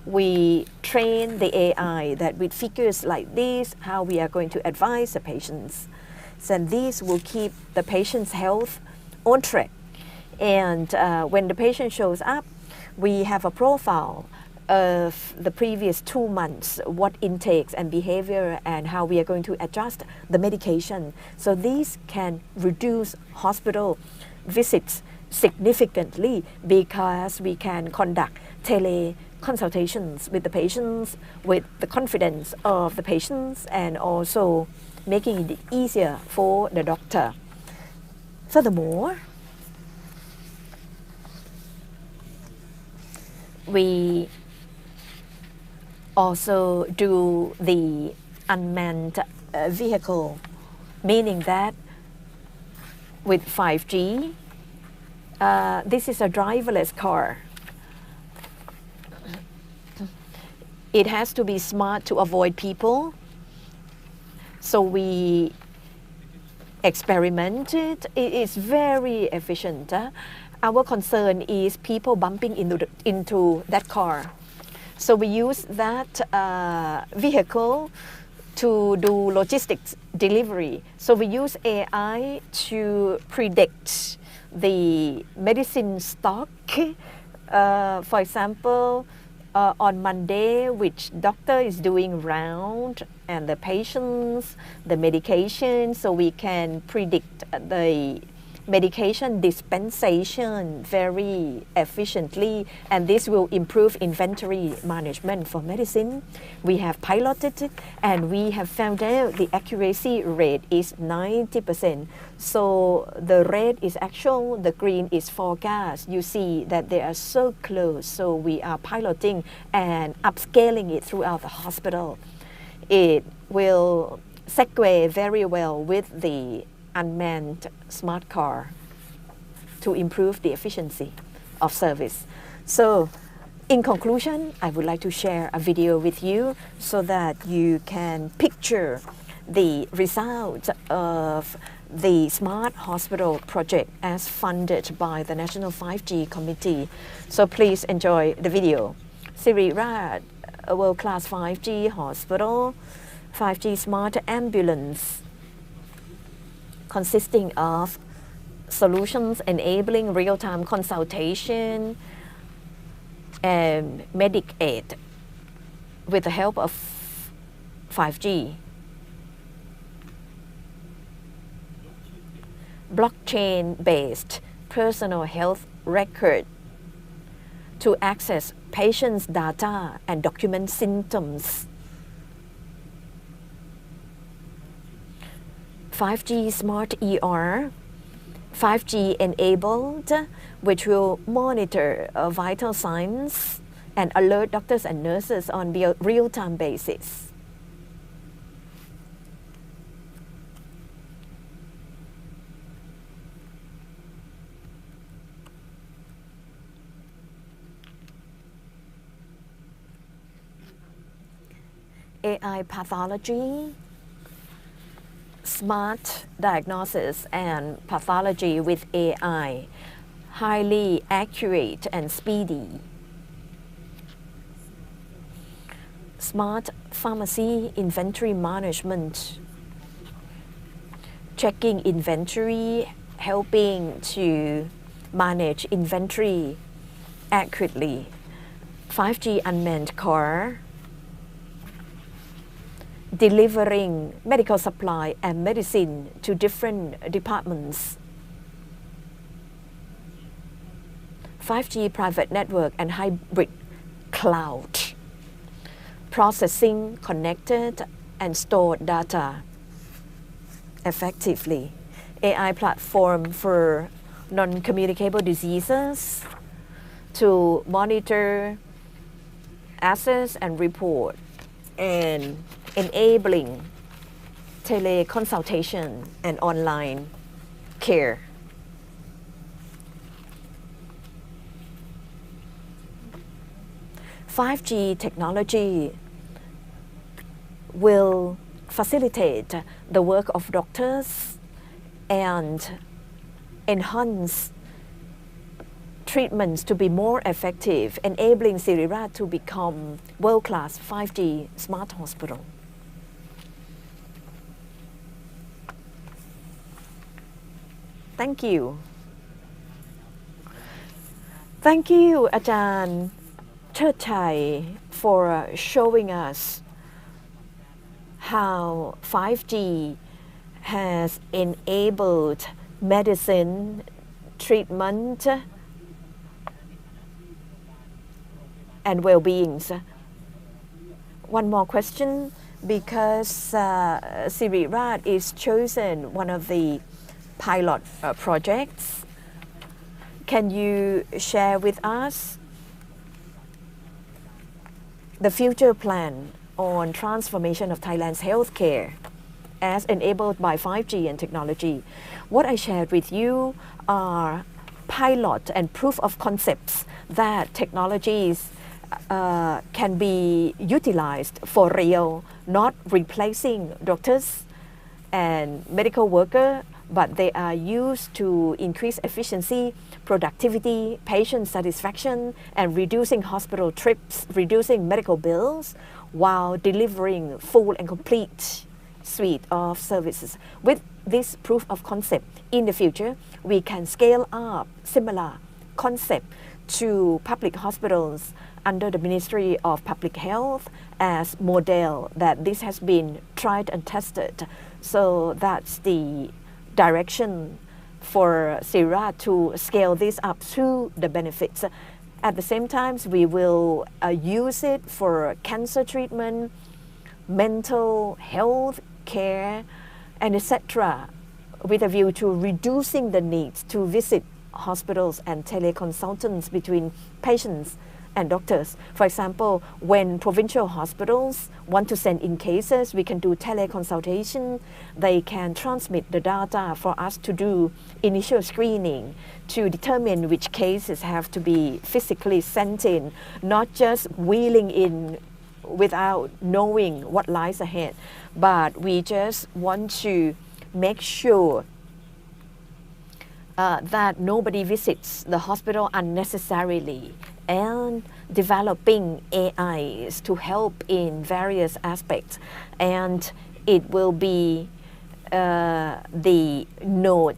we train the AI that with figures like this, how we are going to advise the patients. So these will keep the patient's health on track. And when the patient shows up, we have a profile of the previous 2 months, what intakes and behavior, and how we are going to adjust the medication. So these can reduce hospital visits significantly because we can conduct teleconsultations with the patients with the confidence of the patients and also making it easier for the doctor. Furthermore, we also do the unmanned vehicle, meaning that with 5G, this is a driverless car. It has to be smart to avoid people. So we experimented. It is very efficient. Our concern is people bumping into that car. So we use that vehicle to do logistics delivery. So we use AI to predict the medicine stock. For example, on Monday, which doctor is doing round and the patients, the medication, so we can predict the medication dispensation very efficiently, and this will improve inventory management for medicine. We have piloted it and we have found out the accuracy rate is 90%. So the red is actual, the green is forecast. You see that they are so close. So we are piloting and upscaling it throughout the hospital. It will segue very well with the unmanned smart car to improve the efficiency of service. So in conclusion, I would like to share a video with you so that you can picture the results of the Smart Hospital project as funded by the National 5G Committee. So please enjoy the video. Siri Raj, a world-class 5G hospital, 5G smart ambulance, consisting of solutions enabling real-time consultation and medic aid with the help of 5G. Blockchain-based personal health record to access patients' data and document symptoms. 5G Smart ER, 5G enabled, which will monitor vital signs and alert doctors and nurses on a real-time basis. AI pathology, smart diagnosis and pathology with AI, highly accurate and speedy. Smart pharmacy inventory management, checking inventory, helping to manage inventory accurately. 5G unmanned car, delivering medical supply and medicine to different departments. 5G private network and hybrid cloud, processing connected and stored data effectively. AI platform for non-communicable diseases to monitor, assess and report, and enabling teleconsultation and online care. "5G technology will facilitate the work of doctors and enhance treatments to be more effective, enabling Siriraj to become world-class 5G smart hospital." Thank you. Thank you, Ajahn Cherchai, for showing us how 5G has enabled medicine, treatment, and well-being. One more question, because Siriraj is chosen one of the pilot projects. Can you share with us the future plan on transformation of Thailand's healthcare as enabled by 5G and technology? What I shared with you are pilot and proof of concepts that technologies can be utilized for real, not replacing doctors and medical workers, but they are used to increase efficiency, productivity, patient satisfaction, and reducing hospital trips, reducing medical bills, while delivering full and complete suite of services. With this proof of concept, in the future, we can scale up similar concept to public hospitals under the Ministry of Public Health as model that this has been tried and tested. So that's the direction for Siriraj to scale this up to the benefits. At the same time, we will use it for cancer treatment, mental health care, and etc., with a view to reducing the need to visit hospitals and teleconsultants between patients and doctors. For example, when provincial hospitals want to send in cases, we can do teleconsultation. They can transmit the data for us to do initial screening to determine which cases have to be physically sent in, not just wheeling in without knowing what lies ahead. But we just want to make sure that nobody visits the hospital unnecessarily, and developing AIs to help in various aspects. And it will be the node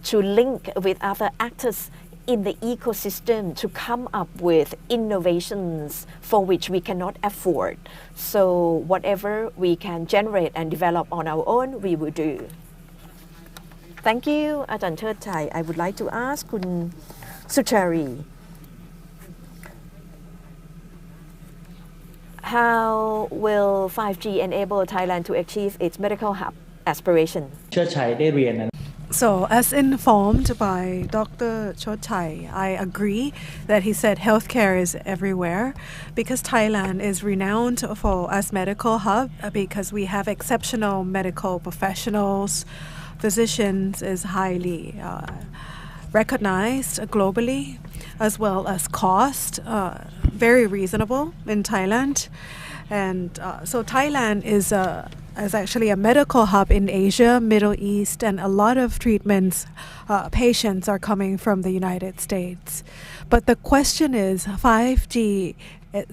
to link with other actors in the ecosystem to come up with innovations for which we cannot afford. So whatever we can generate and develop on our own, we will do. Thank you, Ajahn Cherchai. I would like to ask Kun Suchari. how will 5G enable Thailand to achieve its medical hub aspiration? เชิดชัยได้เรียนนั้น So, as informed by Dr. Chochai, I agree that he said healthcare is everywhere because Thailand is renowned for as medical hub because we have exceptional medical professionals. Physicians is highly recognized globally, as well as cost, very reasonable in Thailand. And so Thailand is actually a medical hub in Asia, Middle East, and a lot of treatments, patients are coming from the United States. But the question is 5G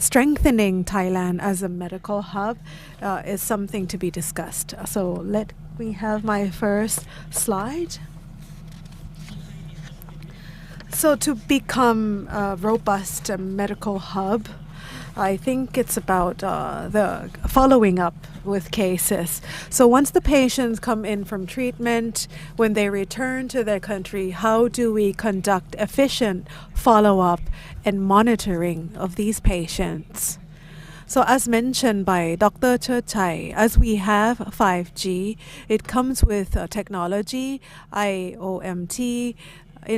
strengthening Thailand as a medical hub is something to be discussed. So let me have my first slide. So to become a robust medical hub, I think it's about the following up with cases. So once the patients come in from treatment, when they return to their country, how do we conduct efficient follow-up and monitoring of these patients? So as mentioned by Dr. Chochai, as we have 5G, it comes with technology, IOMT,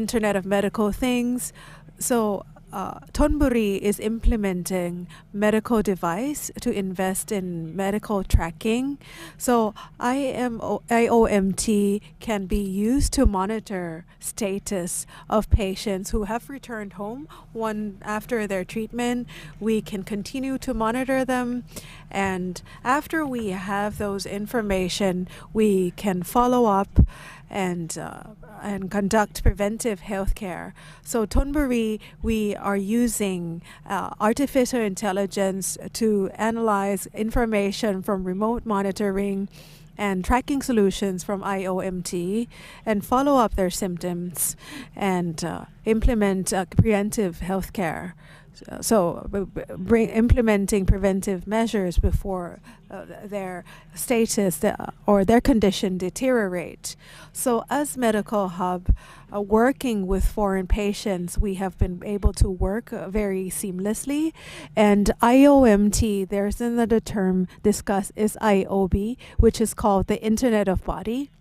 Internet of Medical Things. So Thonburi is implementing medical device to invest in medical tracking. So IOMT can be used to monitor status of patients who have returned home after their treatment. We can continue to monitor them, and after we have those information, we can follow up and conduct preventive health care. So Thonburi, we are using artificial intelligence to analyze information from remote monitoring and tracking solutions from IOMT and follow up their symptoms and implement preventive health care. So implementing preventive measures before their status or their condition deteriorate. So as medical hub, working with foreign patients, we have been able to work very seamlessly. And IOMT, there's another term discussed is IOB, which is called the Internet of Body.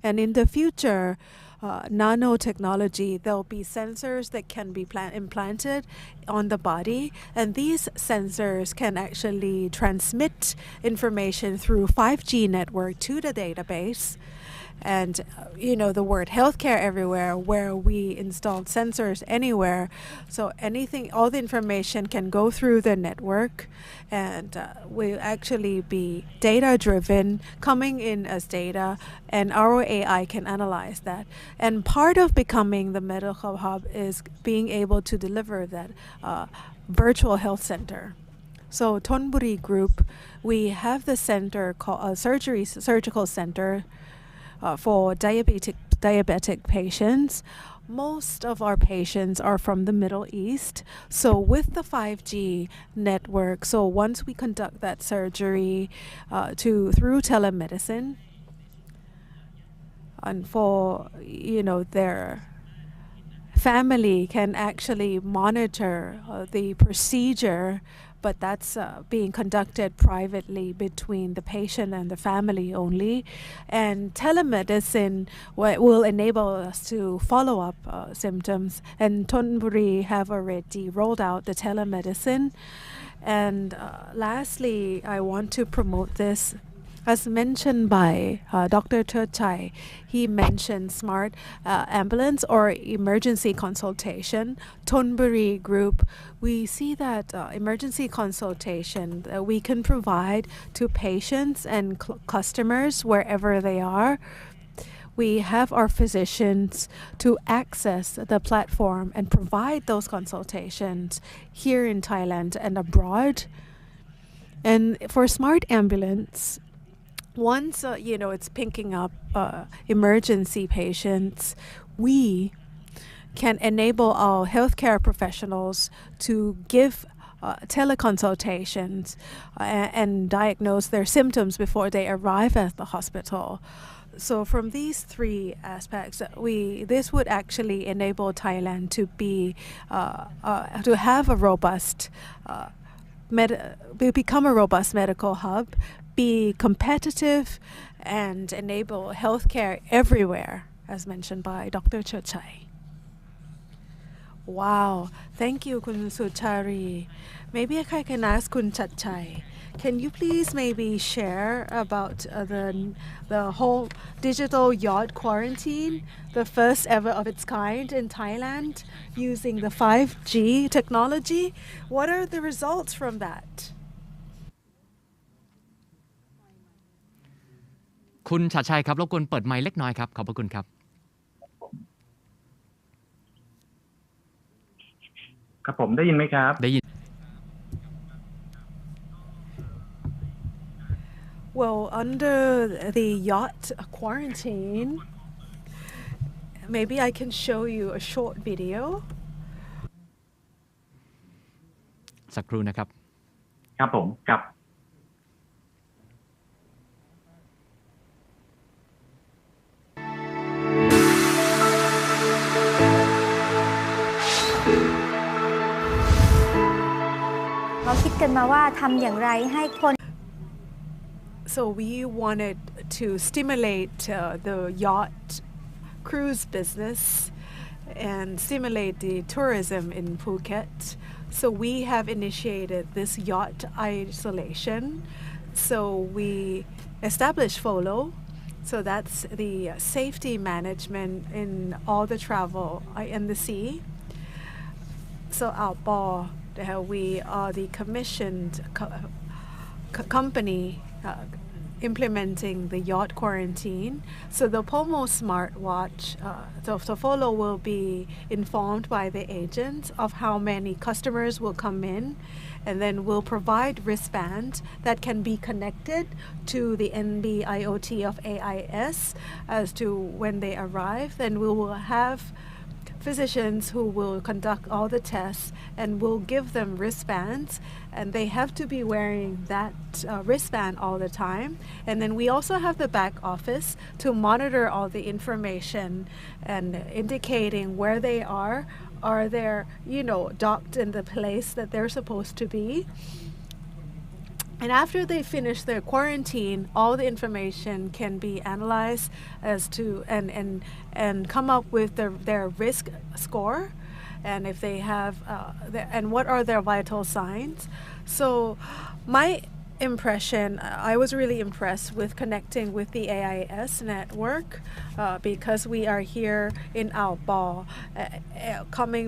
And in the future, nanotechnology, there'll be sensors that can be implanted on the body, and these sensors can actually transmit information through 5G network to the database. And the word healthcare everywhere, where we installed sensors anywhere, so all the information can go through the network and will actually be data driven, coming in as data, and our AI can analyze that. And part of becoming the medical hub is being able to deliver that virtual health center. So Thonburi Group, we have the center called surgical center for diabetic patients. Most of our patients are from the Middle East. So with the 5G network, so once we conduct that surgery through telemedicine, and for their family can actually monitor the procedure, but that's being conducted privately between the patient and the family only. And telemedicine will enable us to follow up symptoms. And Thonburi have already rolled out the telemedicine. And lastly, I want to promote this. As mentioned by Dr. Chochai, he mentioned smart ambulance or emergency consultation. Thonburi Group, we see that emergency consultation we can provide to patients and customers wherever they are. We have our physicians to access the platform and provide those consultations here in Thailand and abroad. And for smart ambulance, once it's picking up emergency patients, we can enable our healthcare professionals to give teleconsultations and diagnose their symptoms before they arrive at the hospital. So from these three aspects, this would actually enable Thailand to be to have a robust become a robust medical hub, be competitive, and enable healthcare everywhere, as mentioned by Dr. Churchai. Wow, thank you, Kun Suchari. Maybe I can ask Kun Churchai. Can you please maybe share about the whole digital yacht quarantine, the first ever of its kind in Thailand, using the 5G technology? What are the results from that? คุณชัดชัยครับรบกวนเปิดไมค์เล็กน้อยครับขอบพระคุณครับ ครับผมได้ยินไหมครับ ได้ยิน Well, under the yacht quarantine, maybe I can show you a short video. สักครู่นะครับ ครับผมครับ เราคิดกันมาว่าทำอย่างไรให้คน So we wanted to stimulate the yacht cruise business and stimulate the tourism in Phuket. So we have initiated this yacht isolation. So we established FOLO. So that's the safety management in all the travel in the sea. So Outboard, we are the commissioned company implementing the yacht quarantine. So the Pomo smartwatch, so FOLO will be informed by the agent of how many customers will come in, and then we'll provide wristbands that can be connected to the NB-IoT of AIS as to when they arrive. Then we will have physicians who will conduct all the tests and will give them wristbands, and they have to be wearing that wristband all the time. And then we also have the back office to monitor all the information and indicating where they are they, docked in the place that they're supposed to be. And after they finish their quarantine, all the information can be analyzed as to and come up with their risk score, and if they have and what are their vital signs. So my impression, I was really impressed with connecting with the AIS network because we are here in Outboard, coming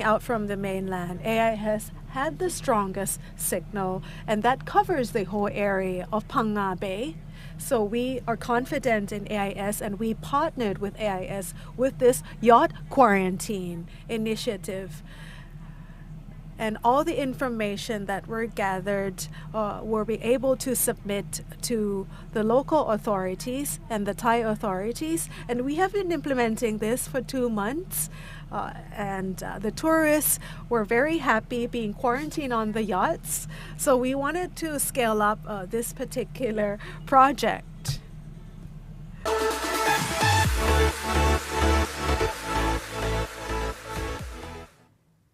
out from the mainland. AIS had the strongest signal, and that covers the whole area of Phang Nga Bay. So we are confident in AIS, and we partnered with AIS with this yacht quarantine initiative. And all the information that were gathered were be able to submit to the local authorities and the Thai authorities. And we have been implementing this for 2 months. And the tourists were very happy being quarantined on the yachts. So we wanted to scale up this particular project.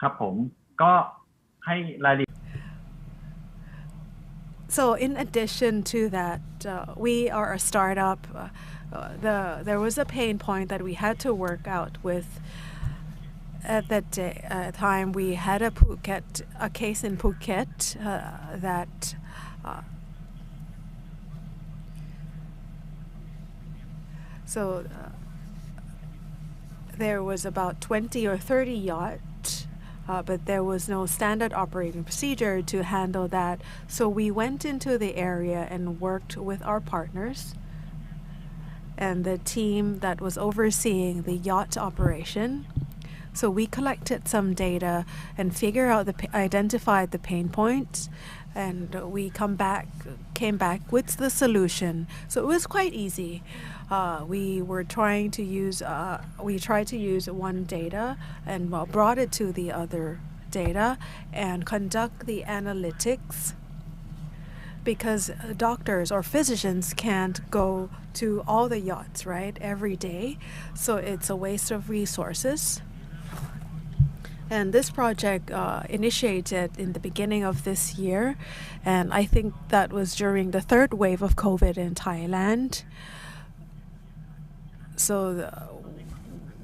ครับผมก็ให้รายละเอียด So in addition to that, we are a startup. There was a pain point that we had to work out with. At that time, we had a case in Phuket that there was about 20 or 30 yachts, but there was no standard operating procedure to handle that. So we went into the area and worked with our partners and the team that was overseeing the yacht operation. So we collected some data and identified the pain points, and we came back with the solution. So it was quite easy. We tried to use one data and brought it to the other data and conduct the analytics, because doctors or physicians can't go to all the yachts, right, every day. So it's a waste of resources. And this project initiated in the beginning of this year, and I think that was during the third wave of COVID in Thailand. So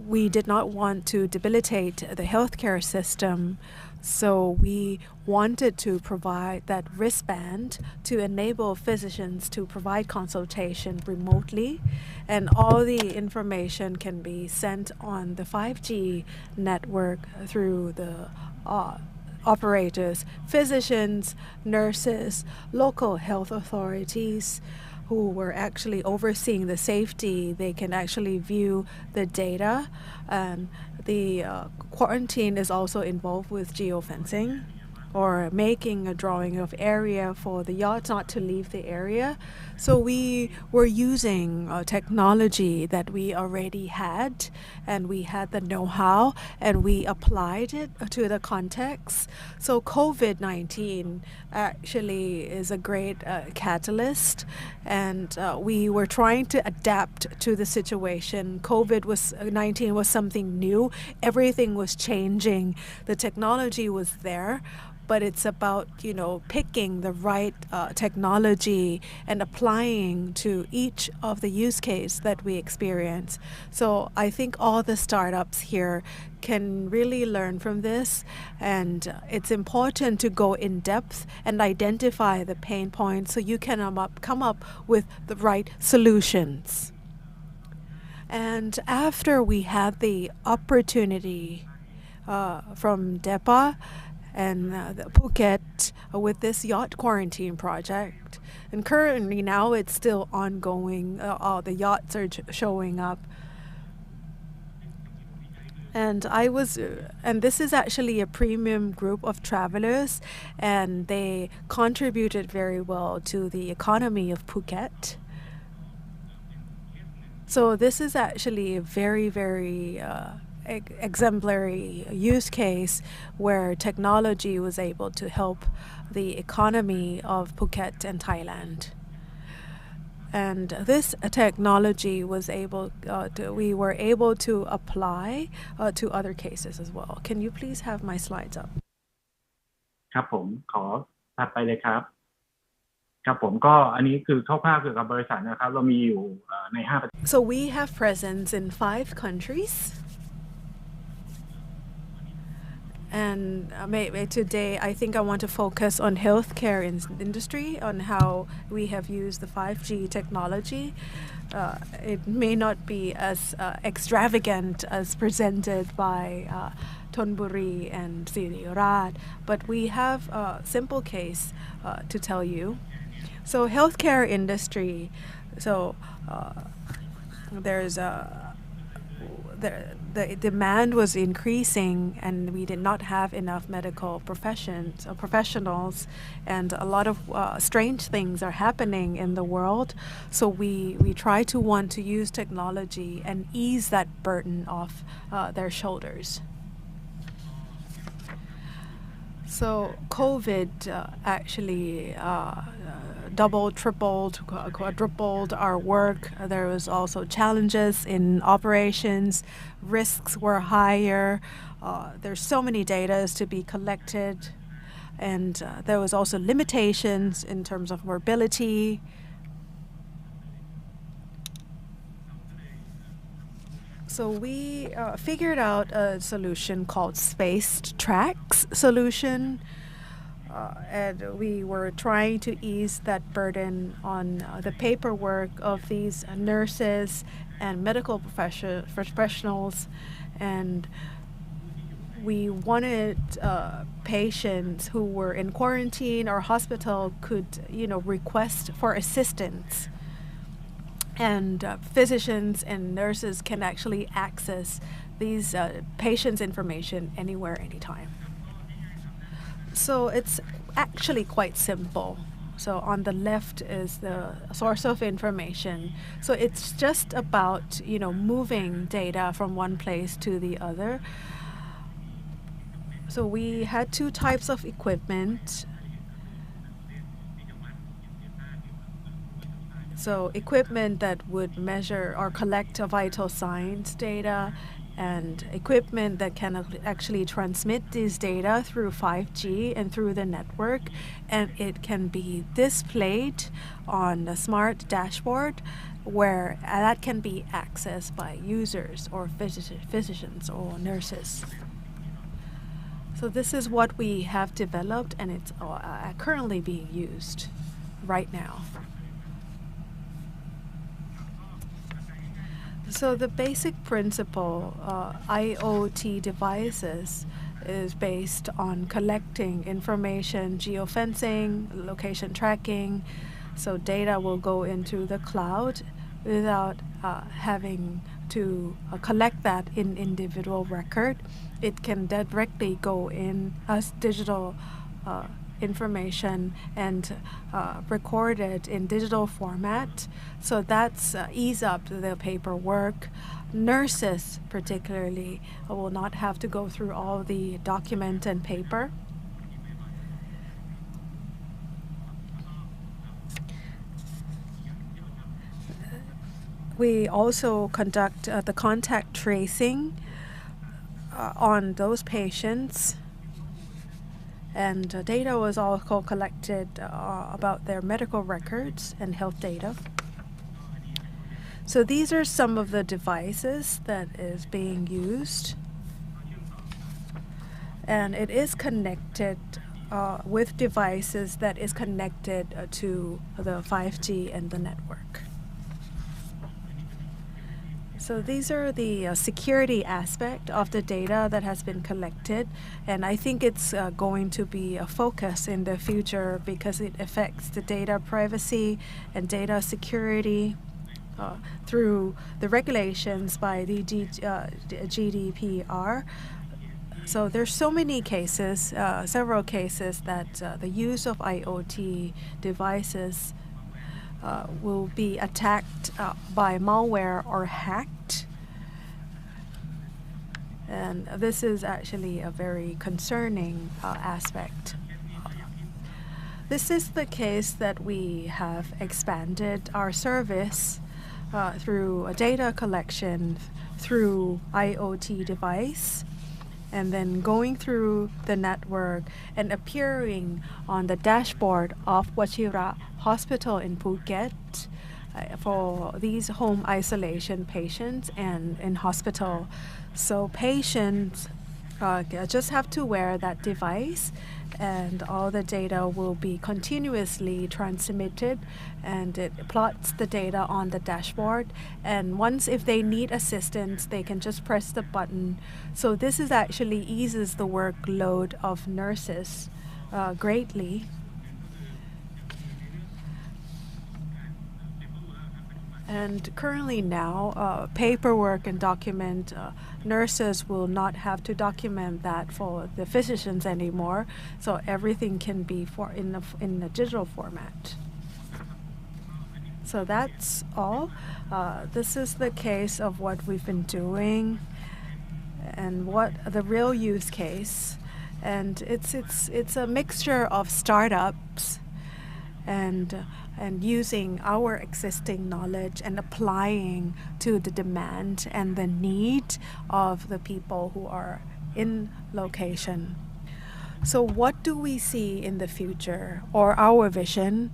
we did not want to debilitate the healthcare system. So we wanted to provide that wristband to enable physicians to provide consultation remotely, and all the information can be sent on the 5G network through the operators, physicians, nurses, local health authorities who were actually overseeing the safety. They can actually view the data, and the quarantine is also involved with geofencing or making a drawing of area for the yachts not to leave the area. So we were using technology that we already had, and we had the know-how, and we applied it to the context. So COVID-19 actually is a great catalyst, and we were trying to adapt to the situation. COVID-19 was something new. Everything was changing. The technology was there, but it's about, picking the right technology and applying to each of the use case that we experience. So I think all the startups here can really learn from this, and it's important to go in depth and identify the pain points so you can come up with the right solutions. And after we had the opportunity from DEPA and Phuket with this yacht quarantine project, and currently now it's still ongoing. All the yachts are showing up, and this is actually a premium group of travelers, and they contributed very well to the economy of Phuket. So this is actually a very, very exemplary use case where technology was able to help the economy of Phuket and Thailand. And this technology was we were able to apply to other cases as well. Can you please have my slides up? ครับผมขอถัดไปเลยครับครับผมก็อันนี้คือคร่าวๆเกี่ยวกับบริษัทนะครับเรามีอยู่ใน5 ประเทศ So we have presence in 5 countries. And maybe today, I think I want to focus on healthcare industry, on how we have used the 5G technology. It may not be as extravagant as presented by Thonburi and Sirirat, but we have a simple case to tell you. So healthcare industry, there's the demand was increasing, and we did not have enough medical professionals, and a lot of strange things are happening in the world. So we try to want to use technology and ease that burden off their shoulders. So COVID actually doubled, tripled, quadrupled our work. There was also challenges in operations. Risks were higher. There's so many data to be collected. And there was also limitations in terms of mobility. So we figured out a solution called Spaced Tracks solution. And we were trying to ease that burden on the paperwork of these nurses and medical professionals. And we wanted patients who were in quarantine or hospital could, request for assistance. And physicians and nurses can actually access these patients' information anywhere, anytime. So it's actually quite simple. So on the left is the source of information. So it's just about, moving data from one place to the other. So we had 2 types of equipment. So equipment that would measure or collect vital signs data, and equipment that can actually transmit these data through 5G and through the network, and it can be displayed on the smart dashboard where that can be accessed by users or physicians or nurses. So this is what we have developed, and it's currently being used right now. So the basic principle, IoT devices, is based on collecting information, geofencing, location tracking. So data will go into the cloud without having to collect that in individual record. It can directly go in as digital information and recorded in digital format. So that's ease up the paperwork. Nurses particularly will not have to go through all the document and paper. We also conduct the contact tracing on those patients. And data was also collected about their medical records and health data. So these are some of the devices that is being used. And it is connected with devices that is connected to the 5G and the network. So these are the security aspect of the data that has been collected, and I think it's going to be a focus in the future because it affects the data privacy and data security through the regulations by the GDPR. So there's so many cases, several cases that the use of IoT devices will be attacked by malware or hacked. And this is actually a very concerning aspect. This is the case that we have expanded our service through data collection through IoT device, and then going through the network and appearing on the dashboard of Wachira Hospital in Phuket for these home isolation patients and in hospital. So patients just have to wear that device, and all the data will be continuously transmitted, and it plots the data on the dashboard. And once if they need assistance, they can just press the button. So this is actually eases the workload of nurses greatly. And currently now, paperwork and document, nurses will not have to document that for the physicians anymore. So everything can be in a digital format. So that's all. This is the case of what we've been doing and what the real use case. And it's a mixture of startups and using our existing knowledge and applying to the demand and the need of the people who are in location. So what do we see in the future, or our vision?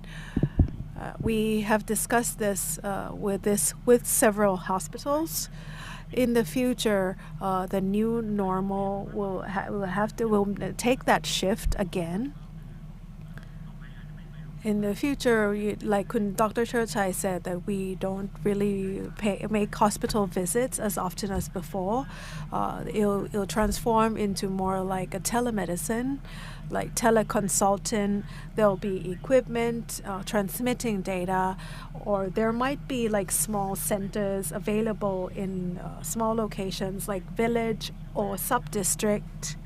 We have discussed this with several hospitals. In the future, the new normal will take that shift again. In the future, like Dr. Cherchai said, that we don't really make hospital visits as often as before. It'll transform into more like a telemedicine, like teleconsultant. There'll be equipment transmitting data, or there might be like small centers available in small locations like village or sub-district.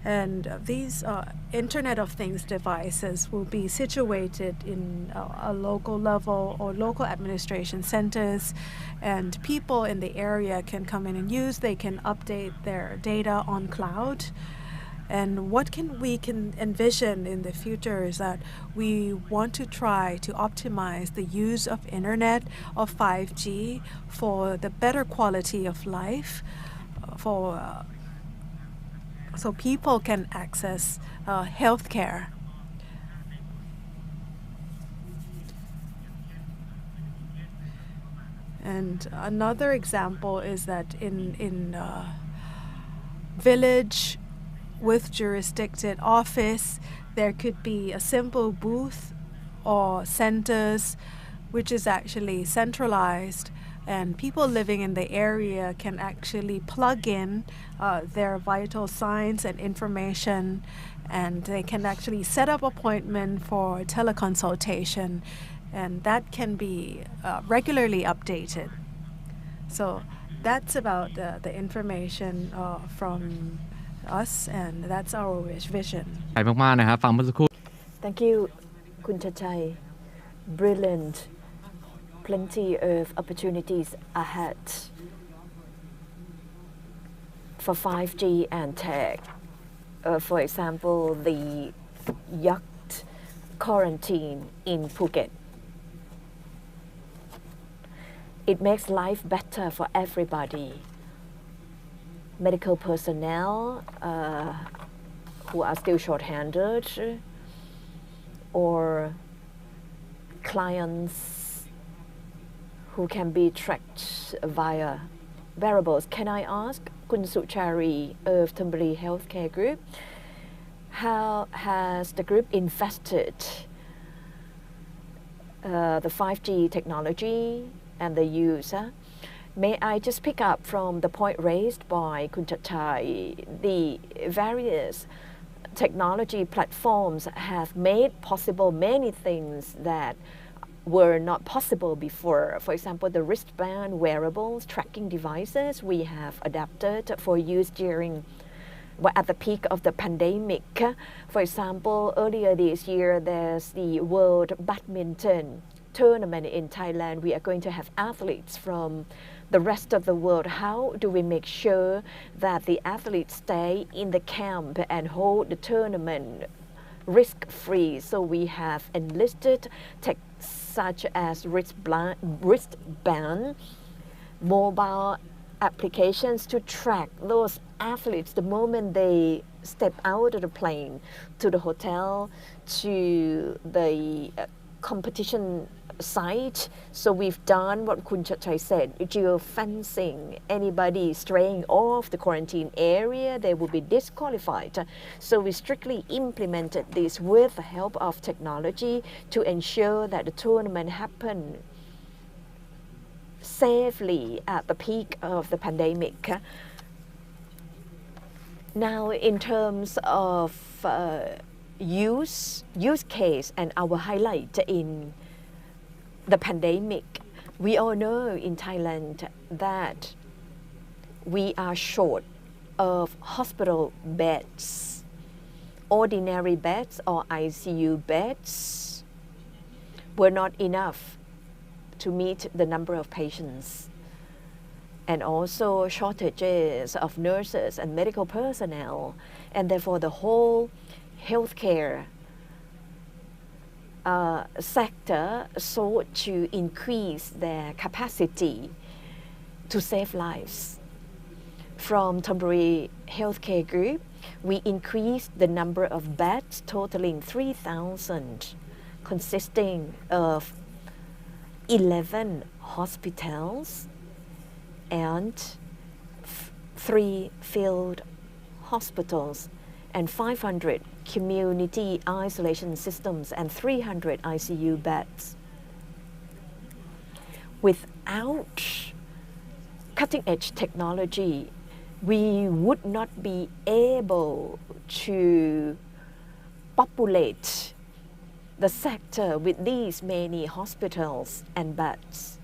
And these Internet of Things devices will be situated in a local level or local administration centers, and people in the area can come in and use. They can update their data on cloud, And what we can envision in the future is that we want to try to optimize the use of internet, of 5G, for the better quality of life, so people can access healthcare. And another example is that in village with jurisdicted office, there could be a simple booth or centers which is actually centralized, and people living in the area can actually plug in their vital signs and information, and they can actually set up appointment for teleconsultation, and that can be regularly updated. So that's about the information from us, and that's our vision. ใหญ่มากๆนะครับฟังเมื่อสักครู่ Thank you, Kun Chachai. Brilliant. Plenty of opportunities ahead for 5G and tech. For example, the yacht quarantine in Phuket. It makes life better for everybody. Medical personnel who are still short-handed, or clients who can be tracked via wearables. Can I ask Kun Suchari of Thonburi Healthcare Group, how has the group invested the 5G technology and the use? May I just pick up from the point raised by Kun Chachai? The various technology platforms have made possible many things that were not possible before. For example, the wristband wearables, tracking devices we have adapted for use at the peak of the pandemic. For example, earlier this year, there's the World Badminton Tournament in Thailand. We are going to have athletes from the rest of the world. How do we make sure that the athletes stay in the camp and hold the tournament risk-free? So we have enlisted tech such as wristband, mobile applications to track those athletes the moment they step out of the plane to the hotel, to the competition site. So we've done what Kun Chachai said, geofencing. Anybody straying off the quarantine area, they will be disqualified. So we strictly implemented this with the help of technology to ensure that the tournament happened safely at the peak of the pandemic. Now, in terms of use case and our highlight in the pandemic, we all know in Thailand that we are short of hospital beds, ordinary beds or ICU beds were not enough to meet the number of patients, and also shortages of nurses and medical personnel, and therefore the whole healthcare sector sought to increase their capacity to save lives. From Thonburi Healthcare Group, we increased the number of beds totaling 3,000, consisting of 11 hospitals and 3 field hospitals and 500 community isolation systems and 300 ICU beds. Without cutting-edge technology, we would not be able to populate the sector with these many hospitals and beds.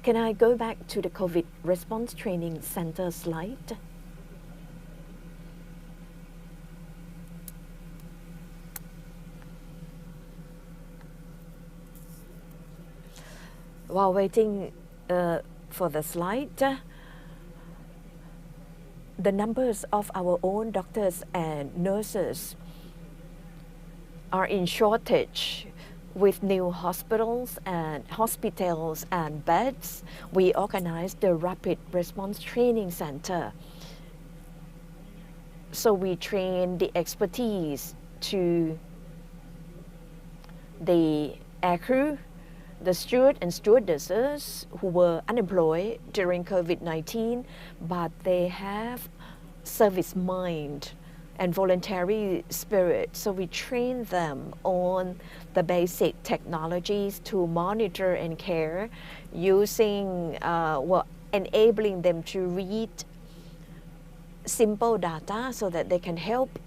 Can I go back to the COVID response training center slide? While waiting for the slide, the numbers of our own doctors and nurses are in shortage. With new hospitals and beds, we organized the Rapid Response Training Center. So we train the expertise to the aircrew, the steward and stewardesses who were unemployed during COVID-19, but they have service mind and voluntary spirit. So we train them on the basic technologies to monitor and care using, enabling them to read simple data so that they can help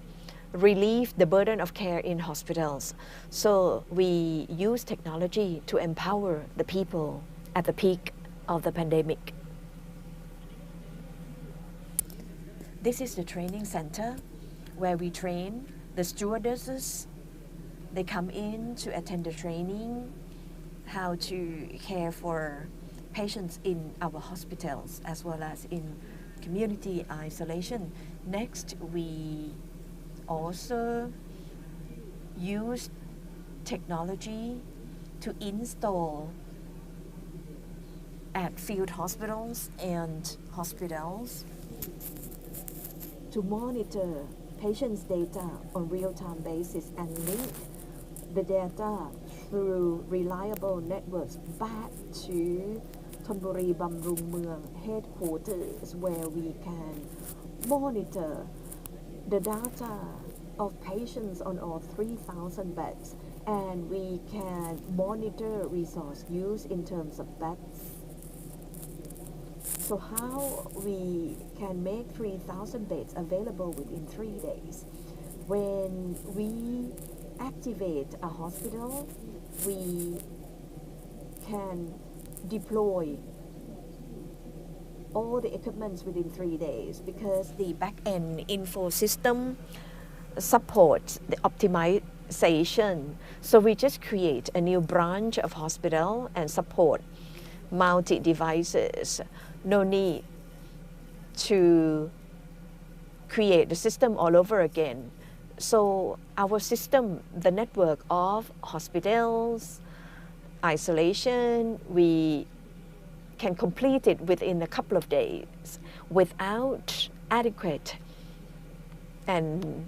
relieve the burden of care in hospitals. So we use technology to empower the people at the peak of the pandemic. This is the training center where we train the stewardesses. They come in to attend the training, how to care for patients in our hospitals as well as in community isolation. Next, we also use technology to install at field hospitals and hospitals to monitor patients' data on real-time basis and link the data through reliable networks back to Thonburi Bamrung Mueang headquarters, where we can monitor the data of patients on all 3,000 beds, and we can monitor resource use in terms of beds. So how we can make 3,000 beds available within 3 days? When we activate a hospital, we can deploy all the equipment within 3 days because the back-end info system supports the optimization. So we just create a new branch of hospital and support multi-devices. No need to create the system all over again. So our system, the network of hospitals, isolation, we can complete it within a couple of days without adequate and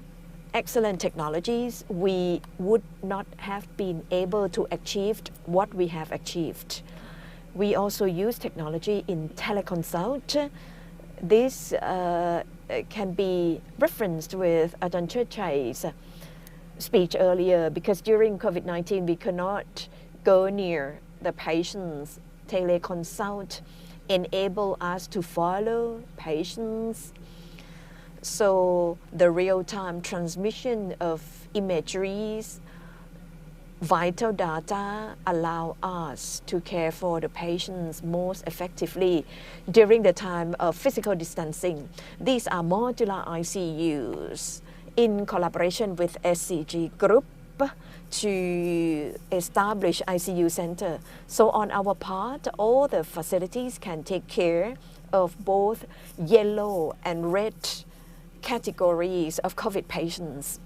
excellent technologies. We would not have been able to achieve what we have achieved. We also use technology in teleconsult. This can be referenced with Ajahn Chai's speech earlier, because during COVID-19 we could not go near the patients. Teleconsult enable us to follow patients. So the real-time transmission of imageries, vital data allow us to care for the patients most effectively during the time of physical distancing. These are modular ICUs in collaboration with SCG Group to establish ICU center. So on our part, all the facilities can take care of both yellow and red categories of COVID patients.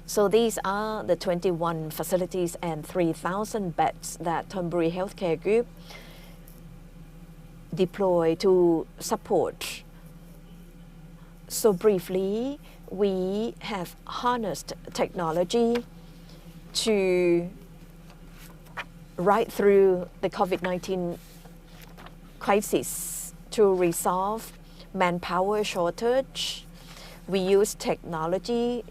So these are the 21 facilities and 3,000 beds that Thonburi Healthcare Group deploy to support. So briefly, we have harnessed technology to ride through the COVID-19 crisis to resolve manpower shortage. We use technology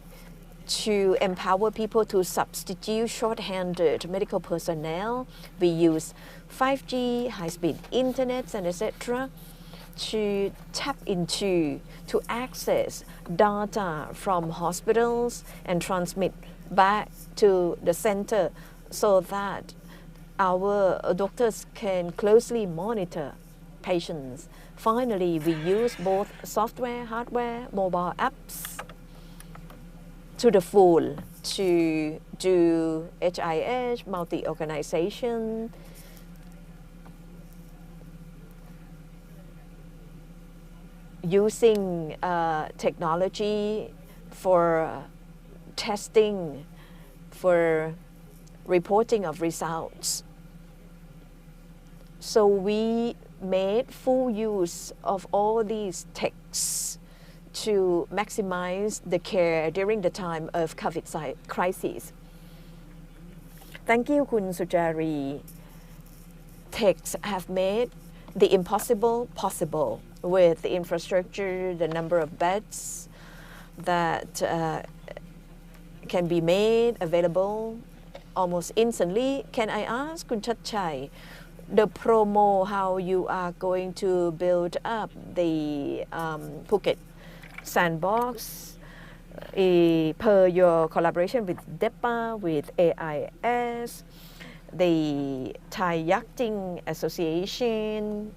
to empower people to substitute short-handed medical personnel. We use 5G, high-speed internet, and etc. to tap into, to access data from hospitals and transmit back to the center so that our doctors can closely monitor patients. Finally, we use both software, hardware, mobile apps to the full to do HIH, multi-organization, using technology for testing, for reporting of results. So we made full use of all these techs to maximize the care during the time of COVID crisis. Thank you, Kun Sujari. Techs have made the impossible possible with the infrastructure, the number of beds that can be made available almost instantly. Can I ask Kun Chatchai, the promo, how you are going to build up the Phuket sandbox per your collaboration with DEPA, with AIS, the Thai Yachting Association,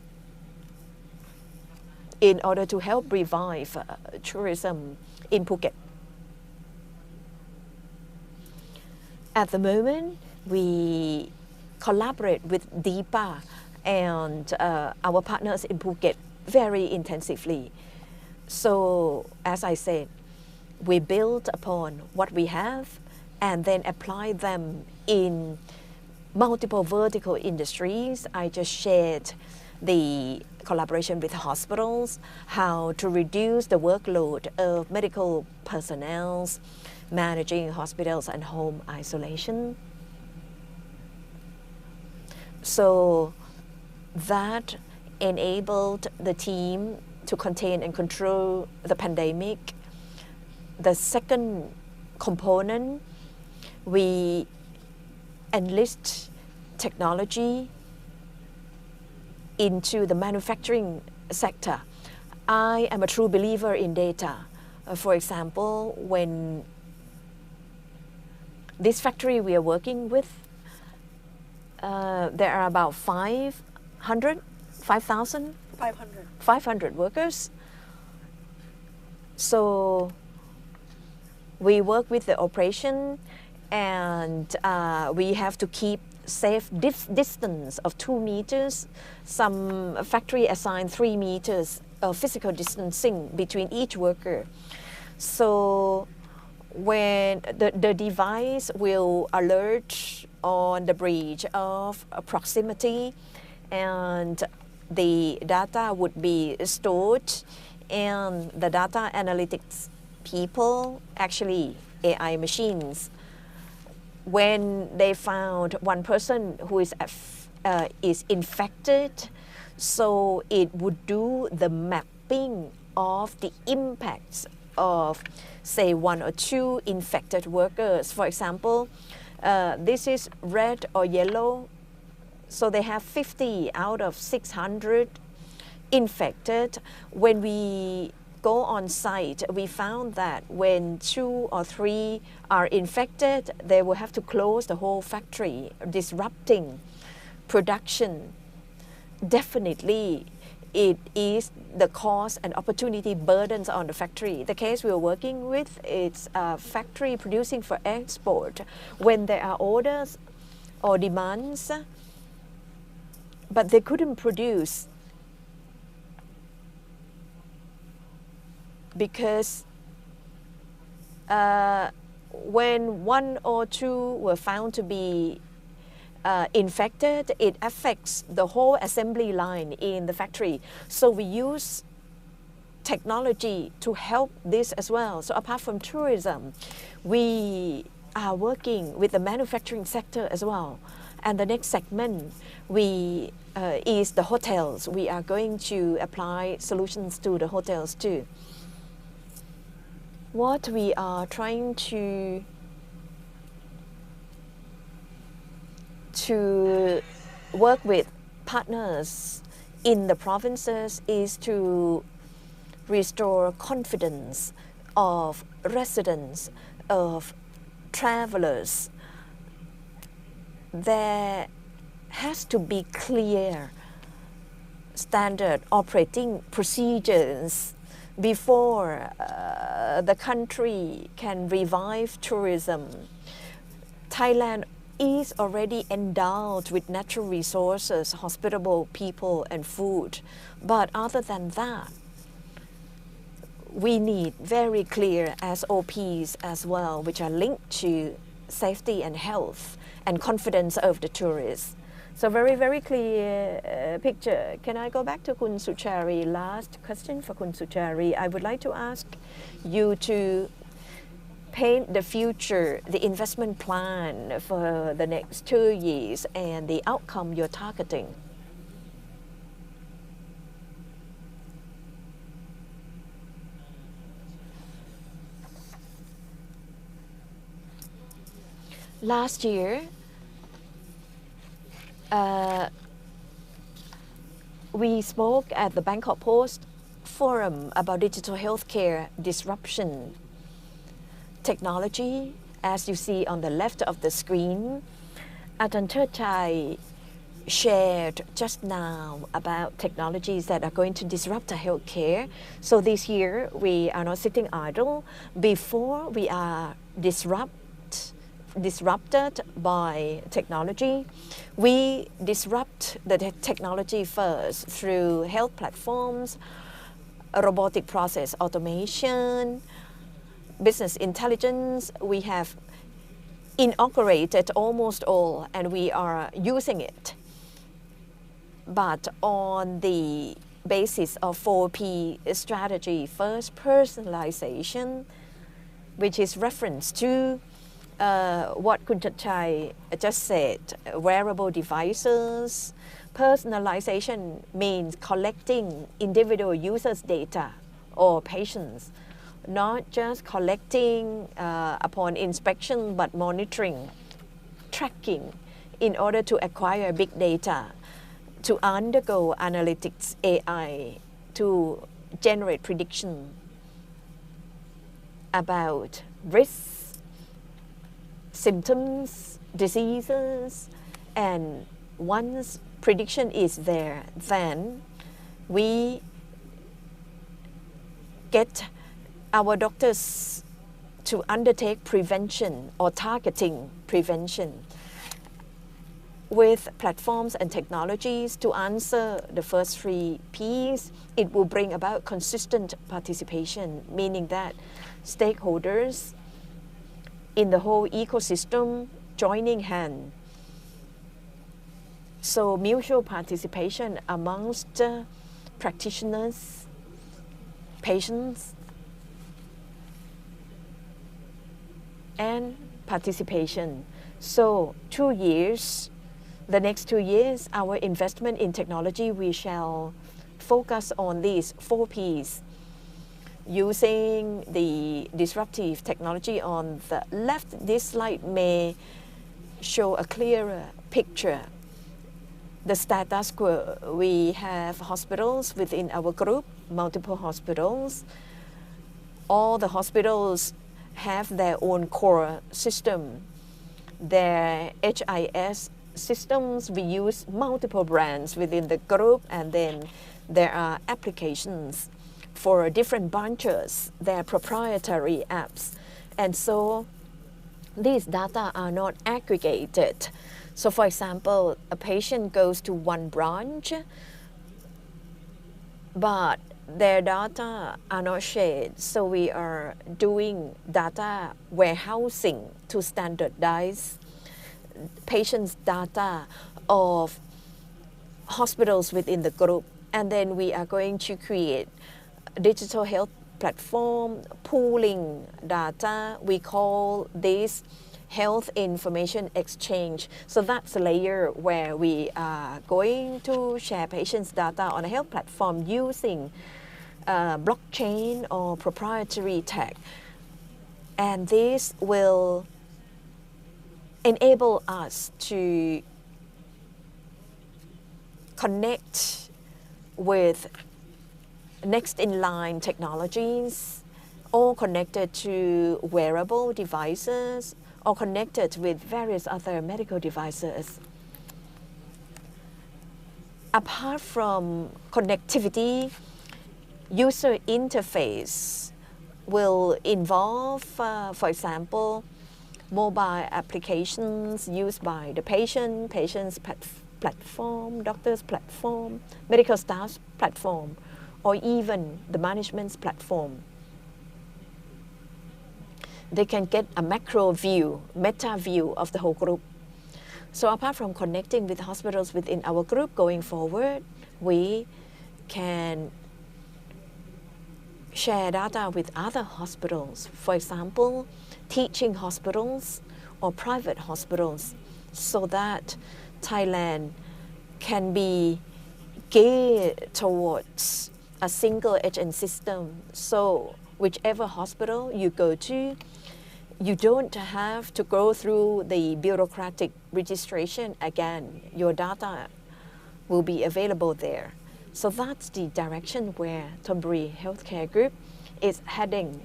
in order to help revive tourism in Phuket? At the moment, we collaborate with DEPA and our partners in Phuket very intensively. So, as I said, we build upon what we have and then apply them in multiple vertical industries. I just shared the collaboration with hospitals, how to reduce the workload of medical personnel managing hospitals and home isolation. So that enabled the team to contain and control the pandemic. The second component, we enlist technology into the manufacturing sector. I am a true believer in data. For example, when this factory we are working with, there are about 500 workers. So we work with the operation, and we have to keep safe distance of 2 meters. Some factory assign 3 meters of physical distancing between each worker. So when the device will alert on the breach of proximity, and the data would be stored, and the data analytics people, actually AI machines, when they found one person who is infected, so it would do the mapping of the impacts of, say, 1 or 2 infected workers. For example, this is red or yellow, so they have 50 out of 600 infected. When we go on site, we found that when 2 or 3 are infected, they will have to close the whole factory, disrupting production. Definitely, it is the cost and opportunity burdens on the factory. The case we are working with, it's a factory producing for export. When there are orders or demands, but they couldn't produce because when 1 or 2 were found to be infected, it affects the whole assembly line in the factory. So we use technology to help this as well. So apart from tourism, we are working with the manufacturing sector as well. And the next segment is the hotels. We are going to apply solutions to the hotels too. What we are trying to work with partners in the provinces is to restore confidence of residents, of travelers. There has to be clear standard operating procedures before the country can revive tourism. Thailand is already endowed with natural resources, hospitable people and food. But other than that, we need very clear SOPs as well, which are linked to safety and health and confidence of the tourists. So very, very clear picture. Can I go back to Kun Suchari? Last question for Kun Suchari. I would like to ask you to paint the future, the investment plan for the next 2 years and the outcome you're targeting. Last year, we spoke at the Bangkok Post forum about digital healthcare disruption technology. As you see on the left of the screen, Ajahn Dtac shared just now about technologies that are going to disrupt the healthcare. So this year, we are not sitting idle. Before we are disrupted by technology, we disrupt the technology first through health platforms, robotic process automation, business intelligence. We have inaugurated almost all and we are using it. But on the basis of 4P strategy, first personalization, which is reference to what Kun Dtac just said, wearable devices. Personalization means collecting individual users' data or patients, not just collecting upon inspection, but monitoring, tracking in order to acquire big data, to undergo analytics AI, to generate prediction about risks, symptoms, diseases, and once prediction is there, then we get our doctors to undertake prevention or targeting prevention with platforms and technologies to answer the first 3 Ps. It will bring about consistent participation, meaning that stakeholders in the whole ecosystem joining hand. So mutual participation amongst practitioners, patients, and participation. So 2 years, the next 2 years, our investment in technology, we shall focus on these 4 Ps. Using the disruptive technology on the left, this slide may show a clearer picture. The status quo, we have hospitals within our group, multiple hospitals. All the hospitals have their own core system. Their HIS systems, we use multiple brands within the group, and then there are applications for different branches, their proprietary apps. And so these data are not aggregated. So for example, a patient goes to one branch, but their data are not shared. So we are doing data warehousing to standardize patients' data of hospitals within the group. And then we are going to create digital health platform, pooling data. We call this health information exchange. So that's a layer where we are going to share patients' data on a health platform using blockchain or proprietary tech. And this will enable us to connect with next in line technologies, all connected to wearable devices, or connected with various other medical devices. Apart from connectivity, user interface will involve, for example, mobile applications used by the patient's platform, doctor's platform, medical staff's platform, or even the management's platform. they can get a macro view, meta view of the whole group. So apart from connecting with hospitals within our group going forward, we can share data with other hospitals. For example, teaching hospitals or private hospitals, so that Thailand can be geared towards a single HN system. So whichever hospital you go to, you don't have to go through the bureaucratic registration again. Your data will be available there. So that's the direction where Thonburi Healthcare Group is heading.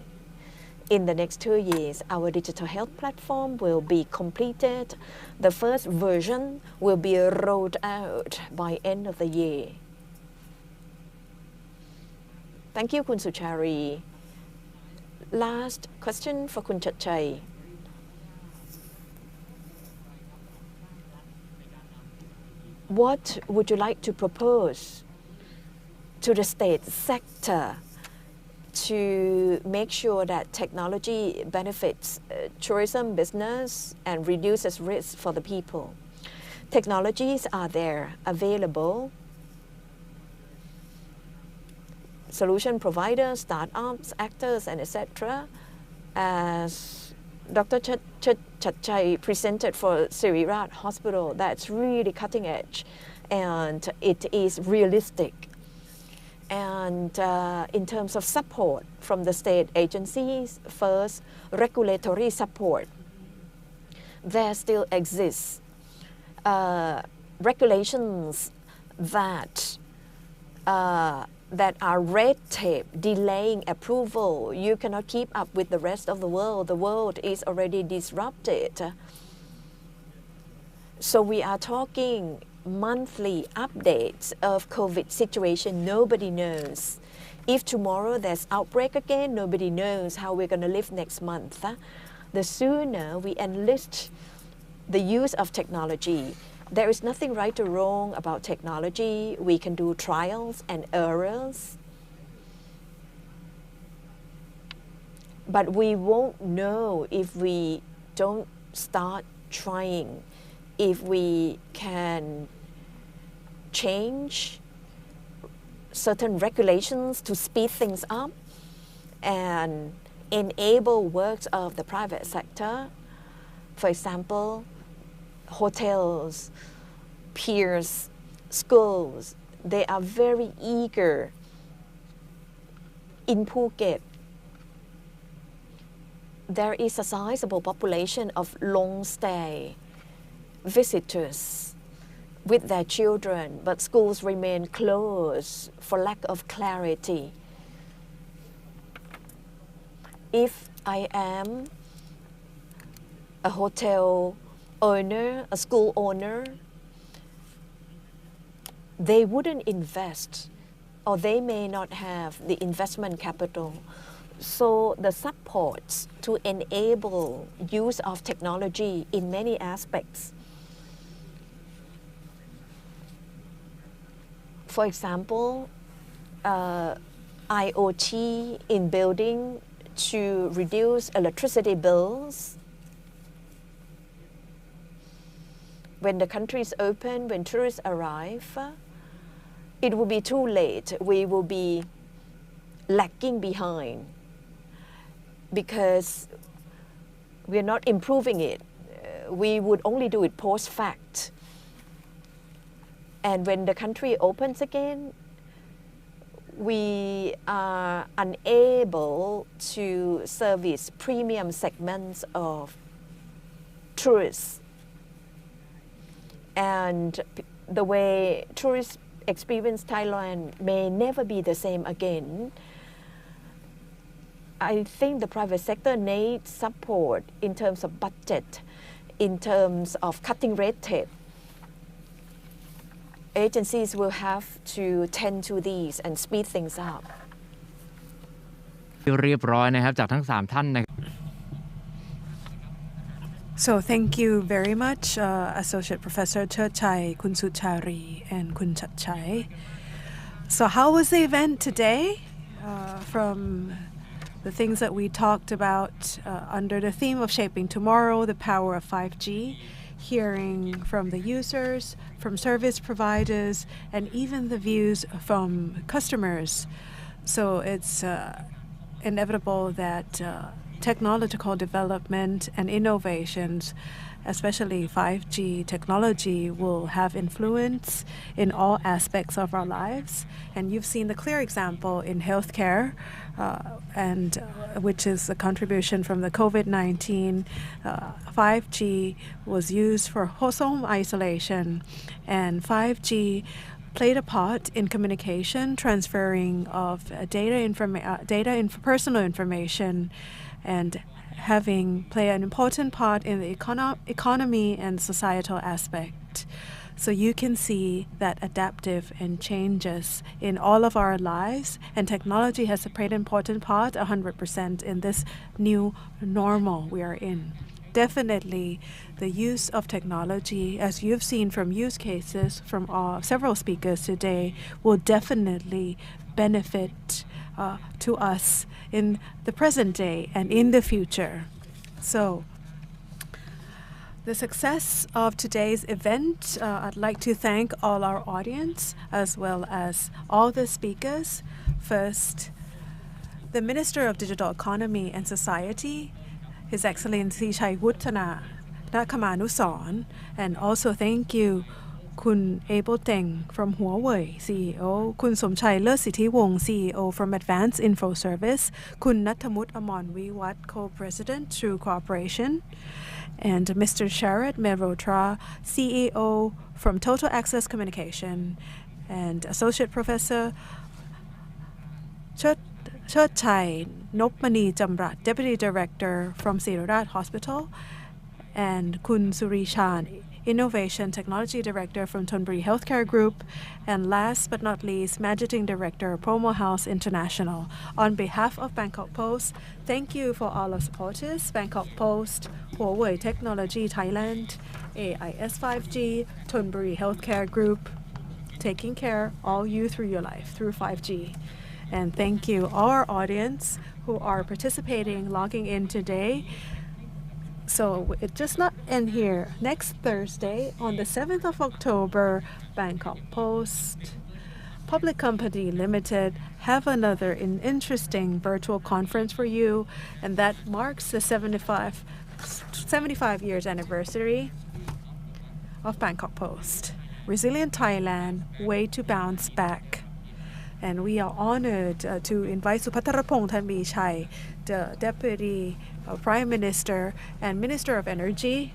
In the next 2 years, our digital health platform will be completed. The first version will be rolled out by end of the year. Thank you, Kun Suchari. Last question for Kun Chatchai. What would you like to propose to the state sector to make sure that technology benefits tourism business and reduces risk for the people? Technologies are there, available. Solution providers, startups, actors, and etc. As Dr. Chatchai presented for Sirirat Hospital, that's really cutting edge and it is realistic. And in terms of support from the state agencies, first, regulatory support. There still exists regulations that are red tape, delaying approval. You cannot keep up with the rest of the world. The world is already disrupted. So we are talking monthly updates of COVID situation. Nobody knows. If tomorrow there's outbreak again, nobody knows how we're going to live next month. The sooner we enlist the use of technology, there is nothing right or wrong about technology. We can do trials and errors. But we won't know if we don't start trying, if we can change certain regulations to speed things up and enable works of the private sector. For example, hotels, piers, schools, they are very eager in Phuket. There is a sizable population of long stay visitors with their children, but schools remain closed for lack of clarity. If I am a hotel owner, a school owner, they wouldn't invest, or they may not have the investment capital. So the supports to enable use of technology in many aspects. For example, IoT in building to reduce electricity bills. When the country is open, when tourists arrive, it will be too late. We will be lagging behind because we're not improving it. We would only do it post-fact. And when the country opens again, we are unable to service premium segments of tourists. And the way tourists experience Thailand may never be the same again. I think the private sector needs support in terms of budget, in terms of cutting red tape. Agencies will have to tend to these and speed things up. เรียบร้อยนะครับจากทั้ง3ท่านนะครับ So thank you very much, Associate Professor Cherchai, Kun Suchari, and Kun Chatchai. So how was the event today from the things that we talked about under the theme of Shaping Tomorrow, the power of 5G, hearing from the users, from service providers, and even the views from customers. So it's inevitable that technological development and innovations, especially 5G technology, will have influence in all aspects of our lives. And you've seen the clear example in healthcare, and which is a contribution from the COVID-19. 5G was used for home isolation, and 5G played a part in communication, transferring of personal information, and having played an important part in the economy and societal aspect. So you can see that adaptive and changes in all of our lives, and technology has played an important part 100% in this new normal we are in. Definitely the use of technology, as you've seen from use cases from several speakers today, will definitely benefit to us in the present day and in the future. So the success of today's event, I'd like to thank all our audience as well as all the speakers. First, the Minister of Digital Economy and Society, His Excellency Chaywuthana Nakamanusorn, and also thank you Kun Abel Teng from Huawei, CEO, Kun Somchai Lersithi-Wong, CEO from Advanced Info Service, Kun Nathamut Amon Viwat, Co-President, True Cooperation, and Mr. Sharat Mehrotra, CEO from Total Access Communication, and Associate Professor Chai Nopmani Jamrat, Deputy Director from Sirurat Hospital, and Kun Surishan, Innovation Technology Director from Thonburi Healthcare Group, and last but not least, Managing Director, Promo House International. On behalf of Bangkok Post, thank you for all our supporters, Bangkok Post, Huawei Technology Thailand, AIS 5G, Thonburi Healthcare Group, taking care all you through your life through 5G. And thank you all our audience who are participating, logging in today. So it just not end here. Next Thursday, on the 7th of October, Bangkok Post Public Company Limited have another interesting virtual conference for you, and that marks the 75 years anniversary of Bangkok Post. Resilient Thailand, way to bounce back. And we are honored to invite Supatharapong Thanvichai, the Deputy Prime Minister and Minister of Energy,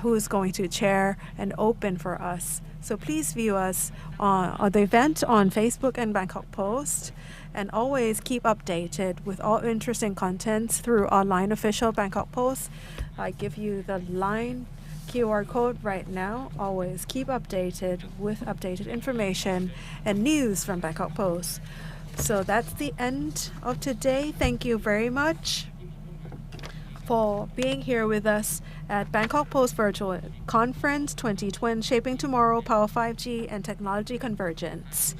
who is going to chair and open for us. So please view us on the event on Facebook and Bangkok Post, and always keep updated with all interesting contents through online official Bangkok Post. I give you the line QR code right now. Always keep updated with updated information and news from Bangkok Post. So that's the end of today. Thank you very much for being here with us at Bangkok Post Virtual Conference 2020, Shaping Tomorrow, Power 5G and Technology Convergence.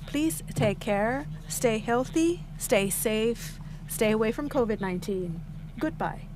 Please take care, stay healthy, stay safe, stay away from COVID-19. Goodbye.